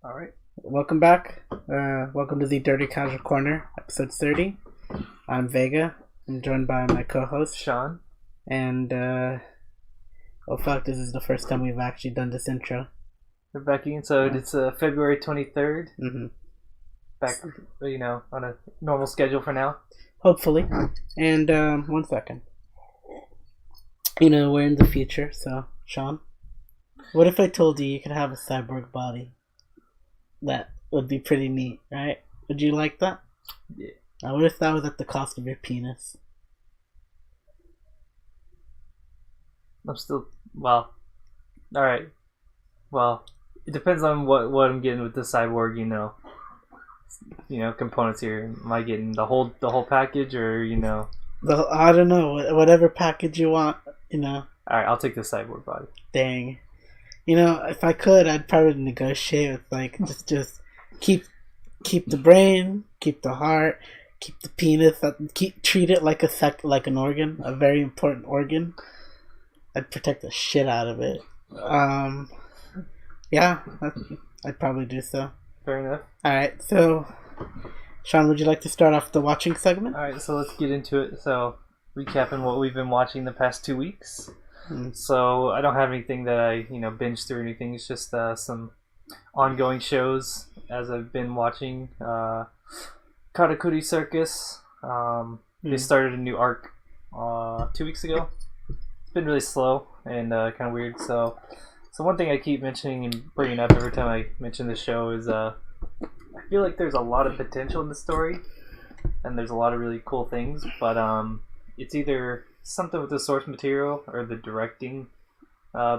All right. Welcome back. Welcome to the Dirty Casual Corner, episode 30. I'm Vega. I'm joined by my co-host, Sean. And, oh fuck, this is the first time we've actually done this intro. We're back in. So it's February 23rd. Mm-hmm. Back, on a normal schedule for now. Hopefully. And, 1 second. We're in the future, so, Sean, what if I told you could have a cyborg body? That would be pretty neat, right? Would you like that? Yeah. Now, what if that was at the cost of your penis? I'm still, well, all right. Well, it depends on what I'm getting with the cyborg, components here. Am I getting the whole package, or I don't know, whatever package you want, All right, I'll take the cyborg body. Dang. If I could, I'd probably negotiate with just keep the brain, keep the heart, keep the penis, treat it like an organ, a very important organ. I'd protect the shit out of it. Yeah, I'd probably do so. Fair enough. All right, so Sean, would you like to start off the watching segment? All right, so let's get into it. So, recapping what we've been watching the past 2 weeks. So I don't have anything that I binge through or anything. It's just some ongoing shows as I've been watching. Katakuri Circus. They started a new arc 2 weeks ago. It's been really slow and kind of weird. So one thing I keep mentioning and bringing up every time I mention the show is I feel like there's a lot of potential in the story, and there's a lot of really cool things, but it's either something with the source material or the directing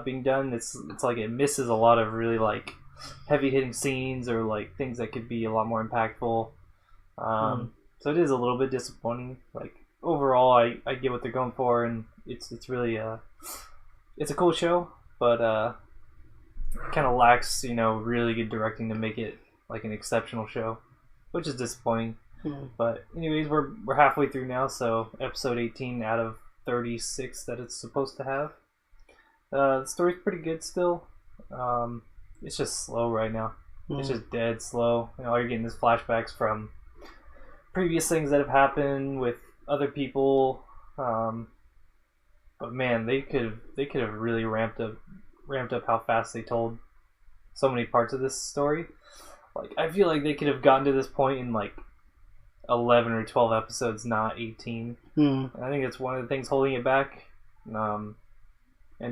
being done. It's like it misses a lot of really like heavy hitting scenes or like things that could be a lot more impactful. So it is a little bit disappointing. Like overall, I get what they're going for, and it's really it's a cool show, but kind of lacks really good directing to make it like an exceptional show, which is disappointing. But anyways, we're halfway through now, so episode 18 out of 36 that it's supposed to have. The story's pretty good still. It's just slow right now. It's just dead slow. All you're getting is flashbacks from previous things that have happened with other people. But man, they could have really ramped up how fast they told so many parts of this story. Like I feel like they could have gotten to this point in like 11 or 12 episodes, not 18. And I think it's one of the things holding it back, and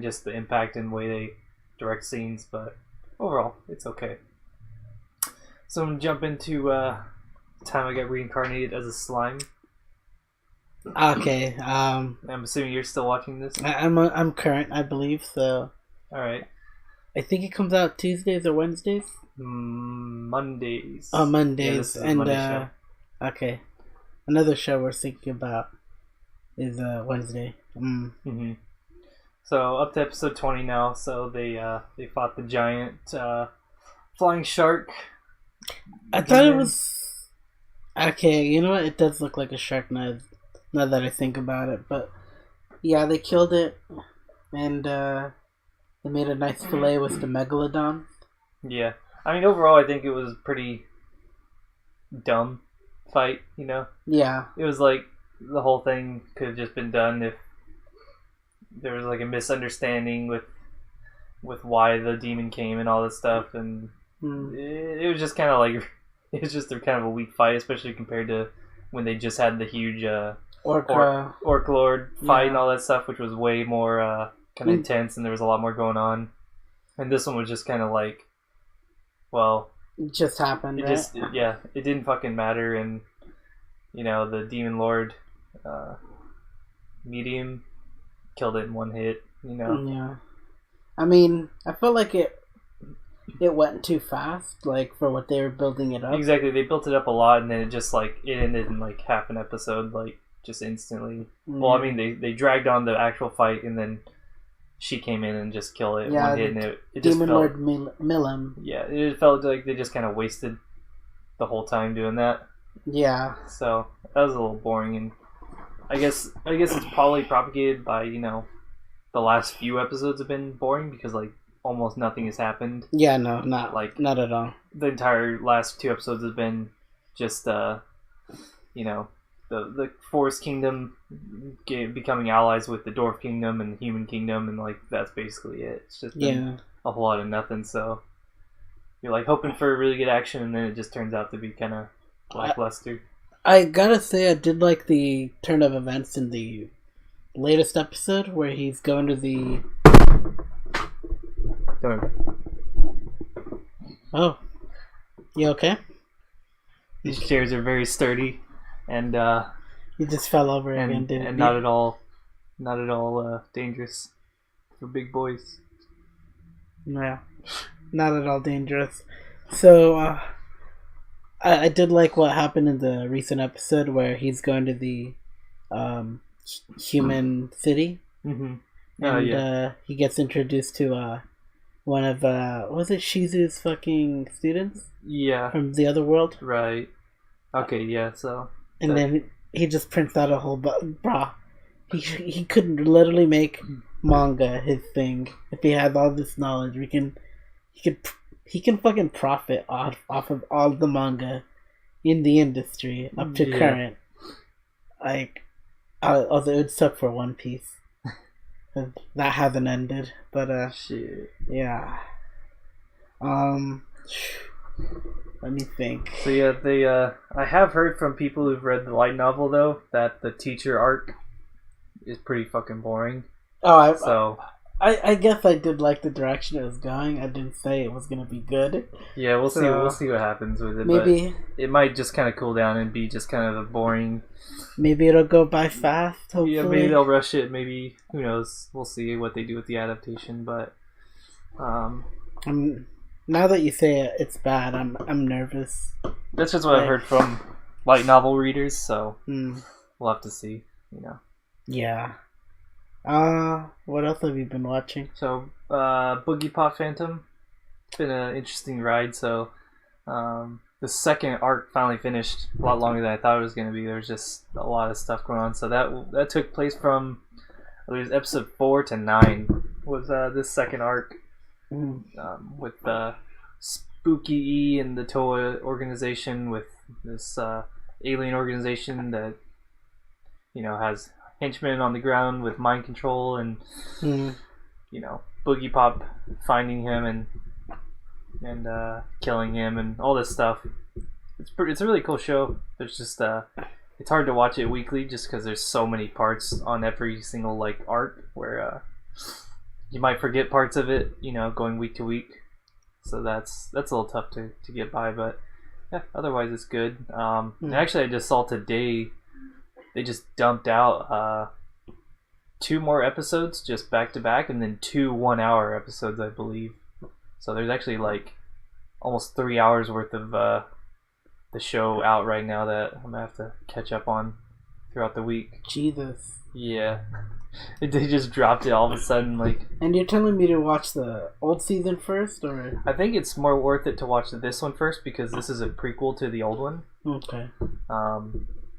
just the impact and way they direct scenes. But overall, it's okay. So I'm gonna jump into the time I got reincarnated as a slime. Okay. I'm assuming you're still watching this. I'm current, I believe. So. All right. I think it comes out Tuesdays or Wednesdays. Mondays. Oh, Mondays. Yeah, this is a Monday show. Okay. Another show we're thinking about is Wednesday. Mm-hmm. So up to episode 20 now. So they fought the giant flying shark. I thought it was okay. You know what? It does look like a shark now that I think about it. But yeah, they killed it, and they made a nice fillet with the megalodon. Yeah, I mean overall, I think it was pretty dumb fight. Yeah, it was like the whole thing could have just been done if there was like a misunderstanding with why the demon came and all this stuff, and it was just kind of like it was just a kind of a weak fight, especially compared to when they just had the huge Orc Lord fight and all that stuff, which was way more kind of intense, and there was a lot more going on. And this one was just kind of like, well, it just happened. It didn't fucking matter, and the Demon Lord medium killed it in one hit. Yeah, I mean, I felt like it went too fast, like for what they were building it up. Exactly, they built it up a lot, and then it just like it ended in like half an episode, like just instantly. Well, I mean, they dragged on the actual fight, and then she came in and just killed it in one hit, and it just Demon felt... Lord Milim. Yeah, it felt like they just kind of wasted the whole time doing that. Yeah. So, that was a little boring, and I guess it's probably propagated by, the last few episodes have been boring, because, like, almost nothing has happened. Yeah, no, not at all. The entire last 2 episodes has been just you know, the Forest Kingdom becoming allies with the Dwarf Kingdom and the Human Kingdom, and like that's basically it. It's just been a whole lot of nothing. So you're like hoping for really good action, and then it just turns out to be kind of lackluster. I gotta say, I did like the turn of events in the latest episode where he's going to the. Oh, you okay? These chairs are very sturdy, and you just fell over again, didn't you? And not at all dangerous for big boys. No, not at all dangerous. So, I did like what happened in the recent episode where he's going to the human city, and he gets introduced to one of was it Shizu's fucking students? Yeah, from the other world. Right. Okay. Yeah. So. And then he just prints out a whole bruh. He could literally make manga his thing if he had all this knowledge. He can fucking profit off of all the manga in the industry up to current. Like, although it would suck for One Piece. That hasn't ended, but shit. Yeah. Let me think. So yeah, I have heard from people who've read the light novel though that the teacher arc is pretty fucking boring. Oh, I guess I did like the direction it was going. I didn't say it was gonna be good. Yeah, we'll see. We'll see what happens with it. Maybe but it might just kind of cool down and be just kind of a boring. Maybe it'll go by fast. Hopefully. Yeah, maybe they'll rush it. Maybe who knows? We'll see what they do with the adaptation. But now that you say it, it's bad. I'm nervous. That's just what I've heard from light novel readers. So we'll have to see. Yeah. What else have you been watching? So, Boogie Pop Phantom. It's been an interesting ride. So, the second arc finally finished a lot longer than I thought it was going to be. There's just a lot of stuff going on. So that took place from episode 4 to 9 was this second arc with Spooky E and the Toa organization with this alien organization that has henchmen on the ground with mind control and Boogie Pop finding him and killing him and all this stuff. It's a really cool show. There's just it's hard to watch it weekly just because there's so many parts on every single arc where you might forget parts of it going week to week, so that's a little tough to get by, but yeah, otherwise it's good. And actually I just saw today they just dumped out 2 more episodes just back to back, and then 2 1-hour episodes, I believe. So there's actually almost 3 hours worth of the show out right now that I'm gonna have to catch up on throughout the week. Jesus. Yeah. They just dropped it all of a sudden, And you're telling me to watch the old season first, or? I think it's more worth it to watch this one first because this is a prequel to the old one. Okay.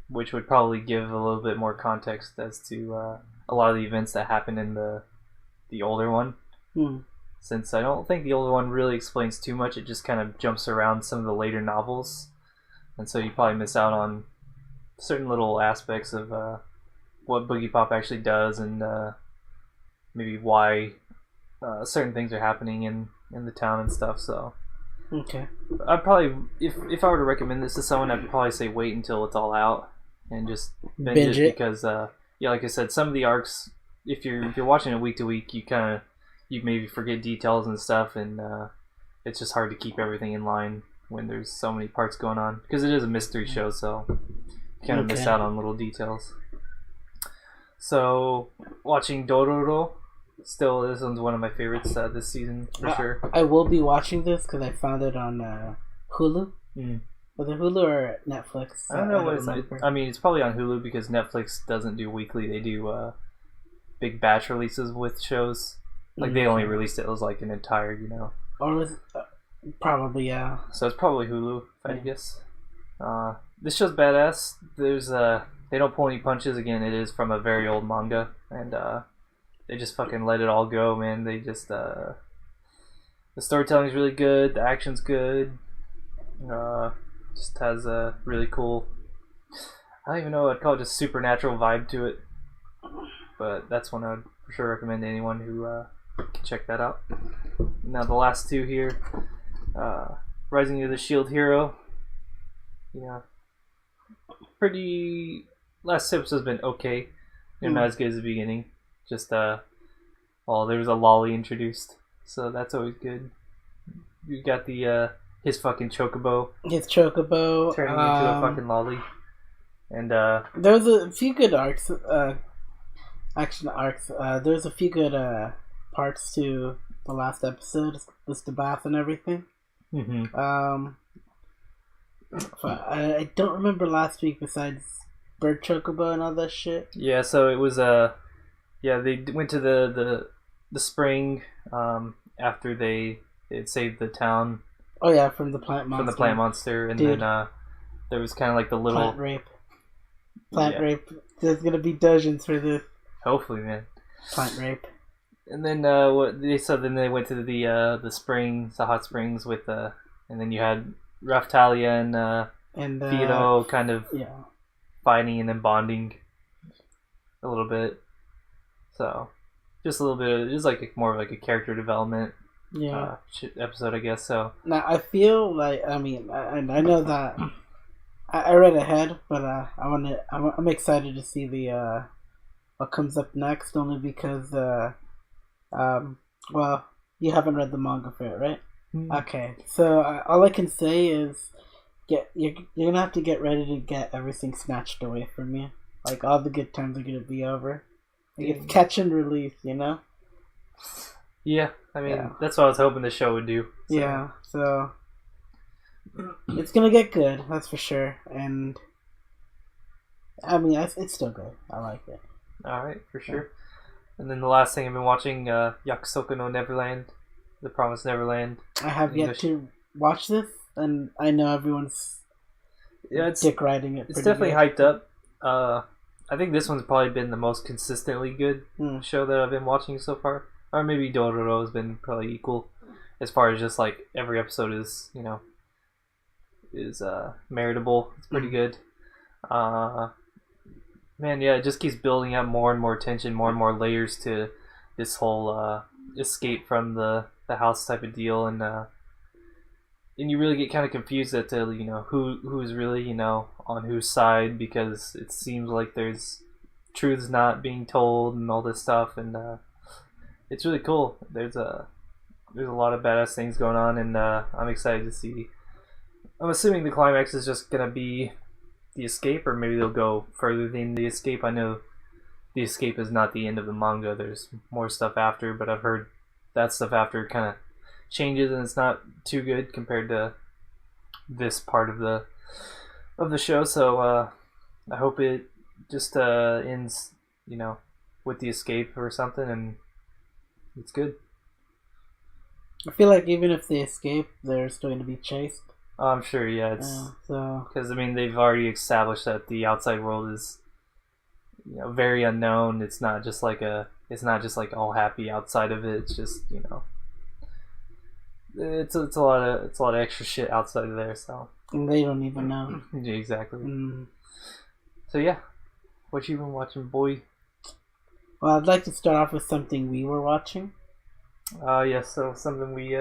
Which would probably give a little bit more context as to a lot of the events that happened in the older one. Since I don't think the older one really explains too much, it just kind of jumps around some of the later novels, and so you probably miss out on certain little aspects of what Boogie Pop actually does and maybe why certain things are happening in the town and stuff. So okay, I'd probably if I were to recommend this to someone, I'd probably say wait until it's all out and just binge it because like I said, some of the arcs, if you're watching it week to week, you maybe forget details and stuff, and it's just hard to keep everything in line when there's so many parts going on because it is a mystery show, so you kind of miss out on little details. So watching Dororo, still this one's one of my favorites this season for sure. I will be watching this because I found it on Hulu. Was it Hulu or Netflix? I don't know what it's like. I mean, it's probably on Hulu because Netflix doesn't do weekly. They do big batch releases with shows. They only released it as an entire, Or was probably, yeah. So it's probably Hulu, if I guess. This show's badass. There's they don't pull any punches. Again, it is from a very old manga, and they just fucking let it all go, man. They just the storytelling is really good. The action's good. Just has a really cool. I don't even know what I'd call it, just supernatural vibe to it. But that's one I'd for sure recommend to anyone who can check that out. Now the last two here, Rising of the Shield Hero. Pretty. Last episode's been okay. Not as good as the beginning. Just there was a lolly introduced, so that's always good. You got the his fucking chocobo. His chocobo turning into a fucking lolly. And there was a few good arcs, action arcs. There was a few good parts to the last episode, just the bath and everything. Mm-hmm. I don't remember last week besides bird chocobo and all that shit. Yeah, so it was they went to the spring after they had saved the town. Oh yeah, from the plant monster. And Dude. then there was kind of like the little plant rape. There's gonna be dozens for this. Hopefully, man. Plant rape. And then then they went to the springs, the hot springs with and then you had Raftalia and Fido kind of fighting and then bonding a little bit. So just a little bit. It was like more of like a character development episode, I guess. So now I feel like I know that I read ahead, but I'm excited to see the what comes up next, only because well, you haven't read the manga for it, right? Mm-hmm. Okay, so all I can say is you're gonna have to get ready to get everything snatched away from you. Like all the good times are gonna be over. Like it's catch and release, you know? Yeah, I mean that's what I was hoping the show would do. So. Yeah, so it's gonna get good, that's for sure. And I mean, it's still good. I like it. All right, for sure. And then the last thing I've been watching, Yakusoka no Neverland, The Promised Neverland. I have yet to watch this, and I know everyone's dick riding it. It's definitely hyped up. I think this one's probably been the most consistently good show that I've been watching so far. Or maybe Dororo has been probably equal, as far as just like every episode is meritable. It's pretty good. Man, yeah, it just keeps building up more and more tension, more and more layers to this whole escape from the house type of deal, and you really get kind of confused as to who's really on whose side, because it seems like there's truths not being told and all this stuff, and it's really cool. There's a lot of badass things going on, and I'm excited to see. I'm assuming the climax is just gonna be the escape, or maybe they'll go further than the escape. I know the escape is not the end of the manga. There's more stuff after, but I've heard that stuff after kind of changes and it's not too good compared to this part of the show. So I hope it just ends with the escape or something, and it's good. I feel like even if they escape, they're still going to be chased. I'm sure, yeah. Because they've already established that the outside world is, very unknown. It's not just like all happy outside of it. It's just it's a lot of extra shit outside of there. So and they don't even know. Yeah, exactly. So yeah, what you been watching, boy? Well, I'd like to start off with something we were watching. Yes. So something we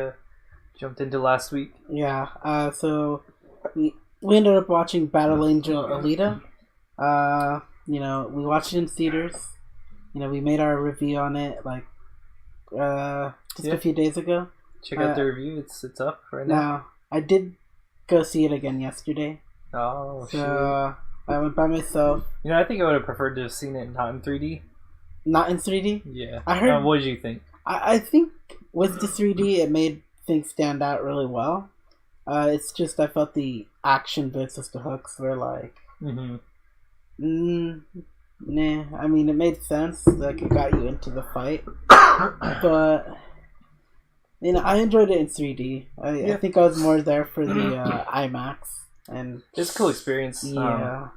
jumped into last week. Yeah. So we ended up watching Battle Angel Alita. We watched it in theaters. We made our review on it a few days ago. Check out the review. It's up right now. Now, I did go see it again yesterday. Oh, so sure. I went by myself. I think I would have preferred to have seen it not in 3D. Not in 3D? Yeah. I heard. What did you think? I think with the 3D, it made things stand out really well. It's just I felt the action bits as the hooks were like, nah. I mean, it made sense, like it got you into the fight, but I enjoyed it in 3D. I think I was more there for the IMAX, and it's a cool experience. Yeah,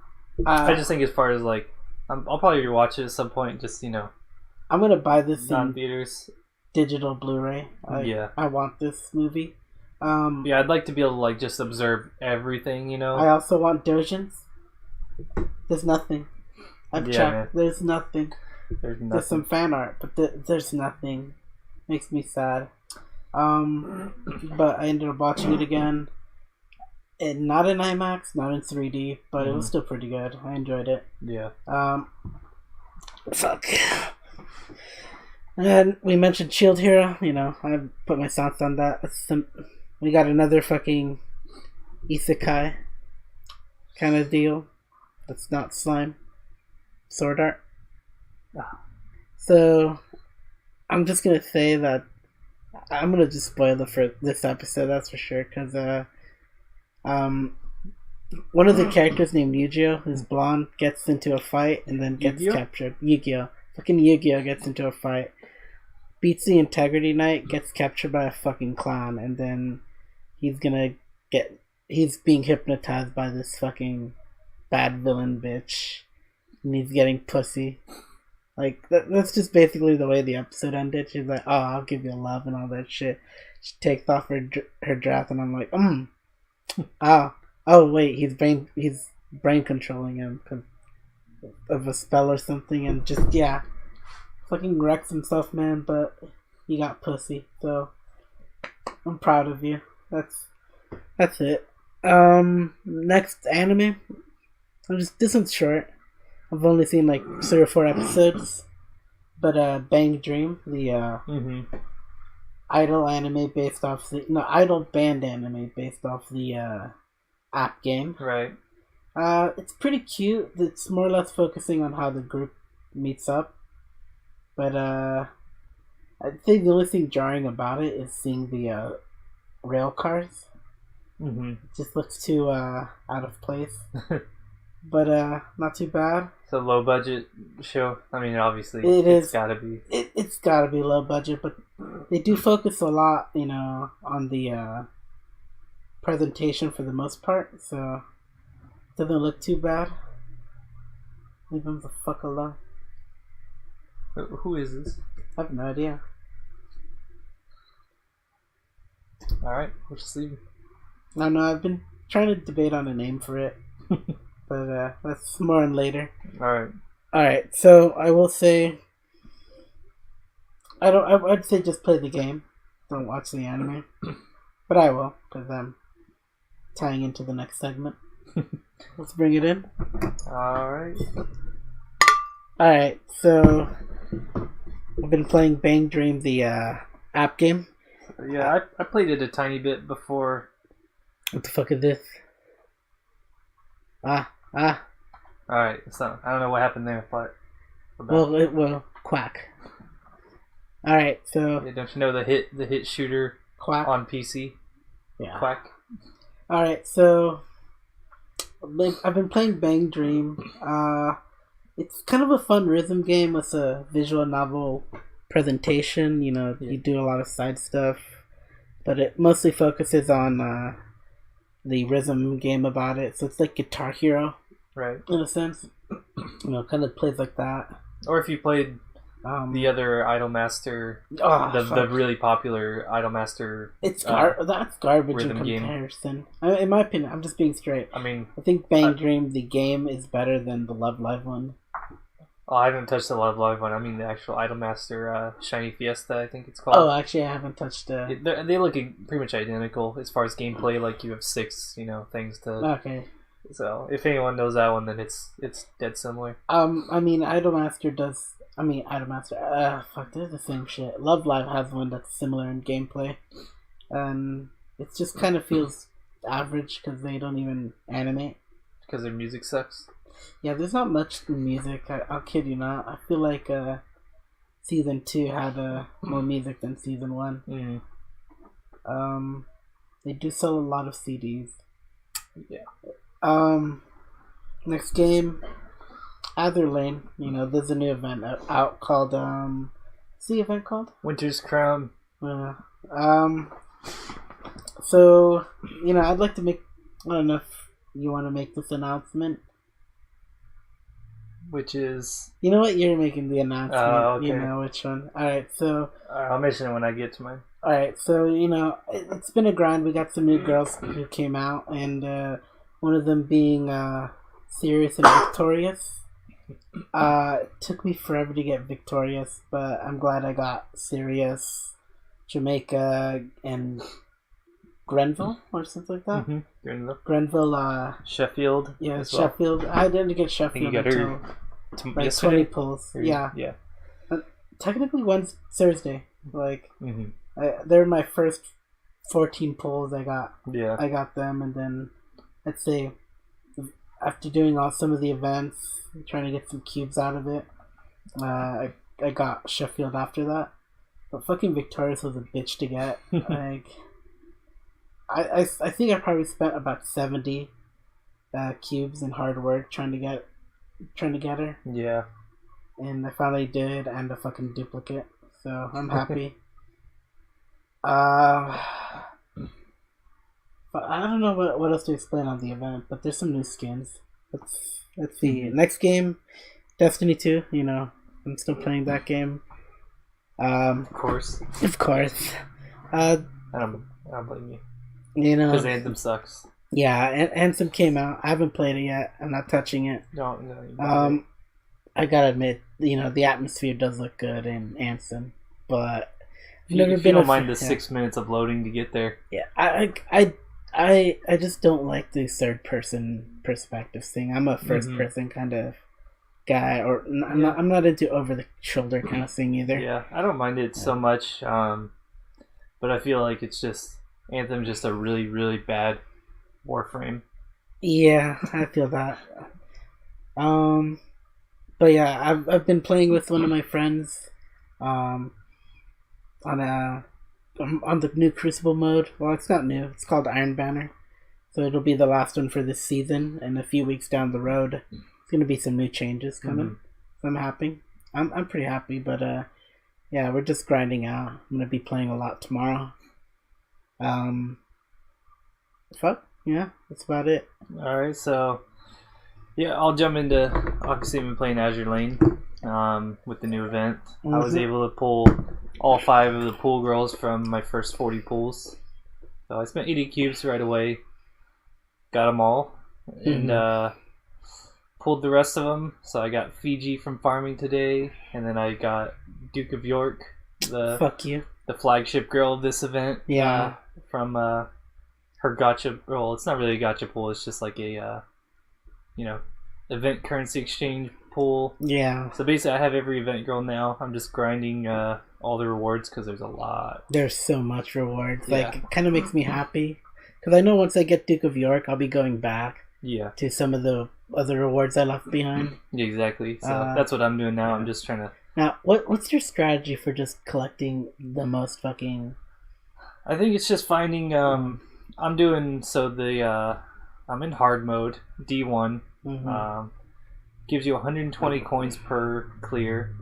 I just think as far as like, I'll probably rewatch it at some point. Just I'm gonna buy this in theaters. digital Blu-ray. I want this movie. Yeah, I'd like to be able to like just observe everything, you know. I also want dojins. There's nothing. I've checked. Man. There's nothing. There's some fan art, but there's nothing. Makes me sad. But I ended up watching it again. Not in IMAX, not in 3D, but it was still pretty good. I enjoyed it. Yeah. Fuck. And we mentioned Shield Hero. You know, I put my thoughts on that. We got another fucking isekai kind of deal. That's not slime. Sword art. So, I'm just gonna say that I'm gonna just spoil it for this episode, that's for sure, because one of the characters named Yu-Gi-Oh, who's blonde, gets into a fight and then gets captured. Yu-Gi-Oh. Fucking Yu-Gi-Oh gets into a fight, beats the Integrity Knight, gets captured by a fucking clown, and then he's being hypnotized by this fucking bad villain bitch, and he's getting pussy. Like, that's just basically the way the episode ended. She's like, oh, I'll give you love and all that shit. She takes off her dress, and I'm like, oh, wait, he's brain controlling him because of a spell or something, and just, yeah, fucking wrecks himself, man, but he got pussy, so I'm proud of you. That's it. Next anime. This one's short. I've only seen like 3 or 4 episodes, but Bang Dream, the idol anime based off idol band anime based off the app game. Right. It's pretty cute. It's more or less focusing on how the group meets up, but I'd say the only thing jarring about it is seeing the rail cars. It just looks too out of place. But not too bad. It's a low budget show. I mean, obviously, it's gotta be. It's gotta be low budget, but they do focus a lot, you know, on the presentation for the most part. So it doesn't look too bad. Leave them the fuck alone. Who is this? I have no idea. All right, we'll just leave. I don't know. I've been trying to debate on a name for it. But that's more on later. Alright, so I will say I'd say just play the game. Don't watch the anime. But I will, because I'm tying into the next segment. Let's bring it in. Alright, so I've been playing Bang Dream, the app game. Yeah, I played it a tiny bit before. What the fuck is this? Alright, so I don't know what happened there, but well, quack. Alright, so yeah, don't you know the hit shooter quack on PC? Yeah. Quack. Alright, so I've been playing Bang Dream. It's kind of a fun rhythm game with a visual novel presentation. You know, you do a lot of side stuff, but it mostly focuses on the rhythm game about it. So it's like Guitar Hero, right? In a sense, you know, kind of plays like that. Or if you played the other Idolmaster, the really popular Idolmaster, it's that's garbage in comparison. In my opinion, I'm just being straight. I mean, I think Bang Dream, the game, is better than the Love Live one. Oh, I haven't touched the Love Live one. I mean the actual Idolmaster Shiny Fiesta, I think it's called. Oh, actually, I haven't touched they look pretty much identical as far as gameplay. Like you have 6, things to. Okay. So if anyone knows that one, then it's dead similar. I mean, Idolmaster does. Fuck, they're the same shit. Love Live has one that's similar in gameplay, and it just kind of feels average because they don't even animate. Because their music sucks. Yeah, there's not much music. I'll kid you not. I feel like season 2 had more music than season 1. They do sell a lot of CDs. Yeah. Next game, Other Lane. There's a new event out called what's the event called? Winter's Crown. So I'd like to make. I don't know if you want to make this announcement. which is... You know what? You're making the announcement. Okay. You know which one. Alright, so... I'll mention it when I get to mine. Alright, so, it's been a grind. We got some new girls who came out, and one of them being Serious and Victorious. It took me forever to get Victorious, but I'm glad I got Serious, Jamaica, and Grenville, or something like that. Mm-hmm. Grenville, Sheffield. Yeah, Sheffield. Well. I didn't get Sheffield until like yesterday? 20 pulls. Or, yeah. Technically, one's Thursday. Like, they're my first 14 pulls I got. Yeah. I got them, and then, let's say, after doing some of the events, trying to get some cubes out of it, I got Sheffield after that. But fucking Victorious was a bitch to get. Like, I think I probably spent about 70 cubes in hard work trying to get her. Yeah. And I finally did, and a fucking duplicate. So I'm happy. But I don't know what else to explain on the event, but there's some new skins. Let's see. Next game, Destiny 2. I'm still playing that game. Of course. Of course. I don't blame you. Because Anthem sucks. Yeah, Anthem came out. I haven't played it yet. I'm not touching it. No. I gotta admit, the atmosphere does look good in Anthem, but If you don't mind the 6 minutes of loading to get there. Yeah, I just don't like the third person perspective thing. I'm a first person kind of guy, or I'm not into over the shoulder kind of thing either. Yeah, I don't mind it so much, but I feel like it's just Anthem's just a really, really bad Warframe. Yeah, I feel that. But yeah, I've been playing with one of my friends, on the new Crucible mode. Well, it's not new. It's called Iron Banner. So it'll be the last one for this season, and a few weeks down the road, there's gonna be some new changes coming. So I'm happy. I'm pretty happy, but yeah, we're just grinding out. I'm gonna be playing a lot tomorrow. Yeah, that's about it. Alright, so yeah, I'll jump into obviously I've been playing Azure Lane with the new event. I was able to pull all 5 of the pool girls from my first 40 pools. So I spent 80 cubes right away. Got them all. And pulled the rest of them. So I got Fiji from farming today. And then I got Duke of York. The flagship girl of this event. Yeah. From her gotcha. Well, it's not really a gotcha pool. It's just like a, event currency exchange pool. Yeah. So basically I have every event girl now. I'm just grinding all the rewards because there's a lot. There's so much rewards. Yeah. Like, it kind of makes me happy. Because I know once I get Duke of York, I'll be going back to some of the other rewards I left behind. Yeah, exactly. So that's what I'm doing now. I'm just trying to... Now, what's your strategy for just collecting the most fucking... I think it's just finding... I'm doing... So I'm in hard mode, D1. Gives you 120 coins per clear.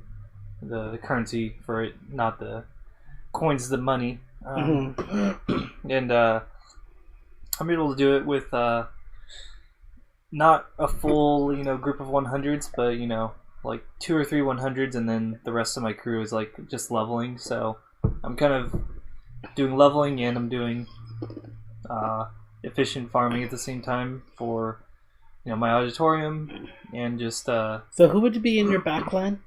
The currency for it, not the coins, the money. And I'm able to do it with not a full group of 100s, but like 2 or 3 100s, and then the rest of my crew is like just leveling. So I'm kind of doing leveling, and I'm doing efficient farming at the same time for my auditorium, and just So who would be in your backline?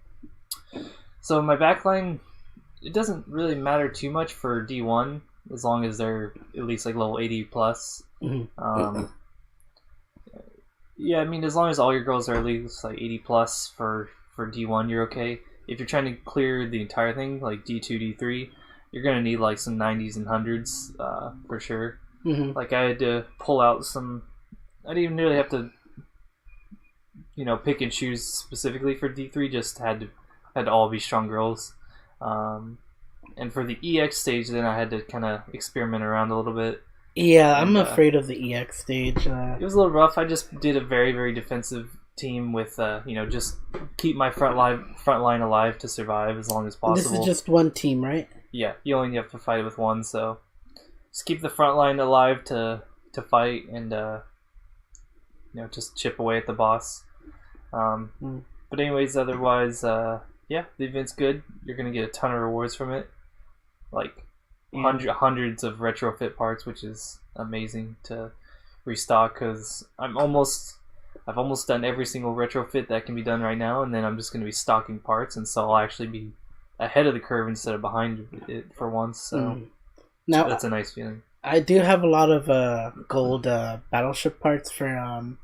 So my backline, it doesn't really matter too much for D1 as long as they're at least like level 80 plus. Yeah, I mean, as long as all your girls are at least like 80 plus for D1, you're okay. If you're trying to clear the entire thing, like D2, D3, you're gonna need like some 90s and 100s for sure. Like I had to pull out some. I didn't even really have to, pick and choose specifically for D3. Just had to all be strong girls. And for the EX stage, then I had to kind of experiment around a little bit. Yeah, I'm afraid of the EX stage. It was a little rough. I just did a very, very defensive team with, just keep my front line alive to survive as long as possible. This is just one team, right? Yeah, you only have to fight with one, so just keep the front line alive to but just chip away at the boss. But But anyways, otherwise, yeah, the event's good. You're gonna get a ton of rewards from it, like hundreds of retrofit parts, which is amazing to restock. Because I've almost done every single retrofit that can be done right now, and then I'm just gonna be stocking parts, and so I'll actually be ahead of the curve instead of behind it for once. So now that's a nice feeling. I do have a lot of gold battleship parts for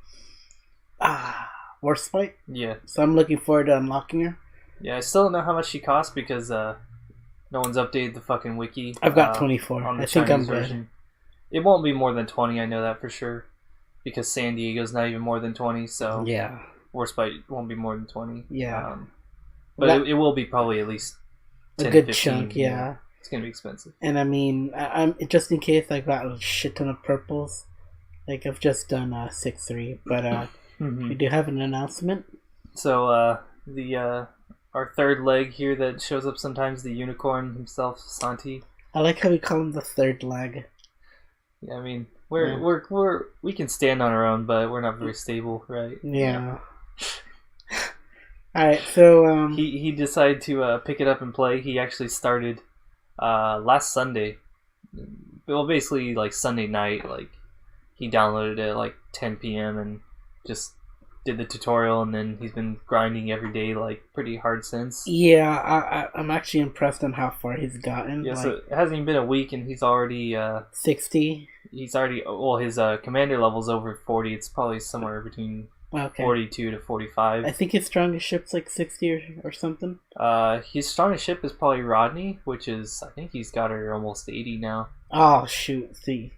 Warspite. Yeah. So I'm looking forward to unlocking her. Yeah, I still don't know how much she costs because no one's updated the fucking wiki. I've got 24. On the I think I'm Chinese good. version. It won't be more than 20, I know that for sure. Because San Diego's not even more than 20, so yeah. Warspite won't be more than 20. Yeah. But it will be probably at least 10 a good 15, chunk, yeah. It's going to be expensive. And I mean, I'm just in case I got a shit ton of purples. Like, I've just done 6-3, but we do have an announcement. So, our third leg here that shows up sometimes, the unicorn himself, Santi. I like how we call him the third leg. Yeah, I mean, we can stand on our own, but we're not very stable, right? Yeah. Alright, so he decided to pick it up and play. He actually started last Sunday. Well, basically like Sunday night. Like he downloaded it at like 10 p.m. and just did the tutorial, and then he's been grinding every day, like pretty hard since. Yeah, I'm actually impressed on how far he's gotten. Yeah, so it hasn't even been a week, and he's already 60. He's already his commander level's over 40. It's probably somewhere between 42 to 45. I think his strongest ship's like 60 or something. His strongest ship is probably Rodney, which is I think he's got her almost 80 now. Oh shoot! See,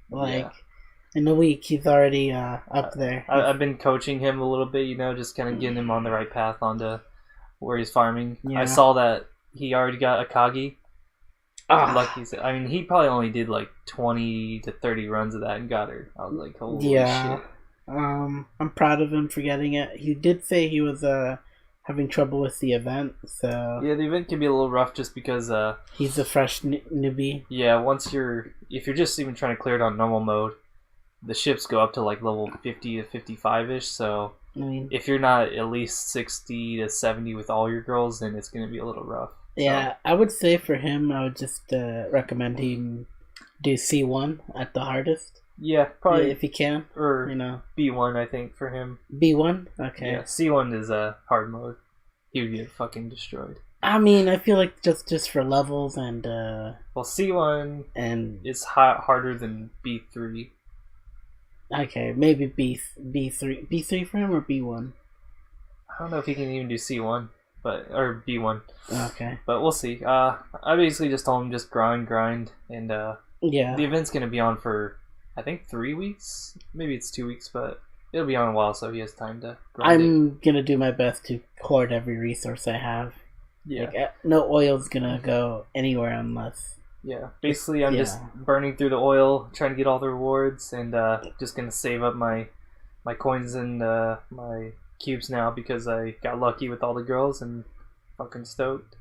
in a week he's already up there. I've been coaching him a little bit, just kind of getting him on the right path onto where he's farming. Yeah. I saw that he already got Akagi. Lucky. I mean, he probably only did like 20 to 30 runs of that and got her. I was like, holy shit. I'm proud of him for getting it. He did say he was having trouble with the event, so yeah, the event can be a little rough just because he's a fresh newbie. Yeah, if you're just even trying to clear it on normal mode, the ships go up to like level 50 to 55-ish, so if you're not at least 60 to 70 with all your girls, then it's going to be a little rough. Yeah, I would say for him, I would just recommend him do C1 at the hardest. Yeah, probably. If he can. Or, B1, I think, for him. B1? Okay. Yeah, C1 is a hard mode. He would get fucking destroyed. I mean, I feel like just for levels and... well, C1 and is harder than B3. Okay, maybe B3. B3 for him or B1? I don't know if he can even do C1. Or B1. Okay. But we'll see. I basically just told him just grind, and yeah. The event's going to be on for, I think, 3 weeks. Maybe it's 2 weeks, but it'll be on a while, so he has time to grind I'm going to do my best to hoard every resource I have. Yeah. Like, no oil's going to go anywhere unless... Yeah. Basically, I'm just burning through the oil, trying to get all the rewards, and just going to save up my coins and my cubes now because I got lucky with all the girls and fucking stoked.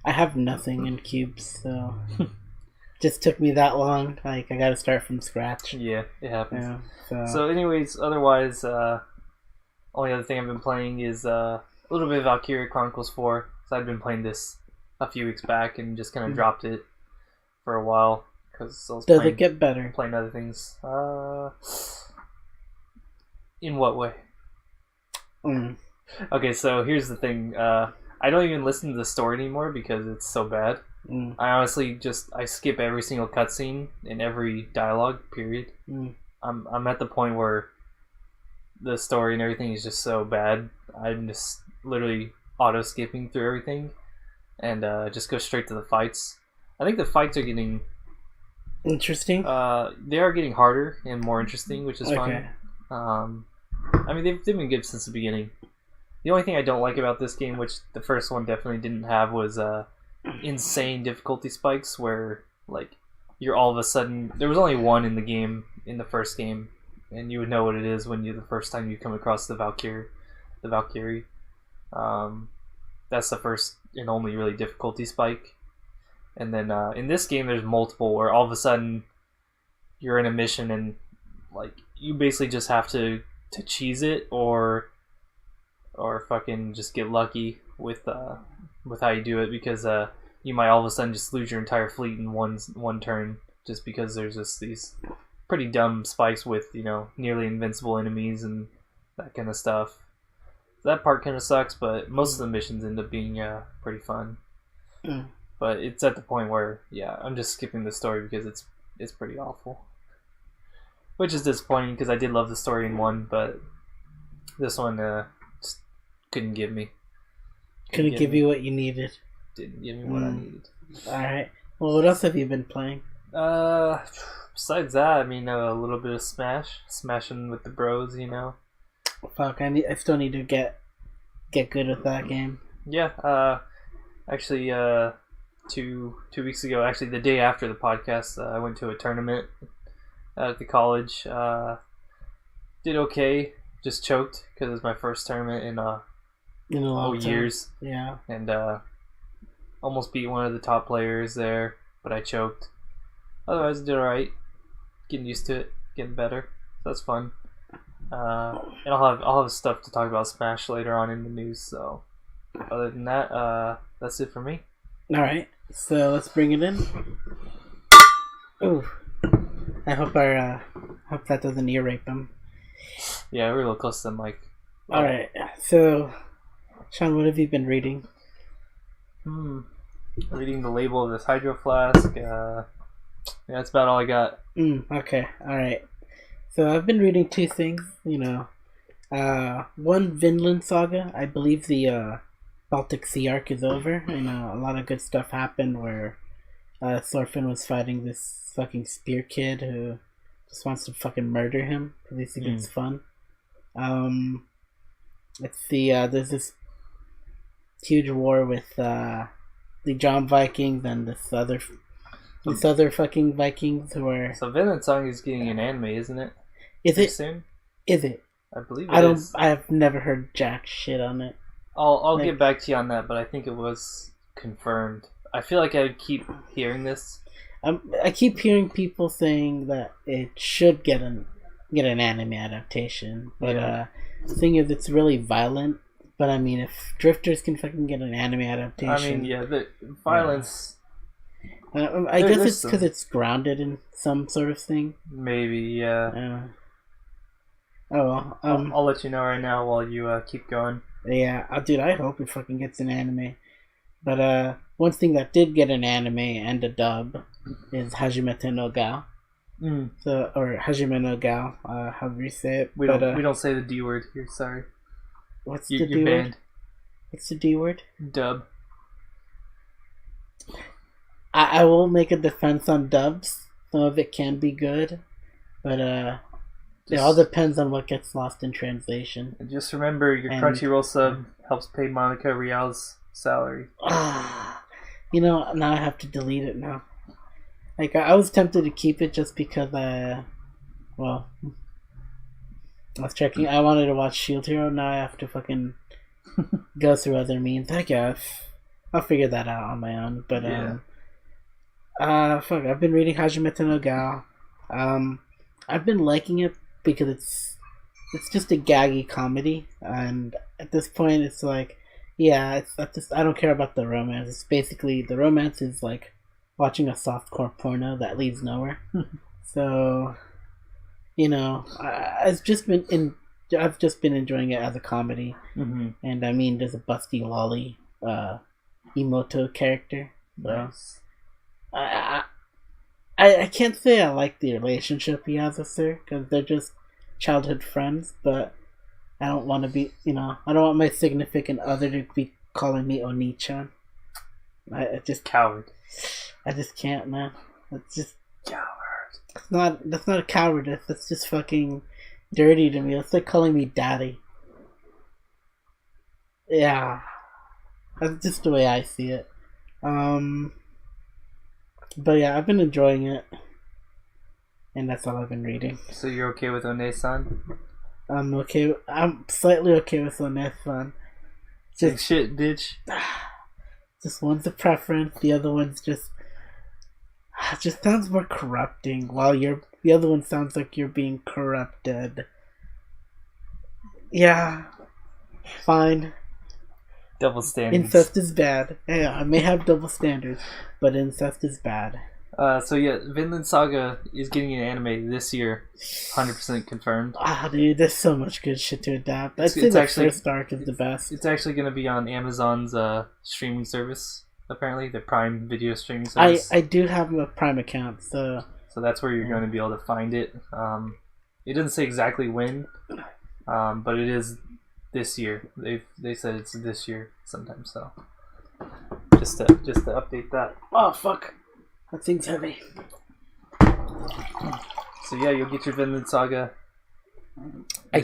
I have nothing in cubes, so just took me that long. Like I gotta start from scratch. Yeah, it happens. Yeah, so anyways, otherwise, only other thing I've been playing is a little bit of Valkyria Chronicles 4. So I've been playing this a few weeks back and just kind of dropped it for a while because I was Does it get better? Playing other things. In what way? Okay, so here's the thing. I don't even listen to the story anymore because it's so bad. I honestly I skip every single cutscene and every dialogue. Period. I'm at the point where the story and everything is just so bad. I'm just literally auto skipping through everything and just go straight to the fights. I think the fights are getting interesting. They are getting harder and more interesting, which is fun. I mean, they've been good since the beginning. The only thing I don't like about this game, which the first one definitely didn't have, was insane difficulty spikes where, like, you're all of a sudden... There was only one in the game, in the first game, and you would know what it is when the first time you come across the Valkyrie. That's the first and only really difficulty spike. And then in this game, there's multiple where all of a sudden you're in a mission and, like, you basically just have to cheese it or or fucking just get lucky with how you do it, because you might all of a sudden just lose your entire fleet in one turn just because there's just these pretty dumb spikes with, you know, nearly invincible enemies and that kind of stuff. That part kind of sucks, but most of the missions end up being pretty fun. But it's at the point where, yeah, I'm just skipping the story because it's pretty awful. Which is disappointing because I did love the story in 1, but this one just couldn't give me. Couldn't give you what you needed. Didn't give me what I needed. Alright. Well, what else have you been playing? Besides that, I mean, a little bit of smashing with the bros, you know. Fuck, I still need to get good with that game. Yeah, actually, 2 weeks ago, actually the day after the podcast, I went to a tournament at the college. Did okay, just choked because it was my first tournament in a long years. Yeah, and almost beat one of the top players there, but I choked. Otherwise, I did alright. Getting used to it, getting better. So that's fun. And I'll have stuff to talk about Smash later on in the news. So other than that, that's it for me. All right, so let's bring it in. Ooh, I hope hope that doesn't ear rape him. Yeah, we're a little close to the mic. All right, so Sean, what have you been reading? Reading the label of this hydro flask. Yeah, that's about all I got. Okay, all right. So I've been reading 2 things, you know. One, Vinland Saga. I believe the Baltic Sea arc is over, and a lot of good stuff happened where Thorfinn was fighting this fucking spear kid who just wants to fucking murder him because he thinks it's fun. It's there's this huge war with the John Vikings and this other fucking Vikings who are... So Vinland Saga is getting an anime, isn't it? Is it soon? Is it? I believe it is. I have never heard jack shit on it. I'll get back to you on that, but I think it was confirmed. I feel like I keep hearing this. I keep hearing people saying that it should get an anime adaptation, but the thing is, it's really violent. But I mean, if Drifters can fucking get an anime adaptation, I mean, yeah, the violence. I guess it's because it's grounded in some sort of thing. Maybe, yeah. Oh well. I'll let you know right now while you keep going. Yeah, dude, I hope it fucking gets an anime. But one thing that did get an anime and a dub is Hajimete no Ga. So, or Hajime no Ga, however you say it. We don't say the D word here. Sorry. What's the D word? What's the D word? Dub. I will make a defense on dubs. Some of it can be good, but it all depends on what gets lost in translation. And just remember, your Crunchyroll sub helps pay Monica Real's salary. You know, now I have to delete it now. Like, I was tempted to keep it just because, well, I was checking. I wanted to watch Shield Hero. Now I have to fucking go through other means. I guess I'll figure that out on my own. But fuck, I've been reading Hajimete no Ga. I've been liking it because it's just a gaggy comedy, and at this point, it's like, yeah, I don't care about the romance. It's basically, the romance is like watching a softcore porno that leads nowhere. So, you know, I've just been enjoying it as a comedy, and I mean, there's a busty lolly Emoto character. So I can't say I like the relationship he has with her because they're just childhood friends, but I don't want to be, you know, I don't want my significant other to be calling me Oni-chan. I just coward. I just can't, man. It's just coward. That's not a cowardice. That's just fucking dirty to me. It's like calling me daddy. Yeah, that's just the way I see it. But yeah, I've been enjoying it, and that's all I've been reading. So you're okay with One-san? I'm okay. I'm slightly okay with One-san. Just shit, bitch. Just one's a preference. The other one's just sounds more corrupting. While the other one sounds like you're being corrupted. Yeah, Fine. Double standards. Incest is bad. Yeah, I may have double standards, but incest is bad. So yeah, Vinland Saga is getting an anime this year, 100% confirmed. Dude, there's so much good shit to adapt. I'd say the first arc is the best. It's actually going to be on Amazon's streaming service, apparently, the Prime Video streaming service. I do have a Prime account, so that's where you're going to be able to find it. It doesn't say exactly when, but it is this year. They said it's this year sometime, so just to update that. Oh fuck. That thing's heavy. So yeah, you'll get your Vinland Saga. I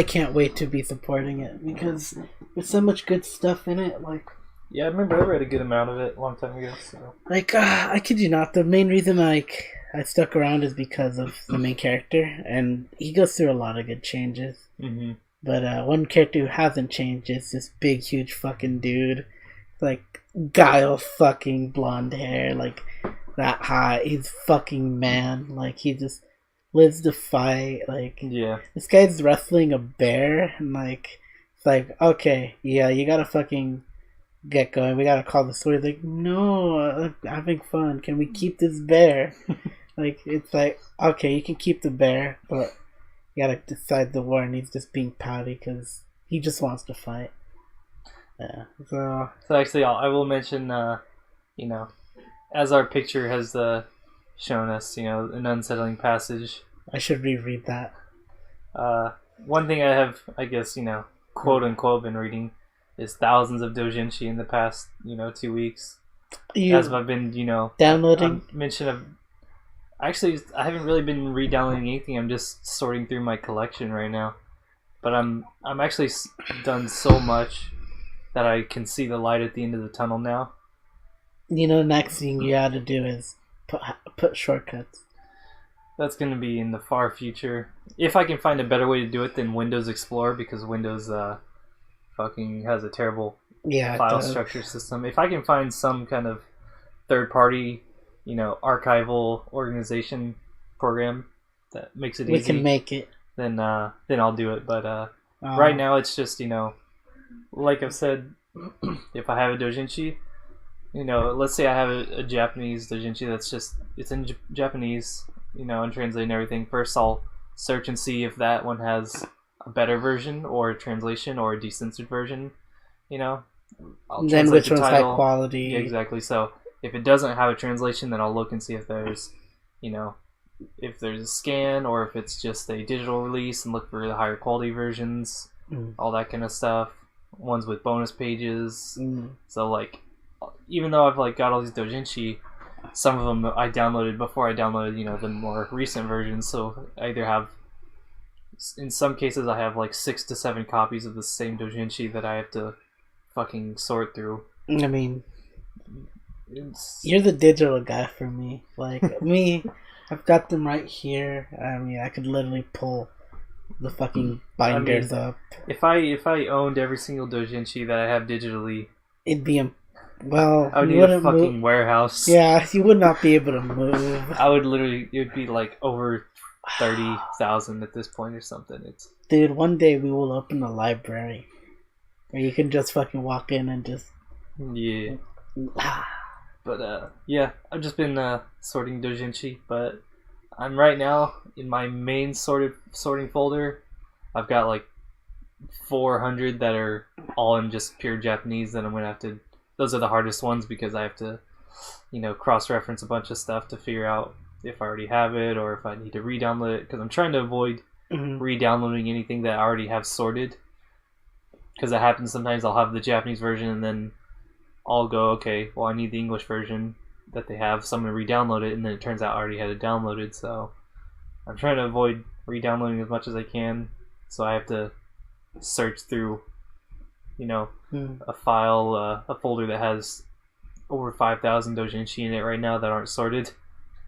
can't wait to be supporting it because there's so much good stuff in it. Like, yeah, I remember I read a good amount of it a long time ago. So like, I kid you not, the main reason I stuck around is because of the main character, and he goes through a lot of good changes. Mm-hmm. But one character who hasn't changed is this big, huge fucking dude, like guile fucking blonde hair, like. That high, he's fucking man. Like, he just lives to fight. Like, yeah, this guy's wrestling a bear, and like, it's like, okay, yeah, you gotta fucking get going. We gotta call the story. Like, no, I'm having fun. Can we keep this bear? Like, it's like, okay, you can keep the bear, but you gotta decide the war, and he's just being pouty because he just wants to fight. Yeah. So actually, I will mention, as our picture has shown us, an unsettling passage. I should reread that. One thing I have, I guess, quote unquote, been reading is thousands of doujinshi in the past, 2 weeks. As I've been, downloading. Actually, I haven't really been re-downloading anything. I'm just sorting through my collection right now. But I'm actually done so much that I can see the light at the end of the tunnel now. The next thing you gotta do is put shortcuts. That's gonna be in the far future. If I can find a better way to do it than Windows Explorer, because Windows fucking has a terrible file structure system. If I can find some kind of third-party, archival organization program that makes it easy, we can make it. Then I'll do it. But right now it's just like I've said, if I have a doujinshi. Let's say I have a Japanese doujinshi it's in Japanese, and translating everything. First, I'll search and see if that one has a better version or a translation or a decensored version. I'll then which one's high quality? Yeah, exactly. So if it doesn't have a translation, then I'll look and see if there's, if there's a scan or if it's just a digital release, and look for the higher quality versions, all that kind of stuff. Ones with bonus pages. So like. Even though I've got all these doujinshi, some of them I downloaded before I downloaded the more recent versions. So I either have, in some cases, I have 6 to 7 copies of the same doujinshi that I have to fucking sort through. I mean, you're the digital guy for me. Like me, I've got them right here. I mean, I could literally pull the fucking binders up. If I owned every single doujinshi that I have digitally, it'd be well, I would need a fucking warehouse. Yeah, you would not be able to move. I would literally, it would be over 30,000 at this point or something. Dude, one day we will open a library where you can just fucking walk in and just. Yeah. But yeah, I've just been sorting doujinshi, but I'm right now in my main sorting folder. I've got 400 that are all in just pure Japanese that I'm gonna have to. Those are the hardest ones because I have to, cross-reference a bunch of stuff to figure out if I already have it or if I need to re-download it. Because I'm trying to avoid re-downloading anything that I already have sorted. Because that happens sometimes. I'll have the Japanese version and then I'll go, okay, well I need the English version that they have, so I'm going to re-download it, and then it turns out I already had it downloaded. So I'm trying to avoid re-downloading as much as I can. So I have to search through a file, a folder that has over 5,000 doujinshi in it right now that aren't sorted.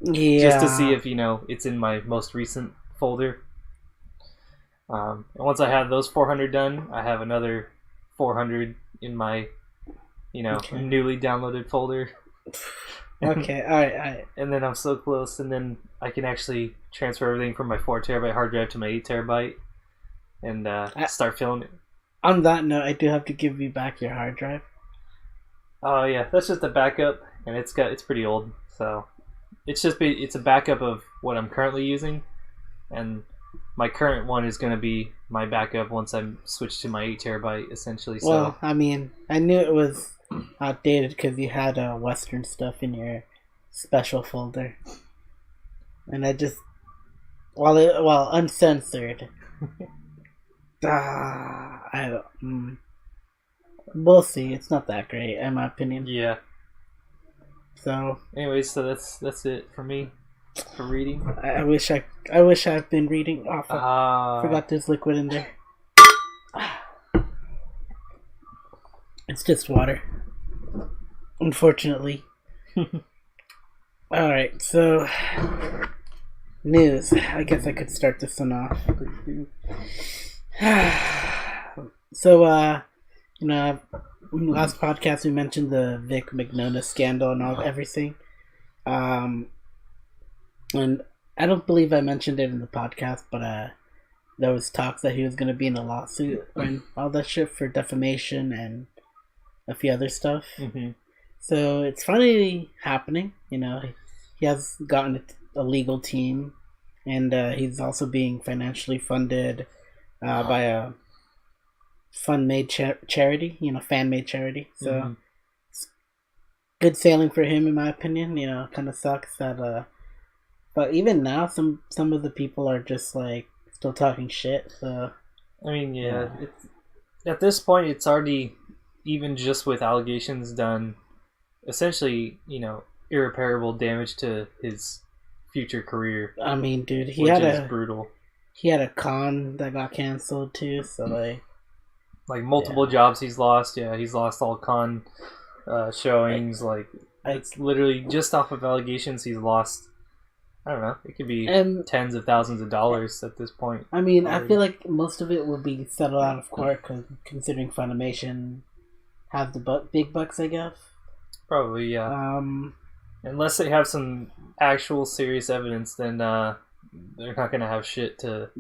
Yeah. Just to see if, it's in my most recent folder. And once I have those 400 done, I have another 400 in my, newly downloaded folder. Okay, alright. And then I'm so close, and then I can actually transfer everything from my 4 terabyte hard drive to my 8 terabyte and start filling it. On that note, I do have to give you back your hard drive. Oh yeah, that's just a backup, and it's pretty old, so it's a backup of what I'm currently using, and my current one is going to be my backup once I switch to my 8 terabyte, essentially. So. Well, I mean, I knew it was outdated because you had Western stuff in your special folder, and I just uncensored. We'll see. It's not that great, in my opinion. Yeah. So. Anyways, so that's it for me. For reading. I wish I've been reading. Oh, fuck. Forgot there's liquid in there. It's just water. Unfortunately. Alright, so news. I guess I could start this one off. So last podcast we mentioned the Vic McNona scandal and everything. And I don't believe I mentioned it in the podcast, but there was talks that he was going to be in a lawsuit and all that shit for defamation and a few other stuff. Mm-hmm. So it's finally happening. He has gotten a legal team, and he's also being financially funded by a fan-made charity. Fan-made charity. So it's good sailing for him, in my opinion. Kind of sucks that. But even now, some of the people are just like still talking shit. So I mean, yeah. It's, at this point, it's already, even just with allegations, done essentially, irreparable damage to his future career. I mean, dude, which is brutal. He had a con that got canceled too. So like multiple jobs he's lost. Yeah, he's lost all con showings. It's literally just off of allegations he's lost. I don't know. It could be tens of thousands of dollars at this point. I mean, I feel like most of it will be settled out of court, considering Funimation have the big bucks, I guess. Probably, yeah. Unless they have some actual serious evidence, then they're not gonna have shit to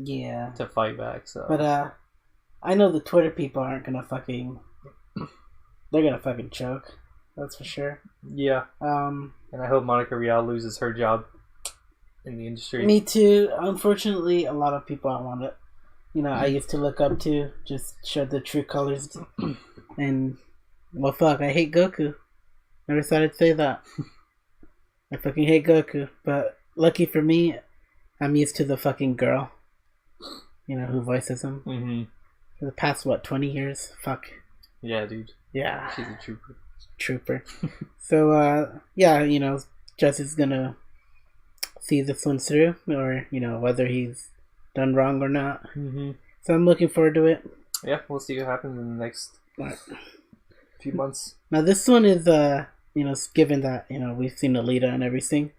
fight back. So, but I know the Twitter people aren't gonna fucking. They're gonna fucking choke. That's for sure. Yeah. And I hope Monica Rial loses her job in the industry. Me too. Unfortunately, a lot of people I want it. I used to look up to, just showed the true colors. And, well, fuck, I hate Goku. Never thought I'd say that. I fucking hate Goku. But lucky for me, I'm used to the fucking girl. Who voices him. Mm-hmm. For the past, 20 years? Fuck. Yeah, dude. Yeah. She's a trooper. So, Jesse's gonna see this one through, or whether he's done wrong or not. Mm-hmm. So I'm looking forward to it. Yeah, we'll see what happens in the next few months. Now this one is given that we've seen Alita and everything,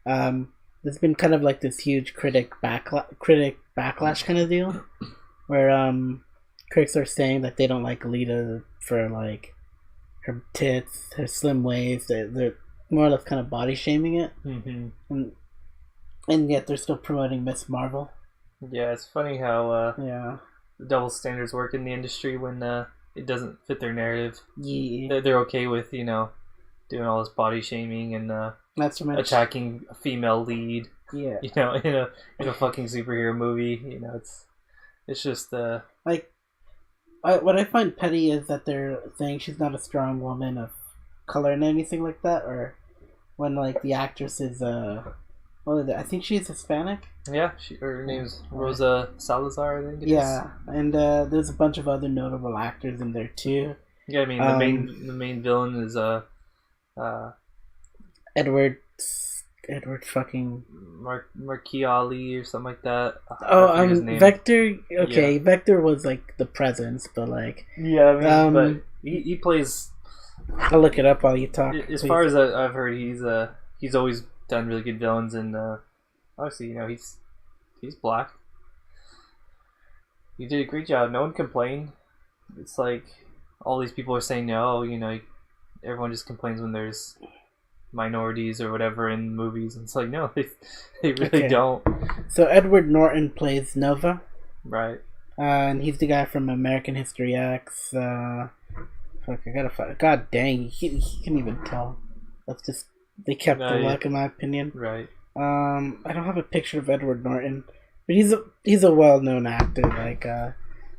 there's been kind of like this huge critic backlash kind of deal, where critics are saying that they don't like Alita for like her tits, her slim waist. They're more or less kind of body shaming it. Mm-hmm. And yet they're still promoting Miss Marvel. Yeah, it's funny how the double standards work in the industry when it doesn't fit their narrative. Yeah, they're okay with doing all this body shaming and attacking a female lead. Yeah, in a fucking superhero movie. It's just what I find petty is that they're saying she's not a strong woman of color and anything like that, or when like the actress is I think she's Hispanic. Yeah, her name's Rosa Salazar, I think it is. Yeah, and there's a bunch of other notable actors in there too. Yeah, I mean the main villain is Edward fucking Marchiali or something like that. Vector. Okay, yeah. Vector was like the presence, but like but he plays. I'll look it up while you talk. As far as I've heard, he's always done really good villains, and obviously he's black. He did a great job. No one complained. It's like all these people are saying no. Everyone just complains when there's minorities or whatever in movies, and it's like no, they really don't. So Edward Norton plays Nova, right? And he's the guy from American History X. Fuck, I gotta find. God dang, he can even tell. That's just they kept the luck, in my opinion. Right. I don't have a picture of Edward Norton, but he's a well-known actor. Like,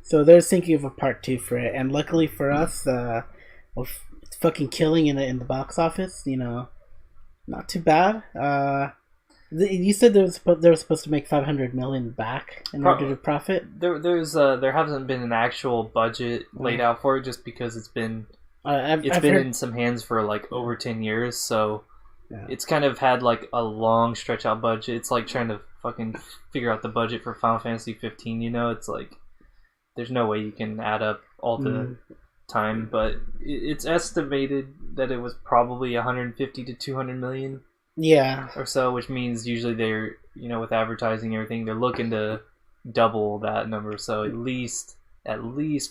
so they're thinking of a part 2 for it, and luckily for us, it's fucking killing in the box office. You know, not too bad. You said they were supposed to make $500 million back in order to profit. There hasn't been an actual budget laid out for it, just because it's been I've been heard in some hands for like over 10 years, so it's kind of had like a long stretch out budget. It's like trying to fucking figure out the budget for Final Fantasy 15. You know, it's like there's no way you can add up all the time, but it's estimated that it was probably 150 to 200 million. Yeah. Or so, which means usually they're, you know, with advertising and everything, they're looking to double that number. So at least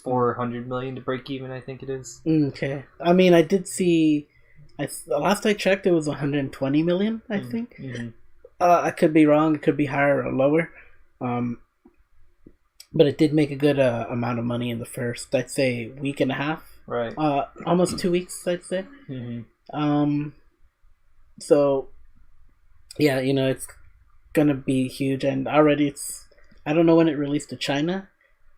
400 million to break even, I think it is. Okay. I mean, I did see, last I checked, it was 120 million, I think. Mm-hmm. I could be wrong. It could be higher or lower. But it did make a good amount of money in the first, I'd say, week and a half. Right. Almost 2 weeks, I'd say. Mm-hmm. So, yeah, you know, it's gonna be huge, and already I don't know when it released to China,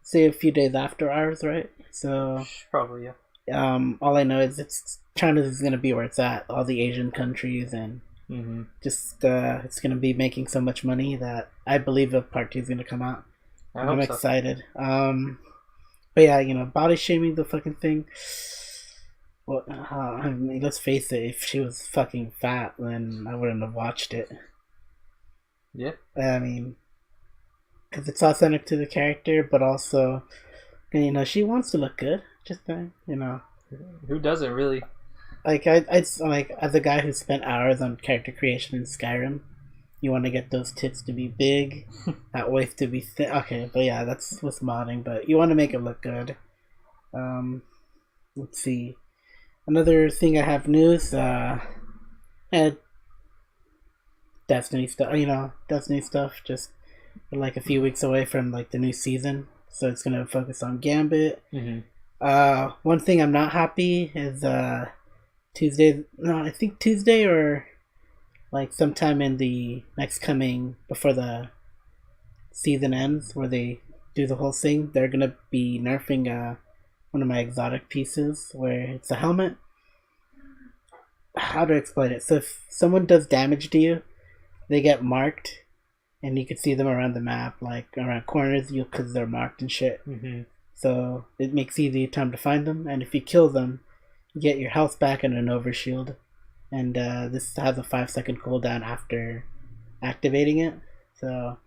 say a few days after ours, right? So, probably, yeah. All I know is China is gonna be where it's at, all the Asian countries, and just, it's gonna be making so much money that I believe a part 2 is gonna come out. I'm excited. But yeah, you know, body shaming, the fucking thing. Well, I mean, let's face it, if she was fucking fat, then I wouldn't have watched it. Yeah. I mean, because it's authentic to the character, but also, you know, she wants to look good. Just, you know. Who doesn't, really? Like, like, as a guy who spent hours on character creation in Skyrim, you want to get those tits to be big, that waist to be thin. Okay, but yeah, that's with modding, but you want to make it look good. Let's see. Another thing I have news, Destiny stuff, you know, Destiny stuff, just like a few weeks away from like the new season, so it's gonna focus on Gambit. One thing I'm not happy is Tuesday or like sometime in the next coming, before the season ends, where they do the whole thing, they're gonna be nerfing one of my exotic pieces, where it's a helmet. How to explain it? So if someone does damage to you, they get marked, and you can see them around the map, like around corners, because they're marked and shit. So it makes it easy time to find them, and if you kill them, you get your health back and an overshield. And this has a 5-second cooldown after activating it, so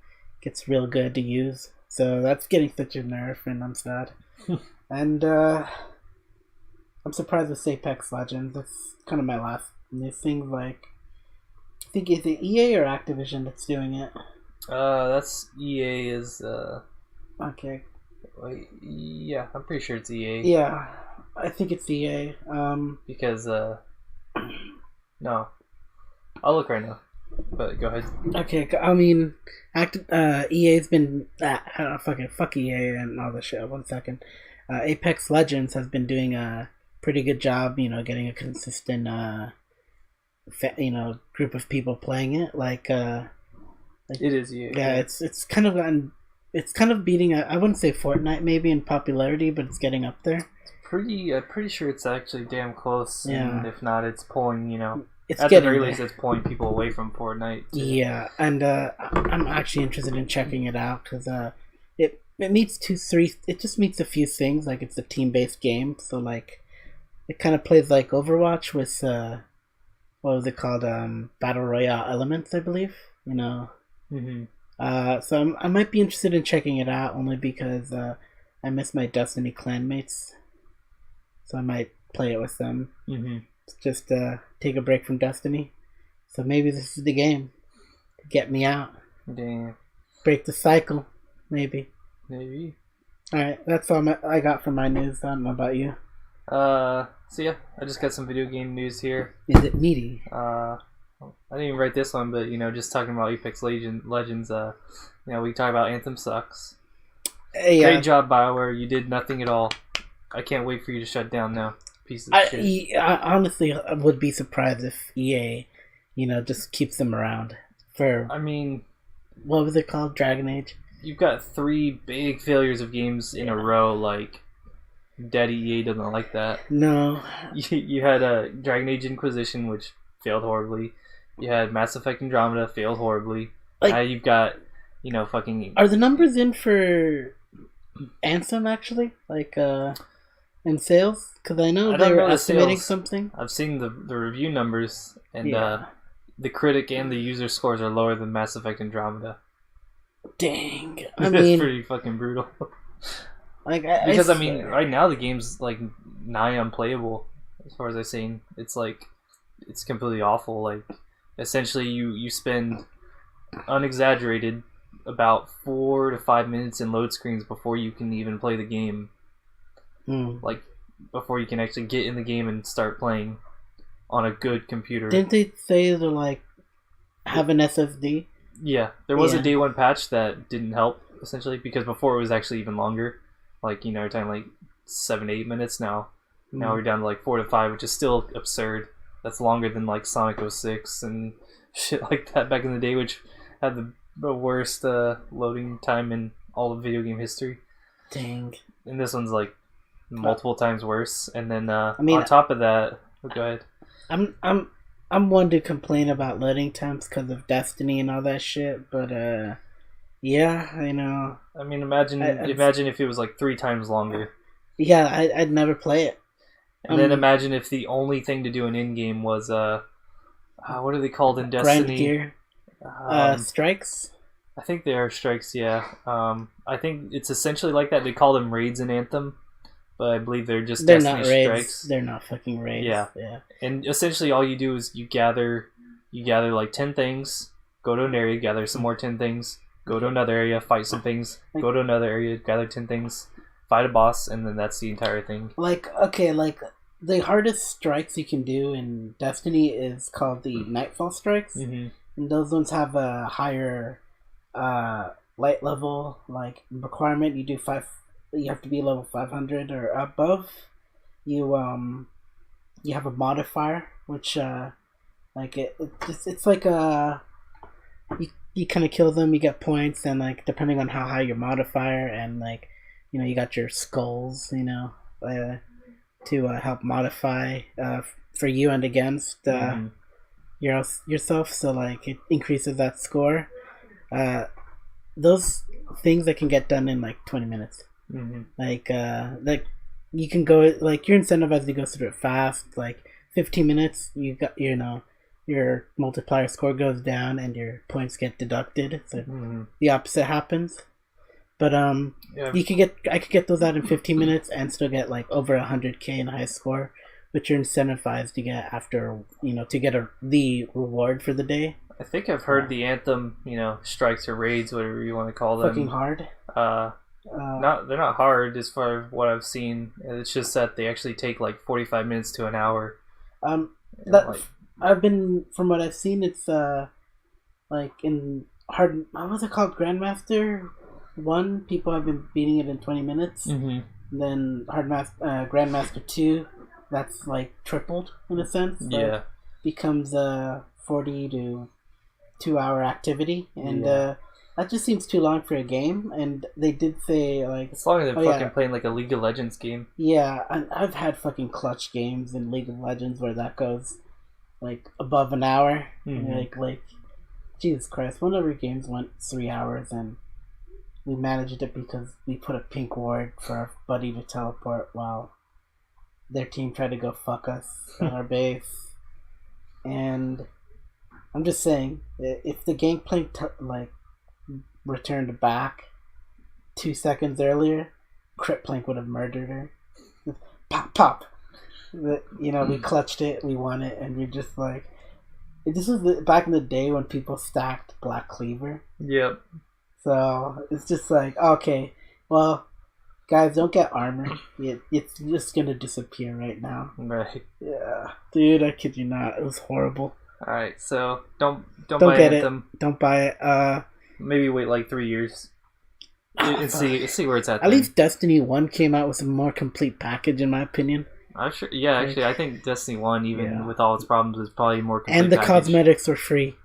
it gets real good to use. So that's getting such a nerf, and I'm sad. And I'm surprised with Apex Legends. That's kind of my last new thing. Like, I think is it EA or Activision that's doing it? That's EA is. Okay. Wait, yeah, I'm pretty sure it's EA. Yeah, I think it's EA. Because no, I'll look right now. But go ahead. Okay, I mean, EA's been fuck EA and all this shit. 1 second. Apex Legends has been doing a pretty good job, you know, getting a consistent, you know, group of people playing it. Like it is EA. Yeah, it's kind of beating. I wouldn't say Fortnite maybe in popularity, but it's getting up there. Pretty sure it's actually damn close. Yeah. And if not, it's pulling. You know, it's at the very least, it's pulling people away from Fortnite. Too. Yeah, and I'm actually interested in checking it out because it meets it just meets a few things. Like, it's a team-based game, so like it kind of plays like Overwatch with what was it called, battle royale elements, I believe, you know. So I might be interested in checking it out, only because I miss my Destiny clanmates, so I might play it with them. Just take a break from Destiny, so maybe this is the game to get me out. Damn. Break the cycle, maybe. Alright, that's all I got for my news. I don't know about you. So yeah, I just got some video game news here. Is it meaty? I didn't even write this one, but, you know, just talking about Apex Legends, you know, we talk about Anthem sucks. Great job, BioWare. You did nothing at all. I can't wait for you to shut down now. Piece of shit. I honestly would be surprised if EA, just keeps them around for. I mean, what was it called? Dragon Age. You've got 3 big failures of games in a row. Like, Daddy EA doesn't like that. No. You had Dragon Age Inquisition, which failed horribly. You had Mass Effect Andromeda, failed horribly. Now you've got, fucking. Are the numbers in for Anthem actually? In sales? Because I know they were estimating something. I've seen the review numbers, and the critic and the user scores are lower than Mass Effect Andromeda. Dang. That's pretty fucking brutal. Because right now the game's nigh unplayable, as far as I've seen. It's it's completely awful. Essentially you spend unexaggerated about 4 to 5 minutes in load screens before you can even play the game. Before you can actually get in the game and start playing on a good computer. Didn't they say to have an SSD? Yeah, there was a day one patch that didn't help, essentially, because before it was actually even longer. You're talking 7 to 8 minutes now. Now we're down to 4 to 5, which is still absurd. That's longer than Sonic 06 and shit like that back in the day, which had the worst loading time in all of video game history. Dang. And this one's multiple times worse. And then on top of that, go ahead. I'm one to complain about loading times because of Destiny and all that shit, but yeah, I know. Imagine if it was 3 times longer. Yeah, I'd never play it. And then imagine if the only thing to do in in-game was what are they called in Destiny? Grind gear. Strikes. I think they are strikes. Yeah. I think it's essentially like that. They call them raids in Anthem, but I believe they're just Destiny not raids. strikes. They're not fucking raids. Yeah. And essentially, all you do is you gather 10 things, go to an area, gather some more 10 things, go to another area, fight some things, go to another area, gather 10 things, fight a boss, and then that's the entire thing. The hardest strikes you can do in Destiny is called the Nightfall strikes, and those ones have a higher light level requirement. You have to be level 500 or above. You have a modifier which it's you kind of kill them, you get points, and depending on how high your modifier, and you got your skulls, to help modify for you and against yourself, so it increases that score. Those things that can get done in 20 minutes. You can go you're incentivized to go through it fast. 15 minutes, you got your multiplier score goes down and your points get deducted. So the opposite happens. But I could get those out in 15 minutes and still get over 100k in high score, which you're incentivized to get after to get the reward for the day. I think I've heard the Anthem strikes or raids, whatever you want to call them. Fucking hard. They're not hard as far as what I've seen. It's just that they actually take 45 minutes to an hour. I've been, from what I've seen, it's in hard. What was it called? Grandmaster 1. People have been beating it in 20 minutes. Then Grandmaster 2. That's tripled in a sense. Yeah. Becomes a 40 to 2 hour activity, and that just seems too long for a game. And they did say it's longer than fucking playing a League of Legends game. Yeah, and I've had fucking clutch games in League of Legends where that goes above an hour. Jesus Christ, one of our games went 3 hours, and we managed it because we put a pink ward for our buddy to teleport while their team tried to go fuck us at our base. And I'm just saying, if the gangplank returned back 2 seconds earlier, Critplank would have murdered her. Pop, pop. We clutched it, we won it, and we're just this was back in the day when people stacked Black Cleaver. Yep. So it's just okay, well, guys, don't get armor. It's just gonna disappear right now. Right. Yeah, dude, I kid you not, it was horrible. All right, so don't buy get Anthem. Don't buy it. Maybe wait 3 years. and see where it's at. At least Destiny 1 came out with a more complete package, in my opinion. I'm sure. Yeah, actually, I think Destiny 1, even with all its problems, is probably more complete. And the package. cosmetics were free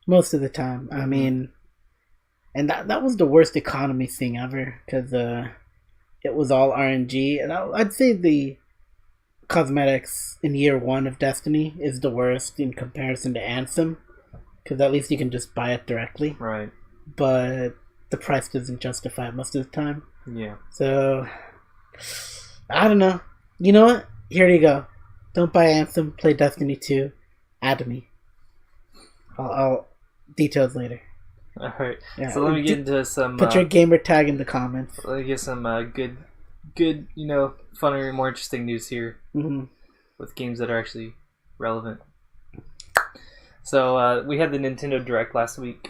most of the time. I mean, and that was the worst economy thing ever, because it was all RNG. And I'd say the cosmetics in year 1 of Destiny is the worst in comparison to Anthem, because at least you can just buy it directly. Right. But the price doesn't justify it most of the time. Yeah. So, I don't know. You know what? Here you go. Don't buy Anthem. Play Destiny 2. Add me. I'll details later. All right. Yeah. So let me get into some. Put your gamer tag in the comments. Let me get some good, funner, more interesting news here with games that are actually relevant. So we had the Nintendo Direct last week.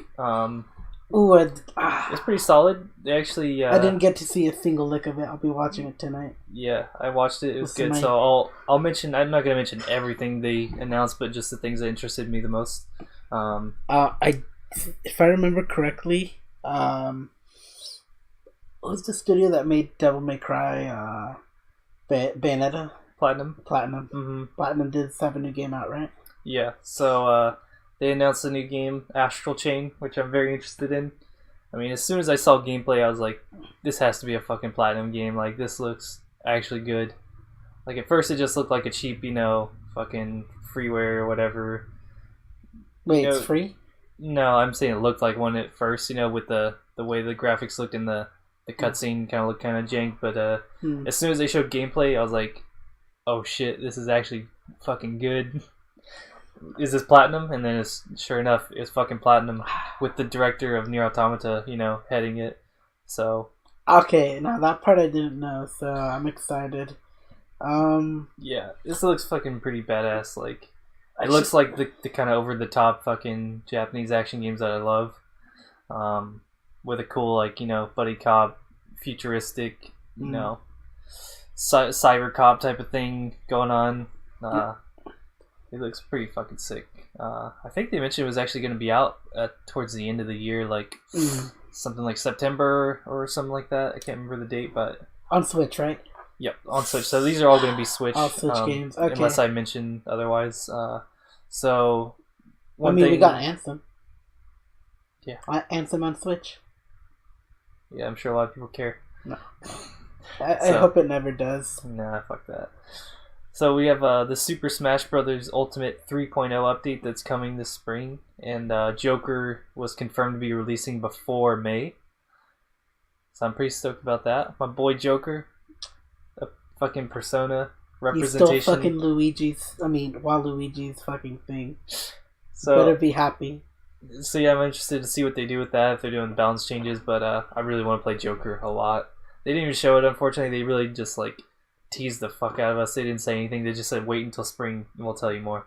It's pretty solid. They actually. I didn't get to see a single lick of it. I'll be watching it tonight. Yeah, I watched it. It was good. So I'll mention. I'm not gonna mention everything they announced, but just the things that interested me the most. If I remember correctly, what was the studio that made Devil May Cry? Bayonetta. Platinum. Mm-hmm. Platinum did have a new game out, right? Yeah. So they announced a new game, Astral Chain, which I'm very interested in. I mean, as soon as I saw gameplay, I was like, this has to be a fucking Platinum game. Like, this looks actually good. Like, at first it just looked like a cheap, fucking freeware or whatever. Wait, it's free? No, I'm saying it looked like one at first, with the way the graphics looked in the cutscene kind of looked kind of jank. But as soon as they showed gameplay, I was like, oh shit, this is actually fucking good. Is this Platinum? And then sure enough, it's fucking Platinum with the director of Nier Automata, heading it. So okay, now that part I didn't know, so I'm excited. Yeah, this looks fucking pretty badass. Like, it looks like the kind of over the top fucking Japanese action games that I love. With a cool buddy cop, futuristic, cyber cop type of thing going on. It looks pretty fucking sick. I think they mentioned it was actually going to be out towards the end of the year, like something like September or something like that. I can't remember the date, but on Switch, right? Yep, on Switch. So these are all going to be Switch. All Switch games, okay. Unless I mention otherwise. So one thing we got Anthem. Yeah, Anthem on Switch. Yeah, I'm sure a lot of people care. No, I hope it never does. Nah, fuck that. So we have the Super Smash Bros. Ultimate 3.0 update that's coming this spring, and Joker was confirmed to be releasing before May. So I'm pretty stoked about that. My boy Joker, a fucking Persona representation. He's still fucking Waluigi's fucking thing. So better be happy. So yeah, I'm interested to see what they do with that, if they're doing balance changes, but I really want to play Joker a lot. They didn't even show it, unfortunately. They really just teased the fuck out of us. They didn't say anything. They just said wait until spring and we'll tell you more.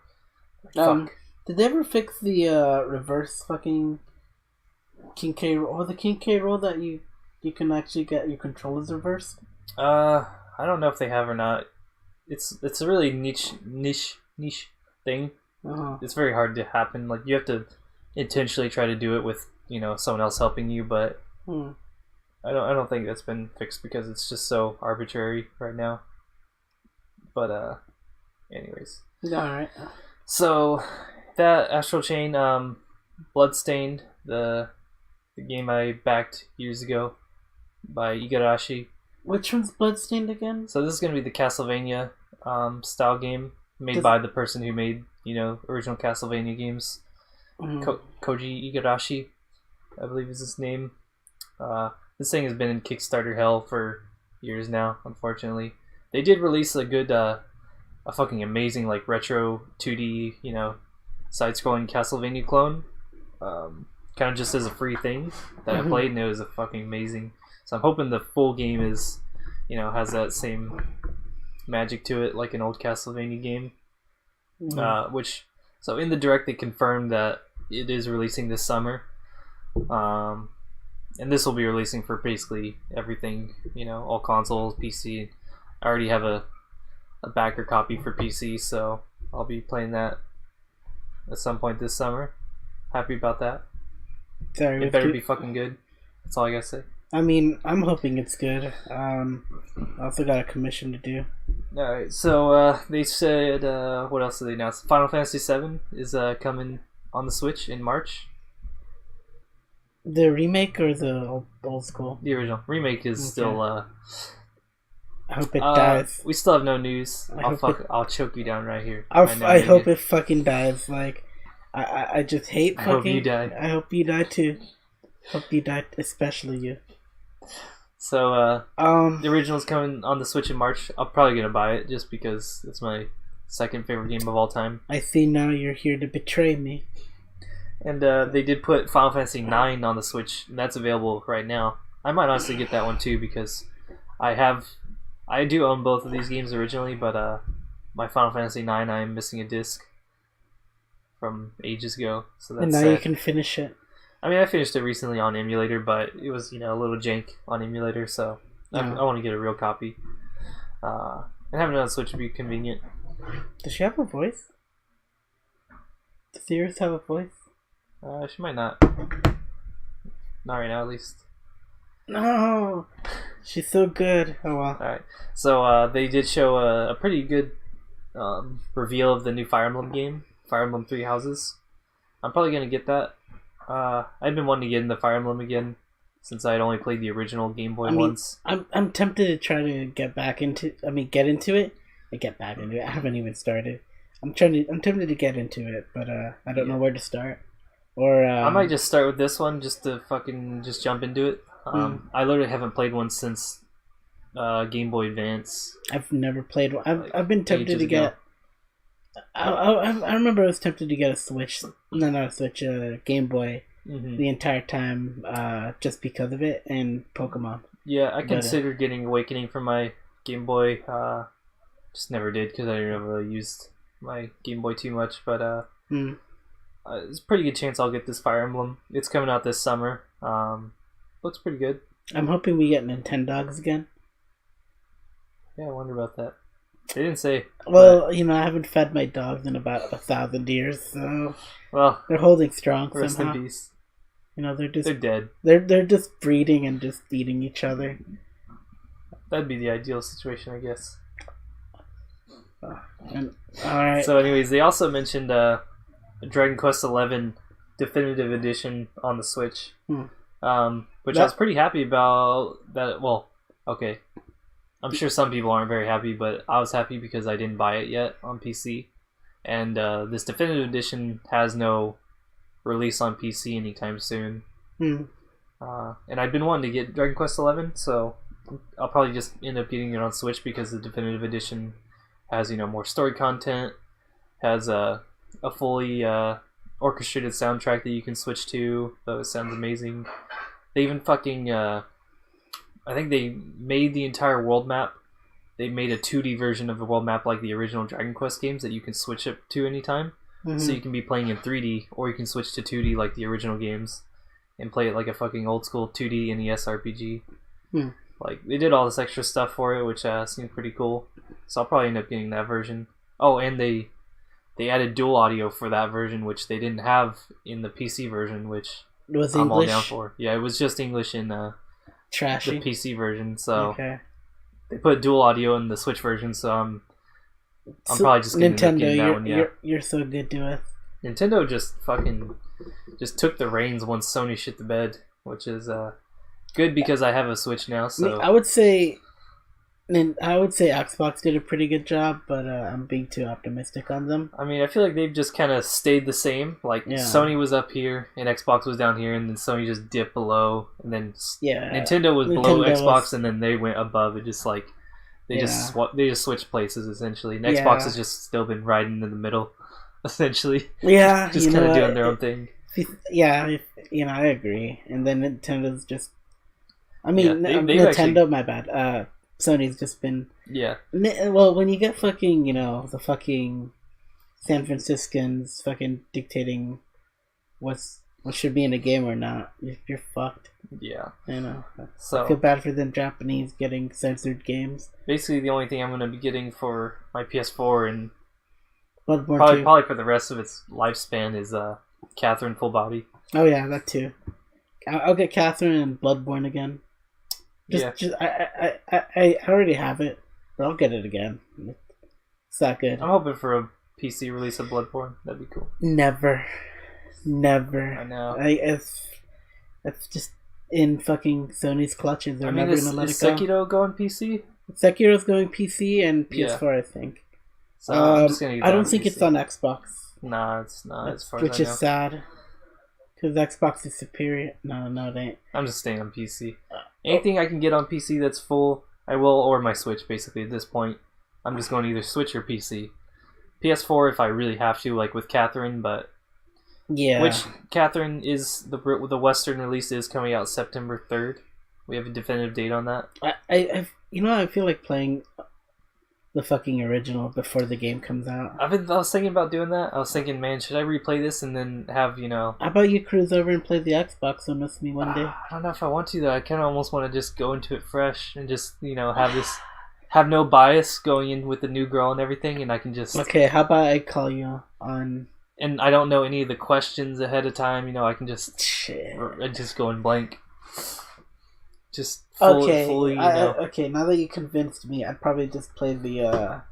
Fuck. Did they ever fix the reverse fucking King K roll, or the King K roll that you can actually get your controllers reversed? I don't know if they have or not. It's a really niche thing. It's very hard to happen. Like, you have to intentionally try to do it with someone else helping you, but I don't think that's been fixed because it's just so arbitrary right now. But anyways, alright. So that Astral Chain, Bloodstained, the game I backed years ago by Igarashi. Which one's Bloodstained again? So this is gonna be the Castlevania style game made by the person who made original Castlevania games. Koji Igarashi, I believe is his name. This thing has been in Kickstarter hell for years now, unfortunately. They did release a good, a fucking amazing, retro 2D, side-scrolling Castlevania clone. Kind of just as a free thing that I played, and it was a fucking amazing. So I'm hoping the full game is, has that same magic to it, like an old Castlevania game. So in the Direct, they confirmed that it is releasing this summer. And this will be releasing for basically everything, all consoles, PC. I already have a backer copy for PC, so I'll be playing that at some point this summer. Happy about that. Sorry, it better be fucking good. That's all I gotta say. I mean, I'm hoping it's good. I also got a commission to do. Alright, so they said, what else did they announce? Final Fantasy VII is coming on the Switch in March. The remake or the old school? The original. Remake is still... I hope it dies. We still have no news. I'll choke you down right here. I hope it fucking dies. Like, I just hate fucking... I hope you die. I hope you die too. Hope you die, especially you. So, the original's coming on the Switch in March. I'm probably gonna buy it just because it's my second favorite game of all time. I see now you're here to betray me. And they did put Final Fantasy IX on the Switch, and that's available right now. I might honestly get that one too because I do own both of these games originally, but my Final Fantasy IX, I'm missing a disc from ages ago. So that's and now sad. You can finish it. I mean, I finished it recently on emulator, but it was, a little jank on emulator, so I want to get a real copy. And having it on Switch would be convenient. Does she have a voice? Does Cirrus have a voice? She might not. Not right now, at least. No! She's so good. Oh well. Alright, so they did show a pretty good reveal of the new Fire Emblem game, Fire Emblem Three Houses. I'm probably going to get that. I've been wanting to get into Fire Emblem again since I had only played the original Game Boy once. I'm tempted to try to get into it. I haven't even started. I'm tempted to get into it, but I don't know where to start. Or I might just start with this one just to fucking just jump into it. I literally haven't played one since Game Boy Advance. I've never played one. I've been tempted to get. I remember I was tempted to get a Switch. No, not a Switch. Game Boy. Mm-hmm. The entire time, just because of it and Pokemon. Yeah, I considered getting Awakening for my Game Boy. Just never did because I never really used my Game Boy too much. But there's a pretty good chance I'll get this Fire Emblem. It's coming out this summer. Looks pretty good. I'm hoping we get Nintendogs again. Yeah, I wonder about that. They didn't say. Well, I haven't fed my dogs in about 1,000 years, so they're holding strong rest somehow. in peace. They're dead. They're just breeding and just eating each other. That'd be the ideal situation, I guess. All right. So, anyways, they also mentioned Dragon Quest XI Definitive Edition on the Switch, which I was pretty happy about. That well, okay. I'm sure some people aren't very happy, but I was happy because I didn't buy it yet on PC. And this Definitive Edition has no release on PC anytime soon. And I've been wanting to get Dragon Quest XI, so I'll probably just end up getting it on Switch because the Definitive Edition has, more story content, has a fully orchestrated soundtrack that you can switch to, so it sounds amazing. They even fucking... I think they made the entire world map. They made a 2D version of the world map like the original Dragon Quest games that you can switch it to anytime. Mm-hmm. So you can be playing in 3D, or you can switch to 2D like the original games and play it like a fucking old school 2D NES RPG. Like, they did all this extra stuff for it, which seemed pretty cool. So I'll probably end up getting that version. Oh, and they added dual audio for that version, which they didn't have in the PC version, which I'm all down for. Yeah, it was just English in Trashy. the PC version, so they put dual audio in the Switch version, so I'm probably just gonna end up getting that one. Yeah, you're so good to us. Nintendo just took the reins once Sony shit the bed, which is good because I have a Switch now. So I would say Xbox did a pretty good job, but I'm being too optimistic on them. I mean, I feel like they've just kind of stayed the same. Like, Sony was up here, and Xbox was down here, and then Sony just dipped below, and then Nintendo was below Xbox, and then they went above. It just like they just switched places essentially. And Xbox has just still been riding in the middle, essentially. Yeah, just kind of doing their own thing. Yeah, I agree. And then Nintendo's just. I mean, Nintendo. Actually, my bad. Sony's just been... Yeah. Well, when you get fucking, the fucking San Franciscans fucking dictating what should be in a game or not, you're fucked. Yeah. So I feel bad for them Japanese getting censored games. Basically, the only thing I'm going to be getting for my PS4 and Bloodborne probably for the rest of its lifespan is Catherine Full Body. Oh yeah, that too. I'll get Catherine and Bloodborne again. I already have it, but I'll get it again. It's that good. I'm hoping for a PC release of Bloodborne. That'd be cool. Never. I know. It's just in fucking Sony's clutches. They're never gonna let it go. Is Sekiro going PC? Sekiro's going PC and PS4, I think. So I'm just gonna get I don't on think PC. it's on Xbox. Nah, it's not. As far Which as I know. is sad. Because Xbox is superior. No, it ain't. I'm just staying on PC. Anything I can get on PC that's full, I will, or my Switch, basically, at this point. I'm just going to either Switch or PC. PS4 if I really have to, like with Catherine, but... Yeah. Which, Catherine is... The Western release is coming out September 3rd. We have a definitive date on that. I feel like playing the fucking original before the game comes out. I was thinking about doing that. I was thinking, man, should I replay this and then have, How about you cruise over and play the Xbox and miss me one day? I don't know if I want to, though. I kind of almost want to just go into it fresh and just, have no bias going in with the new girl and everything, and I can just... Okay, how about I call you on... And I don't know any of the questions ahead of time, I can just... Shit. I just go in blank. Just fully, Okay, now that you convinced me, I'd probably just play the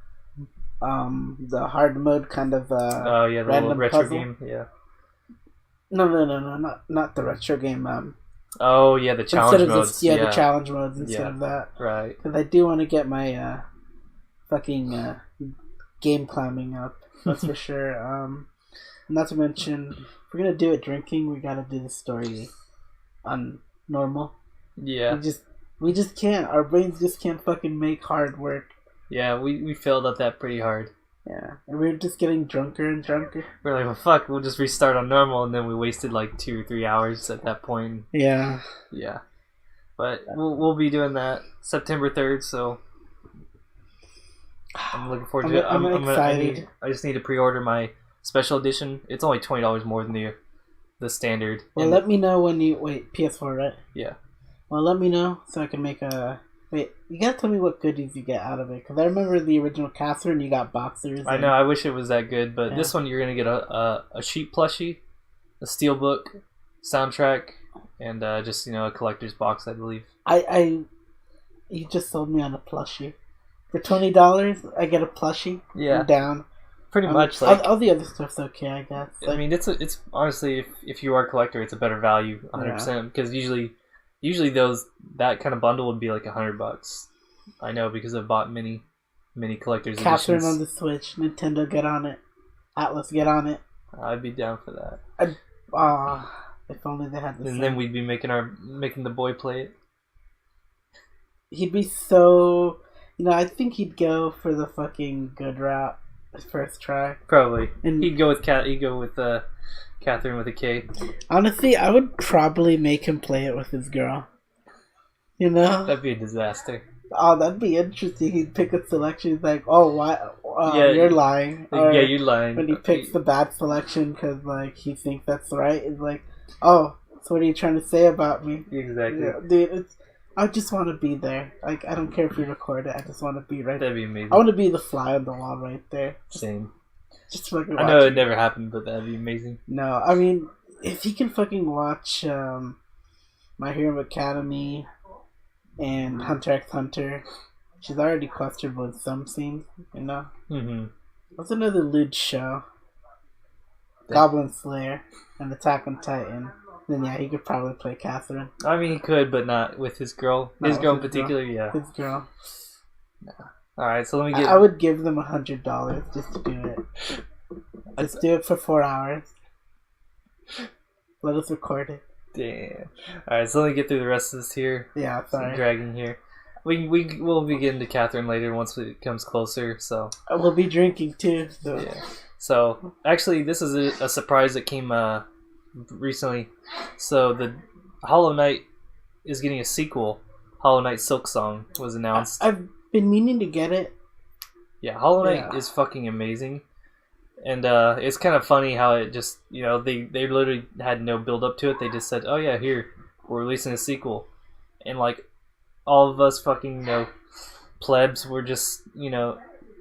hard mode kind of oh yeah, the little retro puzzle game, yeah. No, not the retro game. Oh yeah, the challenge modes. The challenge modes instead of that. Right. Because I do want to get my fucking game climbing up. That's for sure. Not to mention, if we're gonna do it drinking, we gotta do the story on normal. Yeah. We just can't. Our brains just can't fucking make hard work. Yeah, we failed at that pretty hard. Yeah, and we're just getting drunker and drunker. We're like, well, fuck, we'll just restart on normal, and then we wasted like 2 or 3 hours at that point. Yeah. Yeah. But we'll be doing that September 3rd, so I'm looking forward to it. I'm excited. I just need to pre-order my special edition. It's only $20 more than the standard. Well, let me know when you... Wait, PS4, right? Yeah. Well, let me know so I can make a... Wait, you gotta tell me what goodies you get out of it. Because I remember the original Catherine, you got boxers. I know, I wish it was that good. But this one, you're going to get a sheep plushie, a steelbook, soundtrack, and just, a collector's box, I believe. You just sold me on a plushie. For $20, I get a plushie. Yeah. I'm down. Pretty much. Like all the other stuff's okay, I guess. I mean, it's honestly, if you are a collector, it's a better value, 100%. Because usually that kind of bundle would be like $100. I know because I've bought many collector's Catherine editions. on the Switch, Nintendo, get on it. Atlas, get on it. I'd be down for that. If only they had the And then we'd be making the boy play it. He'd be so... I think he'd go for the fucking good route first try. Probably. And he'd go with Catherine with a K. Honestly, I would probably make him play it with his girl. That'd be a disaster. Oh, that'd be interesting. He'd pick a selection. He's like, "Oh, why? You're lying." Or yeah, you're lying. When he picks the bad selection because he thinks that's right, it's like, "Oh, so what are you trying to say about me?" Exactly. Yeah, dude, I just want to be there. Like, I don't care if we record it. I just want to be right there. That'd be amazing. I want to be the fly on the wall right there. Same. Just fucking I know it never happened, but that'd be amazing. No, I mean, if he can fucking watch My Hero Academy and Hunter x Hunter, she's already questionable in some scenes, Mm-hmm. What's another lewd show? Goblin Slayer and Attack on Titan. Then yeah, he could probably play Catherine. I mean, he could, but not with his girl. His girl in particular, yeah. His girl. No. Alright, so let me get... I would give them $100 just to do it. Just do it for 4 hours. Let us record it. Damn. Alright, so let me get through the rest of this here. Yeah, sorry. Dragging here. We'll be getting to Catherine later once it comes closer, so... We'll be drinking too, so... Yeah. So, actually, this is a surprise that came recently. So, the Hollow Knight is getting a sequel. Hollow Knight Silk Song was announced. I've been meaning to get it. Yeah, Hollow Knight is fucking amazing. And it's kind of funny how it just, they literally had no build up to it. They just said, oh yeah, here, we're releasing a sequel. And like, all of us fucking, plebs were just,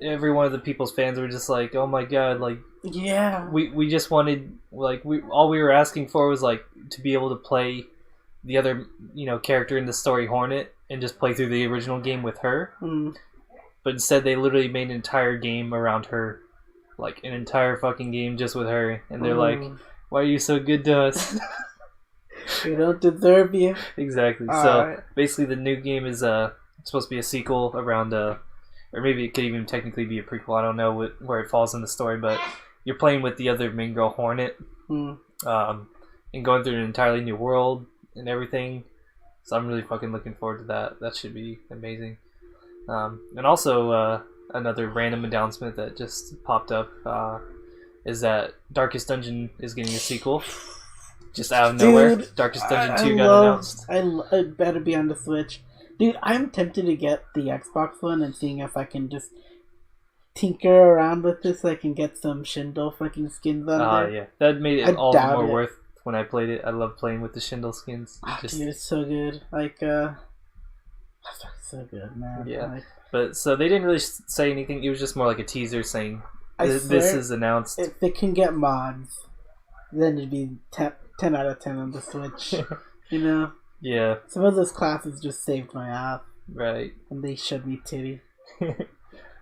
every one of the people's fans were just like, oh my god, like, yeah, we just wanted, like, all we were asking for was like to be able to play the other, character in the story, Hornet, and just play through the original game with her. Mm. But instead, they literally made an entire game around her. Like, an entire fucking game just with her. And they're like, why are you so good to us? We don't deserve you. Exactly. So, basically, the new game is supposed to be a sequel around... or maybe it could even technically be a prequel. I don't know where it falls in the story, but you're playing with the other main girl, Hornet. And going through an entirely new world and everything. So I'm really fucking looking forward to that. That should be amazing. And also, another random announcement that just popped up is that Darkest Dungeon is getting a sequel. Just out of nowhere. Darkest Dungeon 2 got announced. I better be on the Switch. Dude, I'm tempted to get the Xbox one and seeing if I can just tinker around with this so I can get some Shindle fucking skins on there. Yeah. That made it all the more worth when I played it. I love playing with the Shindle skins. Dude, it's so good. Like, that's so good, man. Yeah. Like, but, so they didn't really say anything. It was just more like a teaser saying, this is announced. If they can get mods, then it'd be 10 out of 10 on the Switch. You know? Yeah. Some of those classes just saved my ass. Right. And they showed me titty.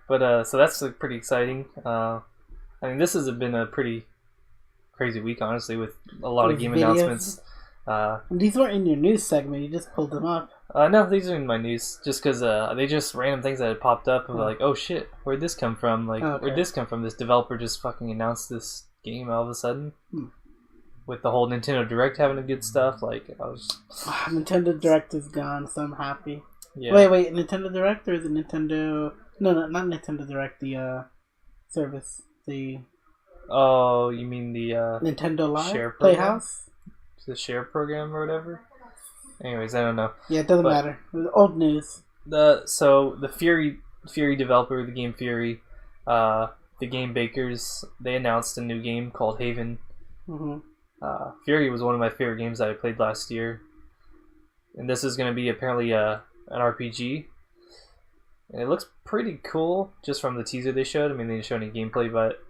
But, so that's pretty exciting. I mean, this has been a pretty crazy week, honestly, with a lot of game announcements. These weren't in your news segment, you just pulled them up. No, these are in my news, just because they just random things that had popped up, and like, oh shit, where'd this come from? Like, where'd this come from? This developer just fucking announced this game all of a sudden. With the whole Nintendo Direct having the good stuff, like, I was... Nintendo Direct is gone, so I'm happy. Yeah. Wait, Nintendo Direct or the Nintendo... No, not Nintendo Direct, the service. Oh, you mean the Nintendo Live? Share Playhouse? The Share program or whatever? Anyways, I don't know. Yeah, it doesn't matter. It was old news. So the Fury developer, the game Fury, the game bakers, they announced a new game called Haven. Fury was one of my favorite games that I played last year. And this is going to be apparently an RPG. And it looks pretty cool just from the teaser they showed. I mean, they didn't show any gameplay, but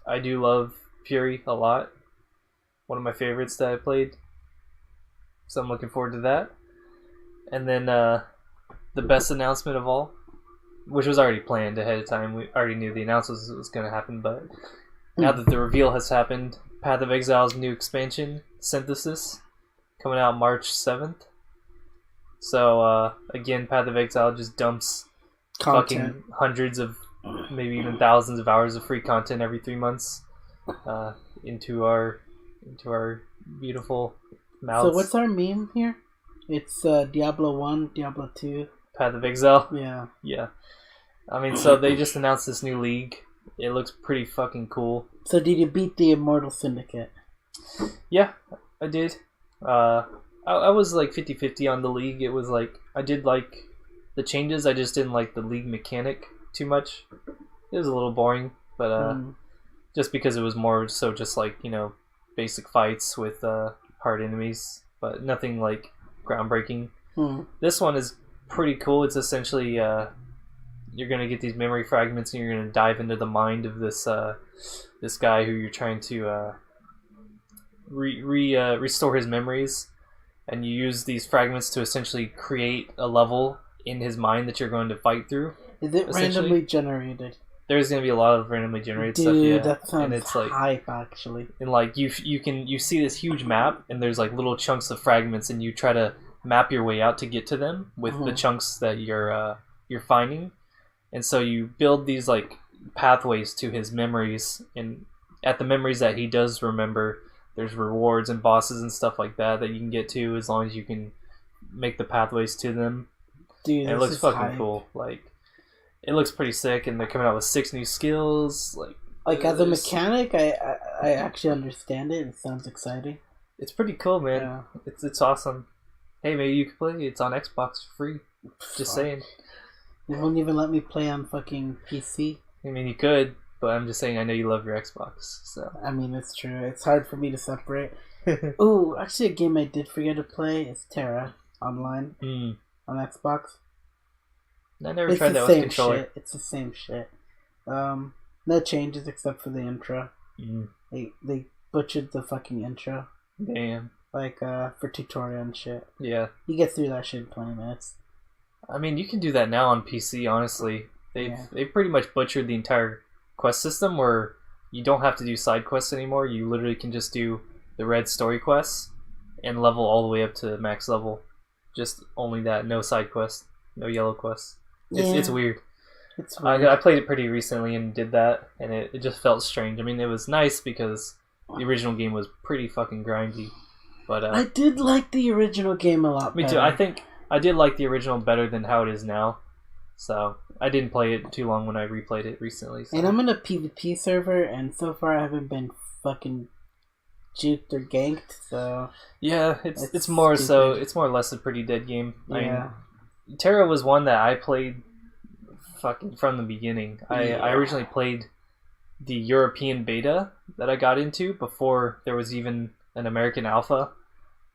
I do love Fury a lot. One of my favorites that I played. So I'm looking forward to that. And then the best announcement of all, which was already planned ahead of time. We already knew the announcement was going to happen, but now that the reveal has happened, Path of Exile's new expansion, Synthesis, coming out March 7th. So, again, Path of Exile just dumps fucking hundreds of, maybe even thousands of hours of free content every 3 months into our beautiful mouths. So what's our meme here? It's Diablo 1, Diablo 2. Path of Exile? Yeah. Yeah. I mean, so they just announced this new league. It looks pretty fucking cool. So did you beat the Immortal Syndicate? Yeah, I did. I was like 50-50 on the league. It was like, I did like the changes. I just didn't like the league mechanic too much. It was a little boring, but just because it was more so just like, you know, basic fights with hard enemies, but nothing like groundbreaking. This one is pretty cool. It's essentially you're gonna get these memory fragments and you're gonna dive into the mind of this this guy who you're trying to restore his memories, and you use these fragments to essentially create a level in his mind that you're going to fight through. Is it randomly generated? There's gonna be a lot of randomly generated stuff. Dude, Yeah, that sounds and it's like hype, actually. And like you see this huge map, and there's like little chunks of fragments, and you try to map your way out to get to them with the chunks that you're finding, and so you build these like pathways to his memories, and at the memories that he does remember, there's rewards and bosses and stuff like that you can get to as long as you can make the pathways to them. Dude, and it looks fucking cool. Like, it looks pretty sick, and they're coming out with 6 new skills. Like as a mechanic, I actually understand it. It sounds exciting. It's pretty cool, man. Yeah. It's awesome. Hey, maybe you can play. It's on Xbox for free. Just saying. You won't even let me play on fucking PC. I mean, you could, but I'm just saying. I know you love your Xbox, so. I mean, it's true. It's hard for me to separate. Ooh, actually, a game I did forget to play is Terra Online on Xbox. I never tried that with controller. Shit. It's the same shit. No changes except for the intro. They butchered the fucking intro. Damn. Like for tutorial and shit. Yeah. You get through that shit in 20 minutes. I mean, you can do that now on PC. Honestly, they've pretty much butchered the entire quest system where you don't have to do side quests anymore. You literally can just do the red story quests and level all the way up to max level. Just only that, no side quests, no yellow quests. It's weird. It's weird. I played it pretty recently and did that, and it just felt strange. I mean, it was nice because the original game was pretty fucking grindy. But I did like the original game a lot better. Me too. I think I did like the original better than how it is now. So I didn't play it too long when I replayed it recently. So. And I'm in a PvP server, and so far I haven't been fucking juked or ganked. So yeah, it's more stupid. So it's more or less a pretty dead game. Yeah. I mean, Terra was one that I played fucking from the beginning. I originally played the European beta that I got into before there was even an American alpha.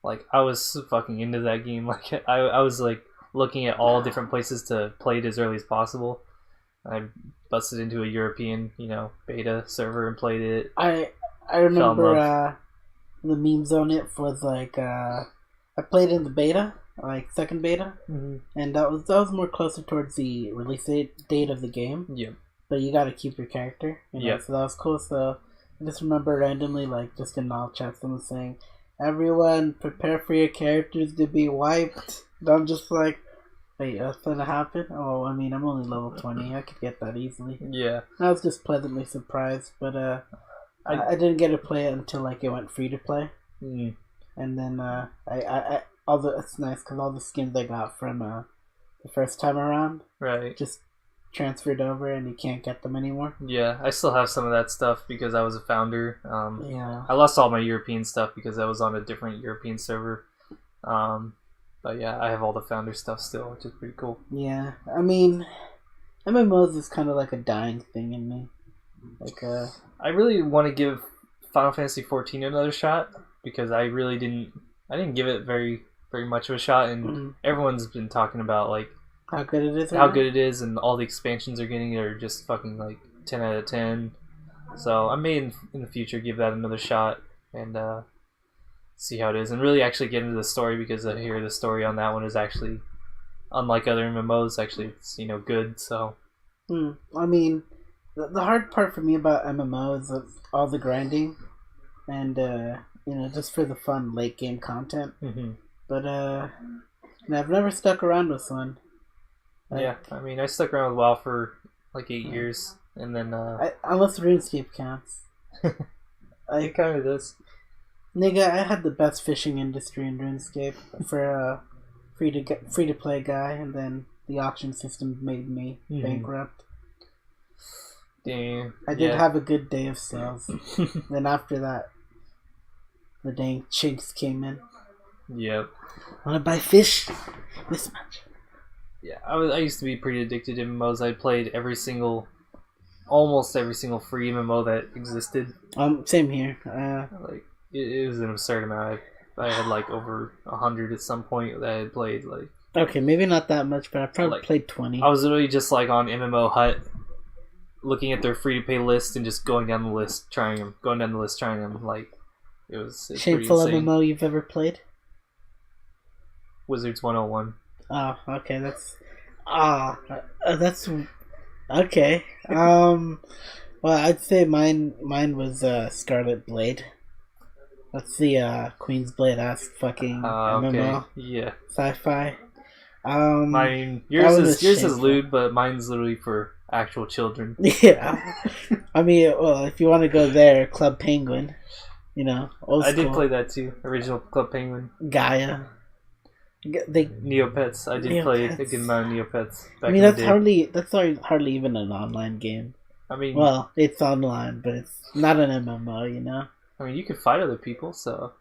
Like, I was fucking into that game. Like, I was like looking at all different places to play it as early as possible. I busted into a European, beta server and played it. I remember the memes on it was like I played in the beta, like second beta, and that was more closer towards the release date of the game. Yeah. But you got to keep your character, so that was cool. So I just remember randomly, like, just in all chats, someone saying, "Everyone, prepare for your characters to be wiped." And I'm just like, wait, that's gonna happen? Oh, I mean, I'm only level 20. I could get that easily. Yeah. I was just pleasantly surprised, but I didn't get to play it until like it went free to play. Mm. And then it's nice because all the skins I got from the first time around, right, just transferred over, and you can't get them anymore. Yeah, I still have some of that stuff because I was a founder. Yeah. I lost all my European stuff because I was on a different European server. But yeah, I have all the founder stuff still, which is pretty cool. Yeah, I mean, MMOs is kind of like a dying thing in me. Like, I really want to give Final Fantasy XIV another shot because I didn't give it very much of a shot, and everyone's been talking about like how good it is. How good it is, and all the expansions are getting are just fucking like 10 out of 10. So I may in the future give that another shot and see how it is, and really actually get into the story because I hear the story on that one is actually, unlike other MMOs, actually it's good. So I mean, the hard part for me about MMO is all the grinding, and just for the fun late game content. But I've never stuck around with one. Yeah, I mean, I stuck around with WoW for like 8 years, and then unless RuneScape counts. It kind of does. Nigga, I had the best fishing industry in RuneScape for a free to play guy, and then the auction system made me bankrupt. Damn. I did have a good day of sales. Then after that, the dang chinks came in. Yep. Wanna buy fish? This much. Yeah, I used to be pretty addicted to MMOs. I played almost every single free MMO that existed. Same here. Like it was an absurd amount. I had like over 100 at some point that I had played. Like, okay, maybe not that much, but I probably played 20. I was literally just like on MMO Hut, looking at their free to pay list and just going down the list, trying them. Like it's shameful MMO you've ever played? Wizards 101. Oh, okay, that's okay. Well, I'd say mine was Scarlet Blade. That's the Queen's Blade ass fucking MMO. Yeah. Sci-Fi. I mean, yours is lewd, but mine's literally for actual children. Yeah. I mean, well, if you want to go there, Club Penguin. Old I did school. play that too. Original Club Penguin. Gaia. Neopets. I did play a good amount of Neopets. I mean, that's hardly even an online game. I mean, well, it's online, but it's not an MMO. I mean, you could fight other people, so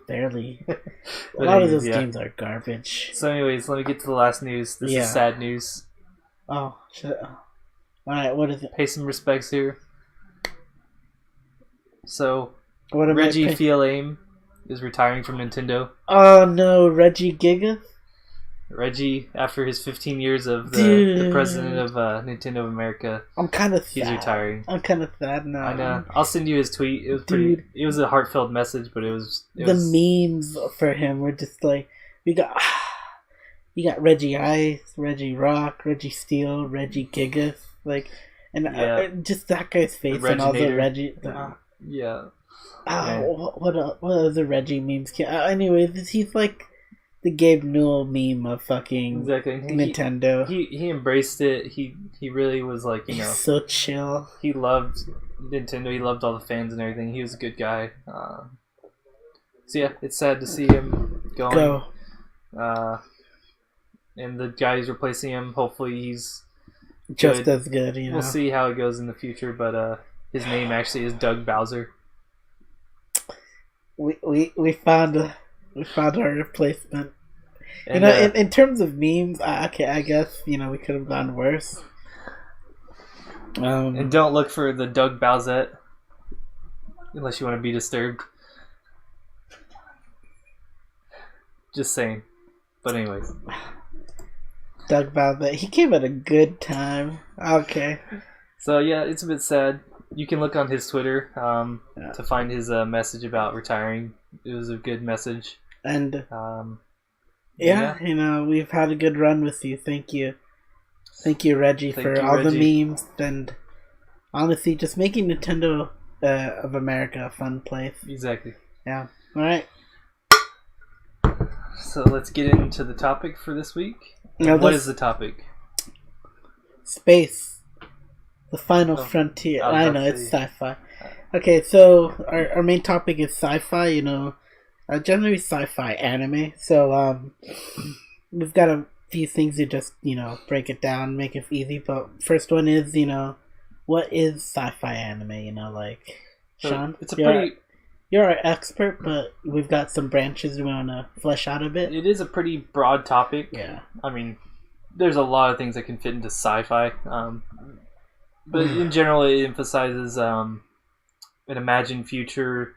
barely. A lot of those games are garbage. So, anyways, let me get to the last news. This is sad news. Oh shit! All right, what is it? Pay some respects here. So, what Reggie Fils-Aime is retiring from Nintendo. Oh no, Reggie Giga? Reggie, after his 15 years of the president of Nintendo of America, I'm kind of sad. He's retiring. I'm kind of sad now. I know. I'll send you his tweet. It was pretty. It was a heartfelt message, but it was the memes for him were just like, we got You got Reggie Ice, Reggie Rock, Reggie Steel, Reggie Gigas, like, and just that guy's face and all the Reggie. Yeah. What other Reggie memes? Anyways, he's like the Gabe Newell meme of fucking Nintendo. He embraced it. He really was like, he's so chill. He loved Nintendo. He loved all the fans and everything. He was a good guy. So yeah, it's sad to see him going. And the guy who's replacing him, hopefully he's just good. As good. You know? We'll see how it goes in the future, but his name actually is Doug Bowser. We found our replacement. And, in terms of memes, I guess we could have gone worse. And don't look for the Doug Bowsette unless you want to be disturbed. Just saying. But anyways, Doug Bowsette, he came at a good time. Okay. So yeah, it's a bit sad. You can look on his Twitter to find his message about retiring. It was a good message. And we've had a good run with you. Thank you, Reggie, for all the memes and honestly just making Nintendo of America a fun place. Exactly. Yeah. All right. So let's get into the topic for this week. What is the topic? Space. The final frontier. I know, it's sci-fi. Okay, so our main topic is sci-fi, generally sci-fi anime. So we've got a few things to just, break it down, make it easy. But first one is, what is sci-fi anime, Sean? It's you're our expert, but we've got some branches we want to flesh out a bit. It is a pretty broad topic. Yeah. I mean, there's a lot of things that can fit into sci-fi. But in general, it emphasizes an imagined future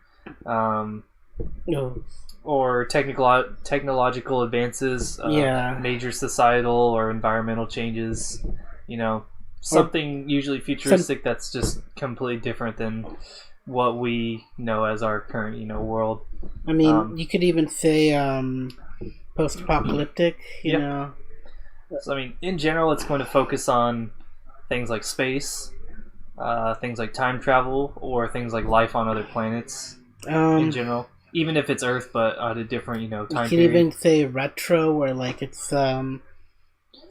or technological advances, major societal or environmental changes, something usually futuristic that's just completely different than what we know as our current, world. I mean, you could even say post-apocalyptic, you know. So, I mean, in general, it's going to focus on things like space, things like time travel, or things like life on other planets in general. Even if it's Earth, but at a different, time period. You could even say retro, where it's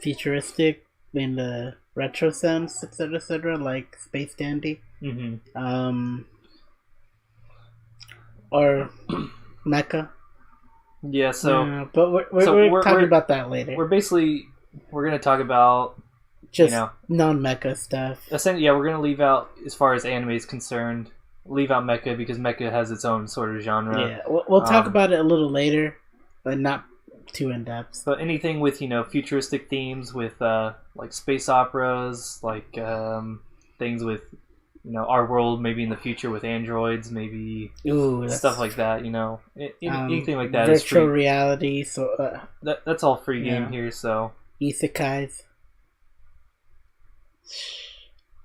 futuristic in the retro sense, etc., like Space Dandy. Mm-hmm. Or Mecha. Yeah, so... but we're talking about that later. We're going to talk about... Just non-mecha stuff. Essentially, we're going to leave out, as far as anime is concerned, leave out mecha because mecha has its own sort of genre. Yeah, we'll talk about it a little later, but not too in-depth. But anything with, futuristic themes, with, like, space operas, like, things with, our world maybe in the future with androids, maybe stuff like that, anything like that. Virtual reality, so... that's all free game here, so... Isekais.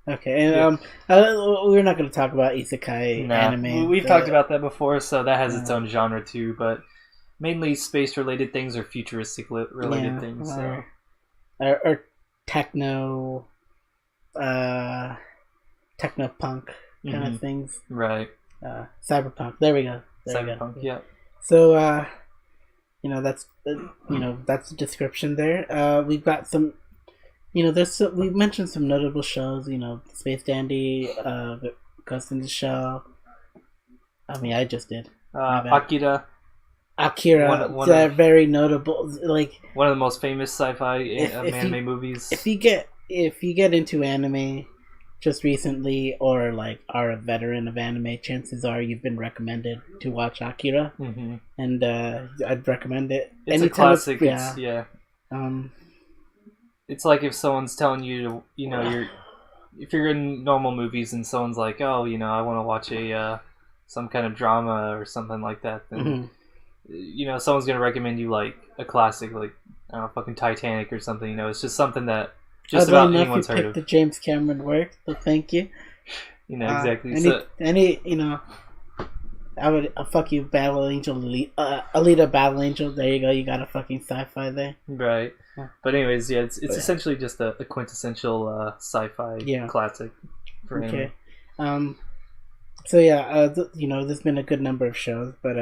Okay, and we're not going to talk about isekai anime. We've talked about that before, so that has its own genre too, but mainly space-related things or futuristic-related things. Or techno... techno-punk kind of things. Right. Cyberpunk. There we go. Cyberpunk, yeah. So, that's the description there. We've got some... we've mentioned some notable shows, Space Dandy, Ghost in the Shell. I mean, I just did. Akira. Very notable. Like one of the most famous sci-fi anime movies. If you get into anime just recently, or are a veteran of anime, chances are you've been recommended to watch Akira, and I'd recommend it. It's a classic. It's like if someone's telling you, if you're in normal movies and someone's like, oh, I want to watch some kind of drama or something like that, then, someone's going to recommend you, like, a classic, like, I don't know, fucking Titanic or something, it's just something that just about anyone's heard of. The James Cameron work, so thank you. Exactly. I would fuck you, Battle Angel, Alita Battle Angel. There you go. You got a fucking sci-fi there. Right. Yeah. But anyways, yeah, it's essentially just a quintessential sci-fi classic for anime. Okay. So yeah, there's been a good number of shows, but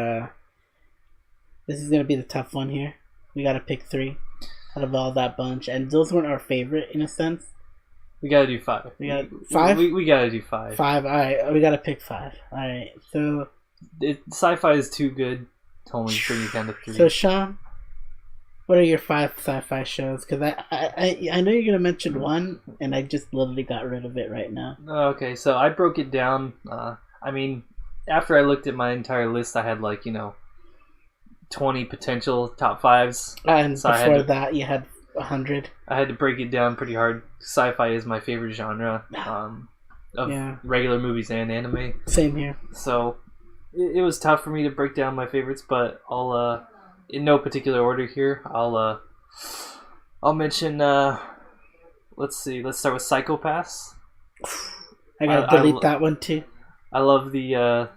this is gonna be the tough one here. We gotta pick 3 out of all that bunch, and those weren't our favorite in a sense. We gotta do 5. We got 5. We gotta do 5. 5. All right, we gotta pick 5. All right, so sci-fi is too good to only bring it down to 3. So Sean, what are your 5 sci-fi shows? Because I know you're gonna mention one, and I just literally got rid of it right now. Okay, so I broke it down. I mean, after I looked at my entire list, I had 20 potential top 5s. And so before that, you had 100. I had to break it down pretty hard. Sci-fi is my favorite genre of regular movies and anime. Same here. So it was tough for me to break down my favorites, but I'll in no particular order here. I'll mention. Let's see. Let's start with Psychopaths. I gotta delete that one too. I love the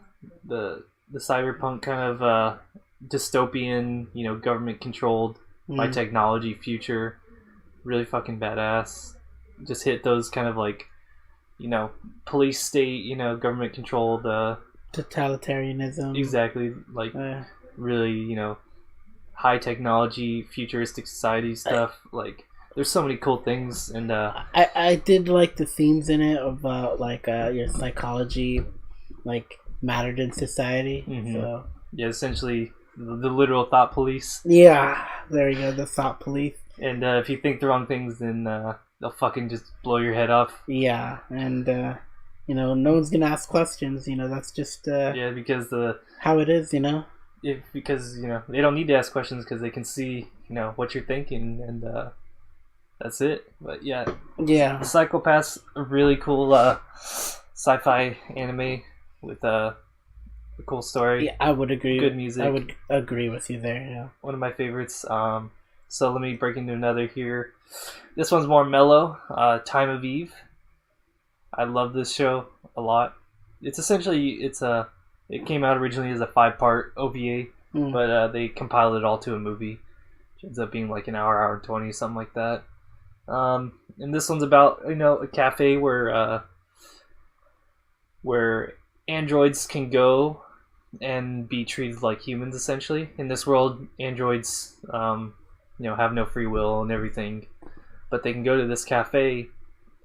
cyberpunk kind of dystopian, government controlled by technology future. Really fucking badass. Just hit those kind of police state, government controlled totalitarianism. Exactly. Really, high technology, futuristic society stuff. There's so many cool things, and I did like the themes in it about your psychology mattered in society. Mm-hmm. So yeah, essentially the literal thought police. Yeah, there you go, the thought police. And if you think the wrong things, then they'll fucking just blow your head off. Yeah, and no one's gonna ask questions. That's just because how it is. Because they don't need to ask questions because they can see what you're thinking, and that's it. But yeah, Psychopaths, a really cool sci-fi anime with a cool story. Yeah, I would agree. Good music. I would agree with you there. Yeah, one of my favorites. So let me break into another here. This one's more mellow. Time of Eve. I love this show a lot. It's essentially it came out originally as a 5-part OVA, but they compiled it all to a movie, which ends up being an hour and 20, something like that. And this one's about a cafe where androids can go and be treated like humans. Essentially, in this world, androids have no free will and everything, but they can go to this cafe